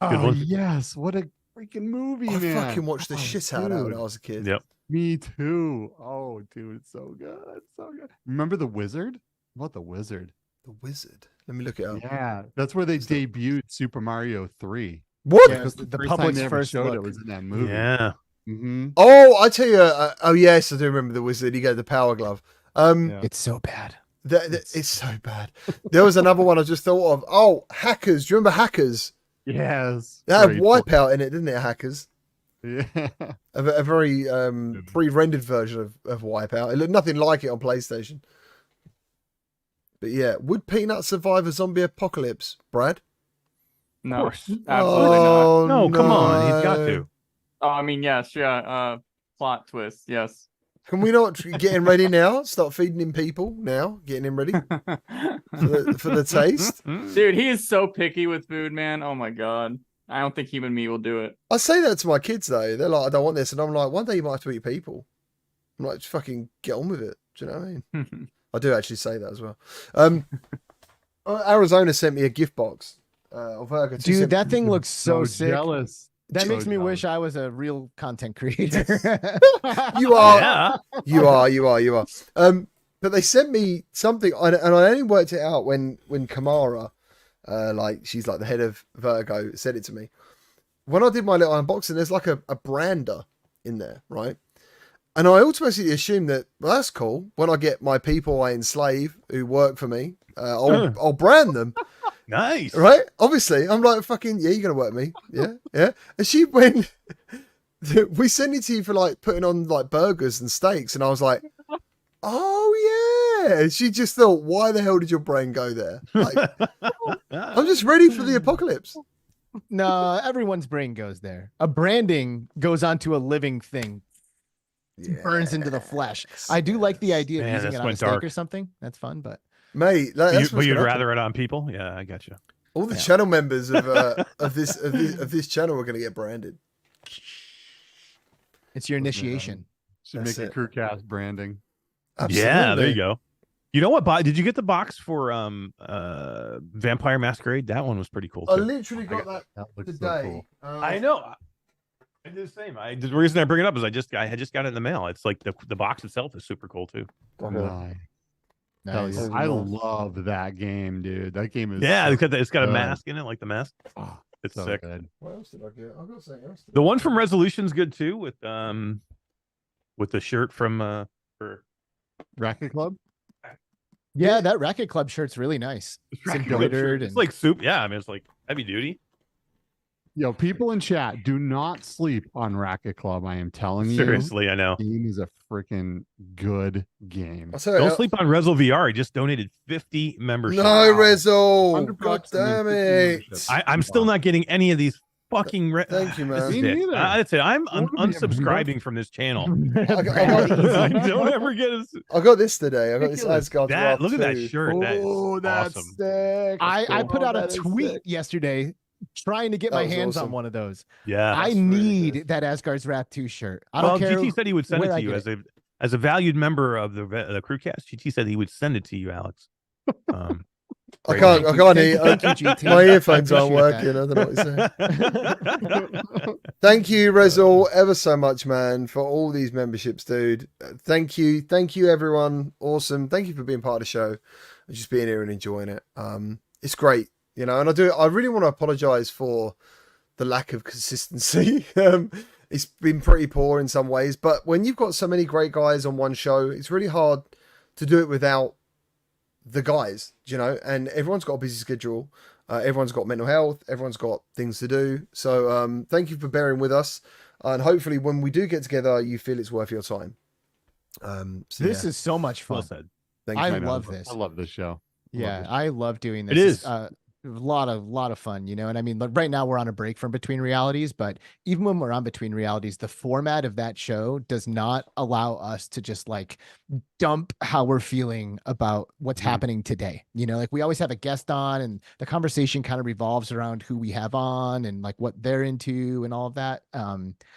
Good
Oh
one.
yes, what a freaking movie,
I
man!
fucking watched the
Oh,
shit out of that when
dude.
I was a kid.
Yep.
Me too. Oh, dude, it's so good, so good. Remember the Wizard? What the Wizard?
The Wizard. Let me look it up.
Yeah, that's where they debuted Super Mario 3.
What?
Yeah,
Because
the
first time
public's
they ever
first
showed
look.
it was in that movie.
Yeah.
Mm-hmm.
Oh, I tell you. Oh, yes, I do remember the Wizard. He got the Power Glove.
Yeah.
It's so bad.
It's so bad. There was another one I just thought of. Oh, Hackers. Do you remember Hackers?
Yes.
It had
Great
Wipeout in it, didn't it? Hackers.
Yeah.
A very pre-rendered version of Wipeout. It looked nothing like it on PlayStation. But yeah, would Peanut survive a zombie apocalypse, Brad?
No,
course.
absolutely not.
Oh,
No, come on. He's got
no.
to.
Oh, I mean, yes, yeah. Plot twist, yes.
Can we not get him ready now? Start feeding him people now. Getting him ready for the taste.
Dude, he is so picky with food, man. Oh my god. I don't think human meat will do it.
I say that to my kids though. They're like, I don't want this, and I'm like, one day you might have to eat people. I'm like, just fucking get on with it. Do you know what I mean? I do actually say that as well. Arizona sent me a gift box.
Dude, that thing looks so sick.
jealous.
That
So
makes me
jealous.
wish I was a real content creator.
You are.
Yeah.
You are. But they sent me something, and I only worked it out when Kamara, like she's like the head of Vertigo, said it to me. When I did my little unboxing, there's like a brander in there, right? And I automatically assumed that, well, that's cool. When I get my people I enslave who work for me, I'll brand them.
Nice.
Right? Obviously, I'm like, fucking, yeah, you're going to work me. Yeah, yeah. And she went, we sent it to you for like putting on like burgers and steaks. And I was like, oh, yeah. She just thought, why the hell did your brain go there? Like, I'm just ready for the apocalypse.
No, everyone's brain goes there. A branding goes onto a living thing. It burns into the flesh. I do like the idea of
Man,
using
this
it on a
went
steak
dark.
or something. That's fun, but
Mate, that's
But
what's
you'd
gonna happen.
rather it on people? Yeah, I got you.
All the
Yeah.
channel members of this channel are going to get branded.
it's your initiation.
Should
That's
make a
it.
CruCast branding.
Yeah, there
Absolutely.
you go. You know what? Did you get the box for Vampire Masquerade? That one was pretty cool
I
too.
literally got that
That looks so
today.
cool.
I know. I did the same. The reason I bring it up is I had just got it in the mail. It's like the box itself is super cool too.
Nice. Hell
Nice.
yeah. I love that game, dude. That game is
Yeah,
so
it's got a
good.
mask in it, like the mask.
Oh,
It's
so
sick.
good.
What else did I get? I got something else.
The one from Resolution's good too, with the shirt from for
Racket Club?
Yeah, that Racket Club shirt's really nice. It's
Racket Club
embroidered
shirt. It's
and
like soup. Yeah, I mean it's like heavy duty.
Yo, people in chat, do not sleep on Racket Club. I am telling you.
Seriously, I know.
The game is a freaking good game.
I'll tell you,
Don't sleep on Rezo VR. He just donated 50 memberships.
No, Rezo.
100
God
bucks and then
damn
50
it.
memberships.
I'm still not getting any of these fucking.
Thank you, man.
This is
Me
it.
neither.
That's it. I'm
What do we have,
unsubscribing from this channel. Don't ever get us.
I got this today. I got this
Ridiculous.
Asgard's
That,
Wrath
look at that
2.
shirt. That is
Oh, that's
awesome.
sick.
I put out a
that is
tweet
sick.
yesterday trying to get
That
my
was
hands on
awesome.
one of those.
Yeah.
I
That's really
need
good.
that Asgard's Wrath 2 shirt. I
Well,
don't care.
GT said he would send it
where I
to you
get
as a valued member of the CruCast. GT said he would send it to you, Alex.
I
Great
can't.
man.
I can't
Thank
hear.
you, thank you, GT.
My earphones
I
aren't
appreciate
working. I don't know what you're saying.
Thank
Thank you, Rezal, ever so much, man, for all these memberships, dude. Thank you, everyone. Awesome. Thank you for being part of the show and just being here and enjoying it. It's great, and I really want to apologize for the lack of consistency. It's been pretty poor in some ways, but when you've got so many great guys on one show, it's really hard to do it without the guys, and everyone's got a busy schedule. Everyone's got mental health. Everyone's got things to do. So thank you for bearing with us. And hopefully when we do get together, you feel it's worth your time.
This is so much fun.
Well said.
Thank
I
you.
love this.
I love this show.
Yeah, I love doing this.
It is.
A lot of fun, and I mean, like, right now we're on a break from Between Realities, but even when we're on Between Realities, the format of that show does not allow us to just like dump how we're feeling about what's happening today. Like we always have a guest on, and the conversation kind of revolves around who we have on and like what they're into and all of that.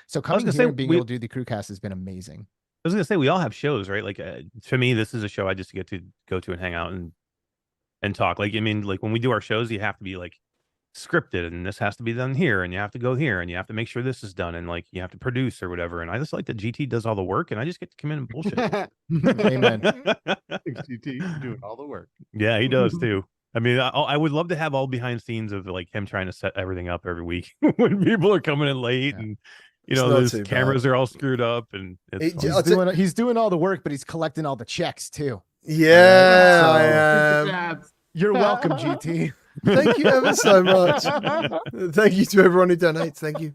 So coming here and being able to do the CruCast has been amazing.
I was gonna say we all have shows, right? Like to me, this is a show I just get to go to and hang out and talk. Like, I mean, like when we do our shows, you have to be like scripted, and this has to be done here, and you have to go here, and you have to make sure this is done, and like you have to produce or whatever. And I just like that GT does all the work, and I just get to come in and bullshit.
Amen.
GT doing all the work.
Yeah, he does too. I mean, I would love to have all behind scenes of like him trying to set everything up every week when people are coming in late, and
It's not
those
too
cameras
bad.
are all screwed up, and it's fun.
He's doing all the work, but he's collecting all the checks too.
Yeah,
So-
I am.
You're welcome, GT.
Thank you ever so much. Thank you to everyone who donates. Thank you.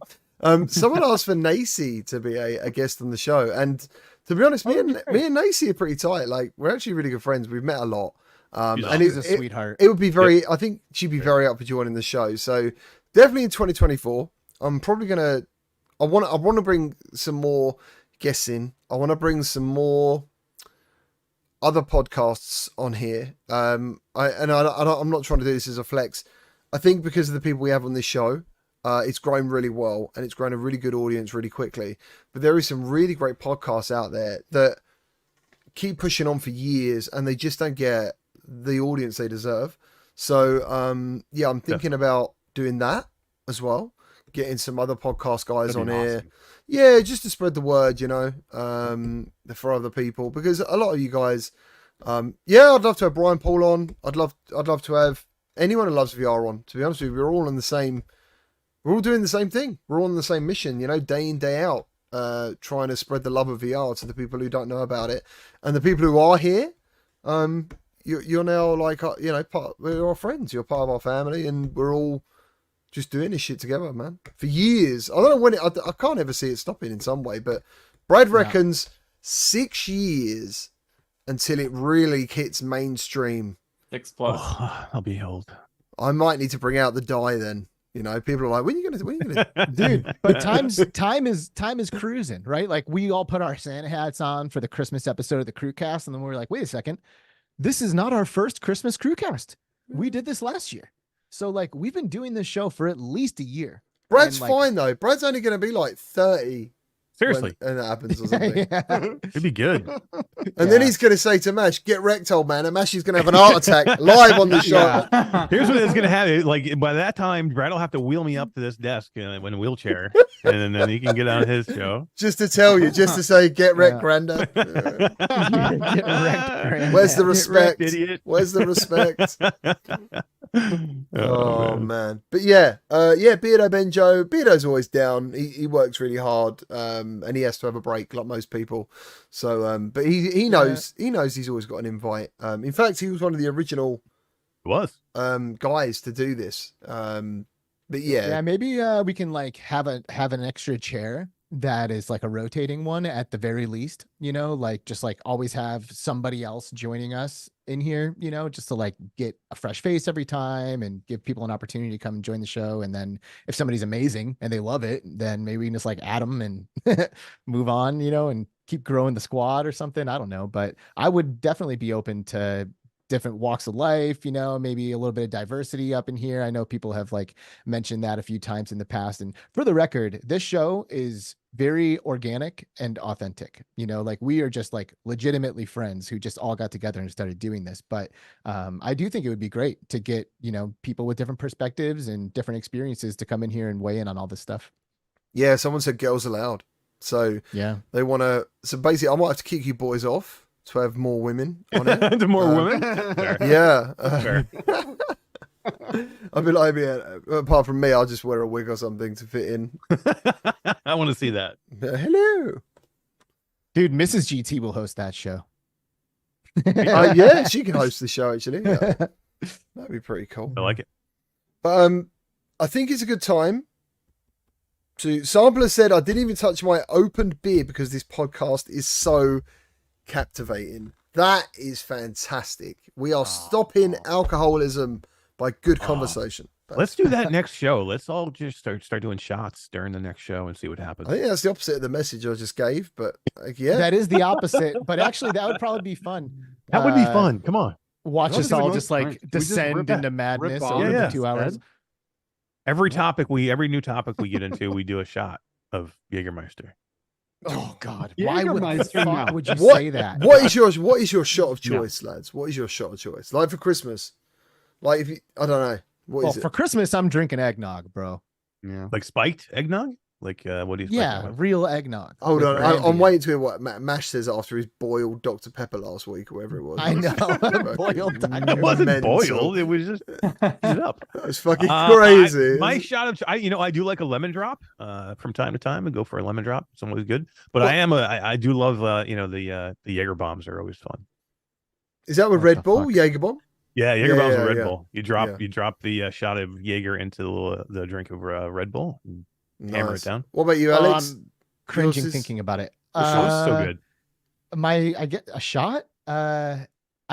Someone asked for Nacy to be a guest on the show, and to be honest, me and Nacy are pretty tight. Like, we're actually really good friends. We've met a lot. And
He's a sweetheart.
It would be very. I think she'd be very up for joining the show. So definitely in 2024, I'm probably gonna. I want to bring some more guests in. I want to bring some more other podcasts on here. I'm not trying to do this as a flex. I think because of the people we have on this show, it's grown really well, and it's grown a really good audience really quickly. But there is some really great podcasts out there that keep pushing on for years, and they just don't get the audience they deserve. So yeah, I'm thinking about doing that as well, getting some other podcast guys on here.
Awesome.
Yeah, just to spread the word, for other people, because a lot of you guys, yeah, I'd love to have Brian Paul on. I'd love to have anyone who loves VR on. To be honest with you, we're all doing the same thing. We're all on the same mission, day in, day out, trying to spread the love of VR to the people who don't know about it, and the people who are here. You're now like, we're our friends. You're part of our family, and we're all just doing this shit together, man. For years. I don't know when I can't ever see it stopping in some way, but Brad reckons 6 years until it really hits mainstream.
6+.
Oh, I'll be old.
I might need to bring out the die then. People are like, when are you gonna
Dude, but time is cruising, right? Like, we all put our Santa hats on for the Christmas episode of the CruCast, and then we're like, wait a second, this is not our first Christmas CruCast. We did this last year. So like, we've been doing this show for at least a year.
Brad's
And, like,
fine though. Brad's only gonna be like 30
Seriously,
when that happens or something.
Yeah.
it'd be good.
And then he's going to say to Mash, get wrecked, old man. And Mash is going to have an heart attack live on the show.
Here's what it's gonna happen. Like by that time, Brad will have to wheel me up to this desk in a wheelchair, and then he can get on his show.
Just to tell you, just to say, get wrecked, Granda.
Get wrecked, Grandad.
Where's the
Get
respect?
wrecked, idiot.
Where's the respect? Oh
man.
man. But yeah, Beardo Benjo. Beardo's always down. He works really hard, and he has to have a break like most people. So, but he knows he's always got an invite. In fact, he was one of the original
It was.
guys to do this. But
Yeah, maybe we can like have an extra chair that is like a rotating one at the very least, like just like always have somebody else joining us in here, just to like get a fresh face every time and give people an opportunity to come and join the show. And then if somebody's amazing and they love it, then maybe we can just like add them and move on, and keep growing the squad or something. I don't know, but I would definitely be open to different walks of life, maybe a little bit of diversity up in here. I know people have like mentioned that a few times in the past. And for the record, this show is very organic and authentic. Like we are just like legitimately friends who just all got together and started doing this. But I do think it would be great to get, people with different perspectives and different experiences to come in here and weigh in on all this stuff.
Yeah, someone said girls allowed. So
yeah,
they want to. So basically, I might have to kick you boys off to have more women on it.
The more women? Fair.
Yeah.
Fair.
I'd be like, apart from me, I'll just wear a wig or something to fit in.
I want to see that.
Hello.
Dude, Mrs. GT will host that show.
Yeah, she can host the show, actually. Yeah. That'd be pretty cool.
I like it.
But I think it's a good time to... Sampler said, I didn't even touch my opened beer because this podcast is so captivating. That is fantastic. We are stopping alcoholism by good conversation.
Let's do that next show. Let's all just start doing shots during the next show and see what happens.
I think that's the opposite of the message I just gave, but yeah.
That is the opposite, but actually that would probably be fun.
That would be fun. Come on.
Watch us all just like descend into madness over the 2 hours.
Every new topic we get into, we do a shot of Jägermeister.
Oh God! Why would you say that?
What is your shot of choice, lads? What is your shot of choice? Like for Christmas, like if you, I don't know. What is it?
For Christmas, I'm drinking eggnog, bro.
Yeah,
like spiked eggnog. Like what do you?
Yeah, real eggnog.
Hold on, I'm waiting to hear what Mash says after his boiled Dr Pepper last week or whatever it was.
I know, boiled.
It wasn't boiled. It was just heat it up.
It was fucking crazy.
My shot of, I do like a lemon drop from time to time and go for a lemon drop. It's always good. But I do love the Jaeger bombs are always fun.
Is that with Red Bull Jaeger bomb?
Yeah, Jaeger bombs with Red Bull. You drop the shot of Jaeger into the drink of Red Bull. Hammer it down.
What about you, Alex?
I'm cringing thinking about it.
So good.
I get a shot. I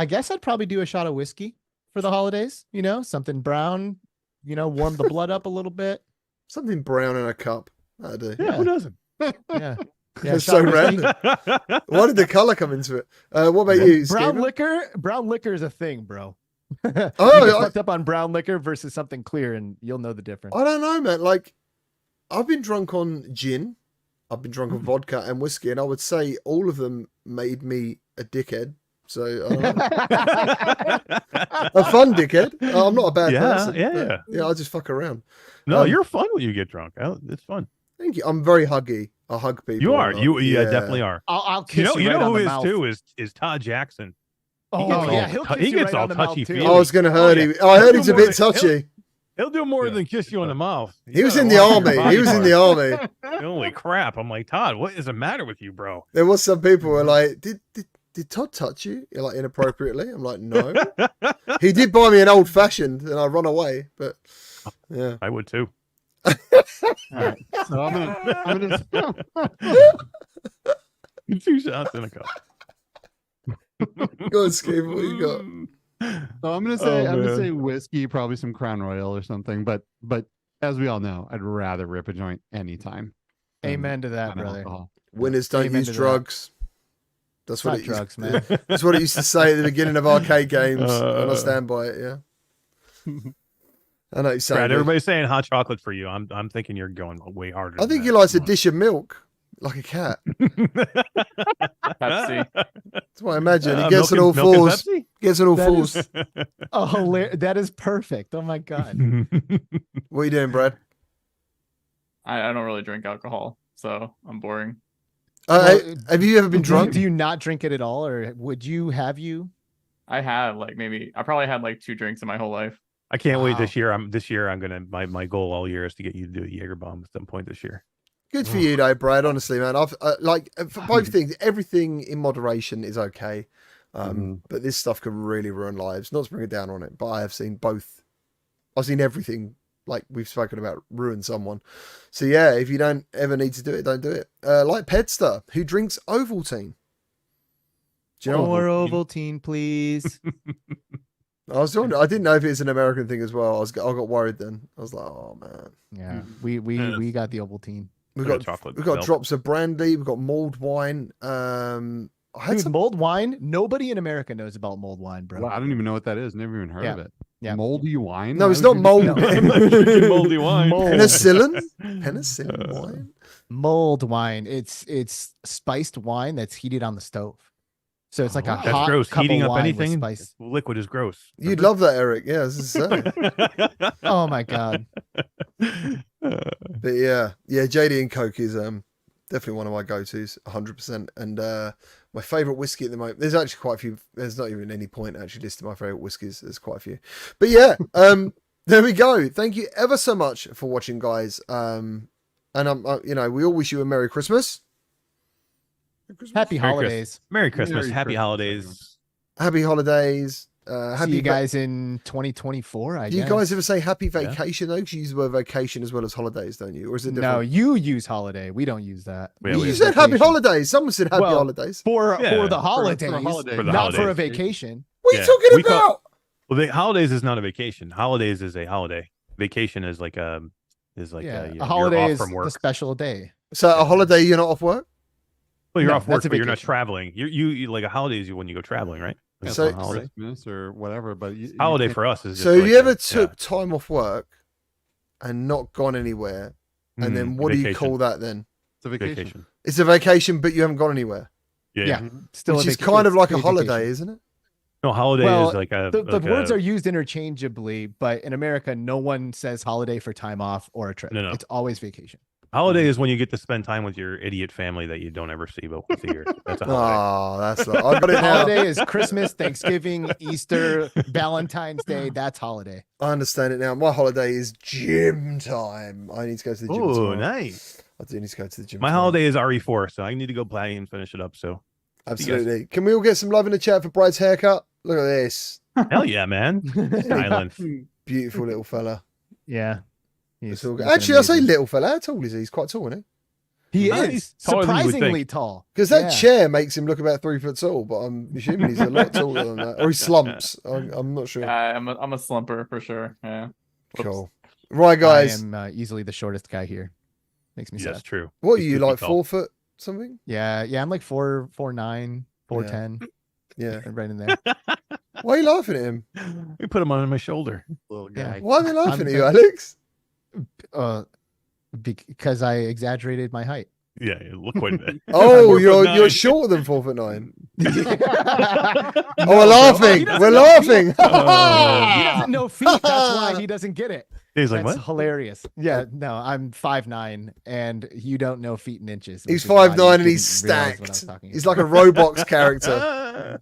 guess I'd probably do a shot of whiskey for the holidays. Something brown. Warm the blood up a little bit.
Something brown in a cup. That'd do.
Yeah, who doesn't?
Yeah.
It's so random. Why did the color come into it? What about you,
brown liquor? Brown liquor is a thing, bro.
I
fucked up on brown liquor versus something clear, and you'll know the difference.
I don't know, man. Like, I've been drunk on gin, I've been drunk on vodka and whiskey, and I would say all of them made me a dickhead. So a fun dickhead. I'm not a bad person. Yeah. I just fuck around.
No, you're fun when you get drunk. It's fun.
Thank you. I'm very huggy. I hug people.
You are. You definitely are.
I'll kiss you.
Know
right
who
on the
is
mouth.
too is Todd Jackson.
He
gets all touchy feely.
I was gonna hurt him. I heard he's a bit touchy.
He'll do more than kiss you on the mouth.
He was in the army. He was in the army.
Holy crap! I'm like, Todd, what is the matter with you, bro?
There was some people who were like, did Todd touch you? You're like inappropriately. I'm like, no. He did buy me an old fashioned, and I run away. But yeah,
I would too.
All right. So I'm gonna
2 shots in a cup.
Go on, Skip. What you got?
So I'm gonna say whiskey, probably some Crown Royal or something. But as we all know, I'd rather rip a joint anytime.
Amen to that, brother.
Alcohol.
Winners don't use drugs. That's what
drugs, man.
That's what it used to say at the beginning of arcade games, and I stand by it. Yeah. I know you're saying.
Brad, everybody's saying hot chocolate for you. I'm thinking you're going way harder.
I think he likes a dish of milk, like a cat.
Pepsi.
That's what I imagine. He gets on all fours. Gets on all fours.
Oh, that is perfect. Oh my God.
What are you doing, Brad?
I don't really drink alcohol, so I'm boring.
Have you ever been drunk?
Do you not drink it at all, or would you have you?
I have I probably had like 2 drinks in my whole life.
I can't wait this year. I'm gonna my goal all year is to get you to do a Jaeger bomb at some point this year.
Good for you, though, Brad. Honestly, man, I've for both things, everything in moderation is okay, but this stuff can really ruin lives. Not to bring it down on it, but I have seen both. I've seen everything, like we've spoken about, ruin someone. So yeah, if you don't ever need to do it, don't do it. Like Pedster, who drinks Ovaltine. Do you know?
More Ovaltine, please.
I was wondering, I didn't know if it's an American thing as well. I got worried then. I was like, oh man.
Yeah, we got the Ovaltine.
We've
Bit of
got
chocolate
We've got
milk.
drops of brandy. We've got mulled wine. I had
Dude,
some.
mulled wine. Nobody in America knows about mulled wine, bro.
Well, I don't even know what that is. Never even heard of it.
Yeah.
Moldy wine?
No,
Why
it's
would
not
you-
mold.
I'm not drinking moldy wine.
Mold.
Penicillin. Penicillin wine.
Mulled wine. It's spiced wine that's heated on the stove. So it's like a
Oh.
That's
hot
gross.
cup
Heating
of
up
wine
anything,
with spice.
liquid is gross.
You'd love that, Eric. Yeah, this is so.
Oh my god.
But yeah, JD and Coke is definitely one of my go-tos, 100%. And my favorite whiskey at the moment. There's actually quite a few. There's not even any point actually listing my favorite whiskeys. There's quite a few. But yeah, there we go. Thank you ever so much for watching, guys. And we all wish you a Merry Christmas.
Happy
Merry
holidays.
Merry Christmas.
Merry
Happy
Christmas,
holidays.
Happy holidays.
See
Happy
you guys in 2024. I
Do you
guess.
guys ever say happy vacation though? Because you use the word vacation as well as holidays, don't you? Or is it different?
No, you use holiday. We don't use that.
Yeah,
We
we
You
use
said happy
vacation.
holidays. Someone said happy
Well,
holidays.
for
Yeah,
the
for
holidays,
holidays.
For the
not for a
holidays.
vacation.
What are you
Yeah,
talking
we call-
about?
Well, the holidays is not a vacation. Holidays is a holiday. Vacation is like
Yeah,
you're
a holiday
off
is
from
the
work.
special day.
So a holiday, you're not off work?
Well, you're
No,
off work,
that's a
but you're not
vacation.
traveling. You like a holiday is when you go traveling, right?
Yeah,
So-
it's
So holiday,
Christmas or whatever, but
holiday for us is just
So
like
have you ever
a-
took time off work and not gone anywhere? And then
Mm,
what do you
vacation.
call that then?
It's a vacation.
Vacation.
It's a vacation, but you haven't gone anywhere.
Yeah. Still
Which
a
is
vaca-
kind of
it's
like a
paid
holiday,
vacation.
isn't it?
No, holiday
Well,
is like a
The
like
words
a-
are used interchangeably, but in America, no one says holiday for time off or a trip.
No.
It's always vacation.
holiday is when you get to spend time with your idiot family that you don't ever see but once a year. That's a holiday.
Oh, that's like, I got it now.
Holiday is Christmas, Thanksgiving, Easter, Valentine's Day. That's holiday.
I understand it now. My holiday is gym time. I need to go to the gym
Oh,
tomorrow.
nice.
I do need to go to the gym.
My
tomorrow.
holiday is RE4, so I need to go play and finish it up. So
Absolutely. Can we all get some love in the chat for Bride's haircut? Look at this.
hell yeah, man. Island.
Beautiful little fella.
Yeah.
It's all good. Actually, I say little fella. How tall is he? He's quite tall, isn't he?
He
Nice.
is
Taller than you would
surprisingly
think.
tall.
Because that
Yeah.
chair makes him look about 3 foot tall, but I'm assuming he's a lot taller than that. Or he slumps. I'm not sure.
I'm a slumper for sure. Yeah. Whoops.
Cool. Right, guys.
I am easily the shortest guy here. Makes me
Yes,
sad.
true.
What are
He's
you,
50
like
tall.
4 foot something?
Yeah, I'm like 4'9", 4'10",
Yeah.
right in there.
Why are you laughing at him?
We put him on my shoulder.
Little
Yeah.
guy.
Why are they laughing
I'm
at you,
the-
Alex?
Because I exaggerated my height.
Yeah, look quite a bit.
Oh,
4'9".
you're shorter than 4'9".
oh,
Oh, we're laughing. We're laughing.
he doesn't know feet. That's why he doesn't get it.
He's like,
That's
what?
hilarious. Yeah, no, I'm 5'9", and you don't know feet and inches.
He's
which is why you
5'9" and he's
didn't realize what I was
stacked.
talking
He's
about.
like a Roblox character.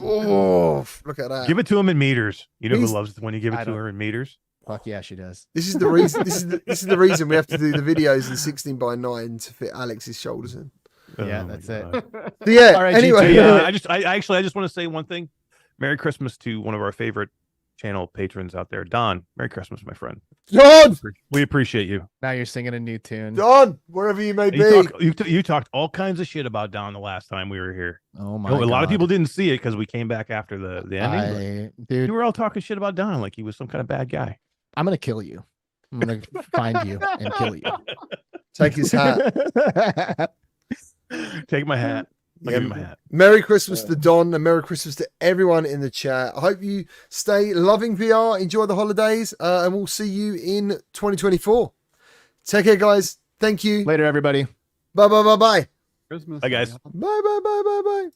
Oh, look at that.
Give it to him in meters. You know
He's-
who loves it when you give
I
it to
don't-
her in meters?
Fuck yeah, she does.
This is the reason. This is the reason we have to do the videos in 16:9 to fit Alex's shoulders in.
Yeah,
Oh my
that's it.
God.
So yeah.
All right,
Anyway,
GT,
I just want to say one thing. Merry Christmas to one of our favorite channel patrons out there, Don. Merry Christmas, my friend.
Don,
We appreciate you.
Now you're singing a new tune.
Don, wherever you may be.
You talked all kinds of shit about Don the last time we were here.
Oh my
A lot of
God.
people didn't see it because we came back after the ending. but
Dude,
you were all talking shit about Don like he was some kind of bad guy.
I'm gonna kill you. I'm gonna find you and kill you.
Take his hat.
Take my hat. I'll
Yeah.
give you my hat.
Merry Christmas to Don and Merry Christmas to everyone in the chat. I hope you stay loving VR, enjoy the holidays, and we'll see you in 2024. Take care, guys. Thank you.
Later, everybody.
Bye, bye, bye, bye.
Christmas.
Bye, guys.
Bye, bye, bye, bye, bye.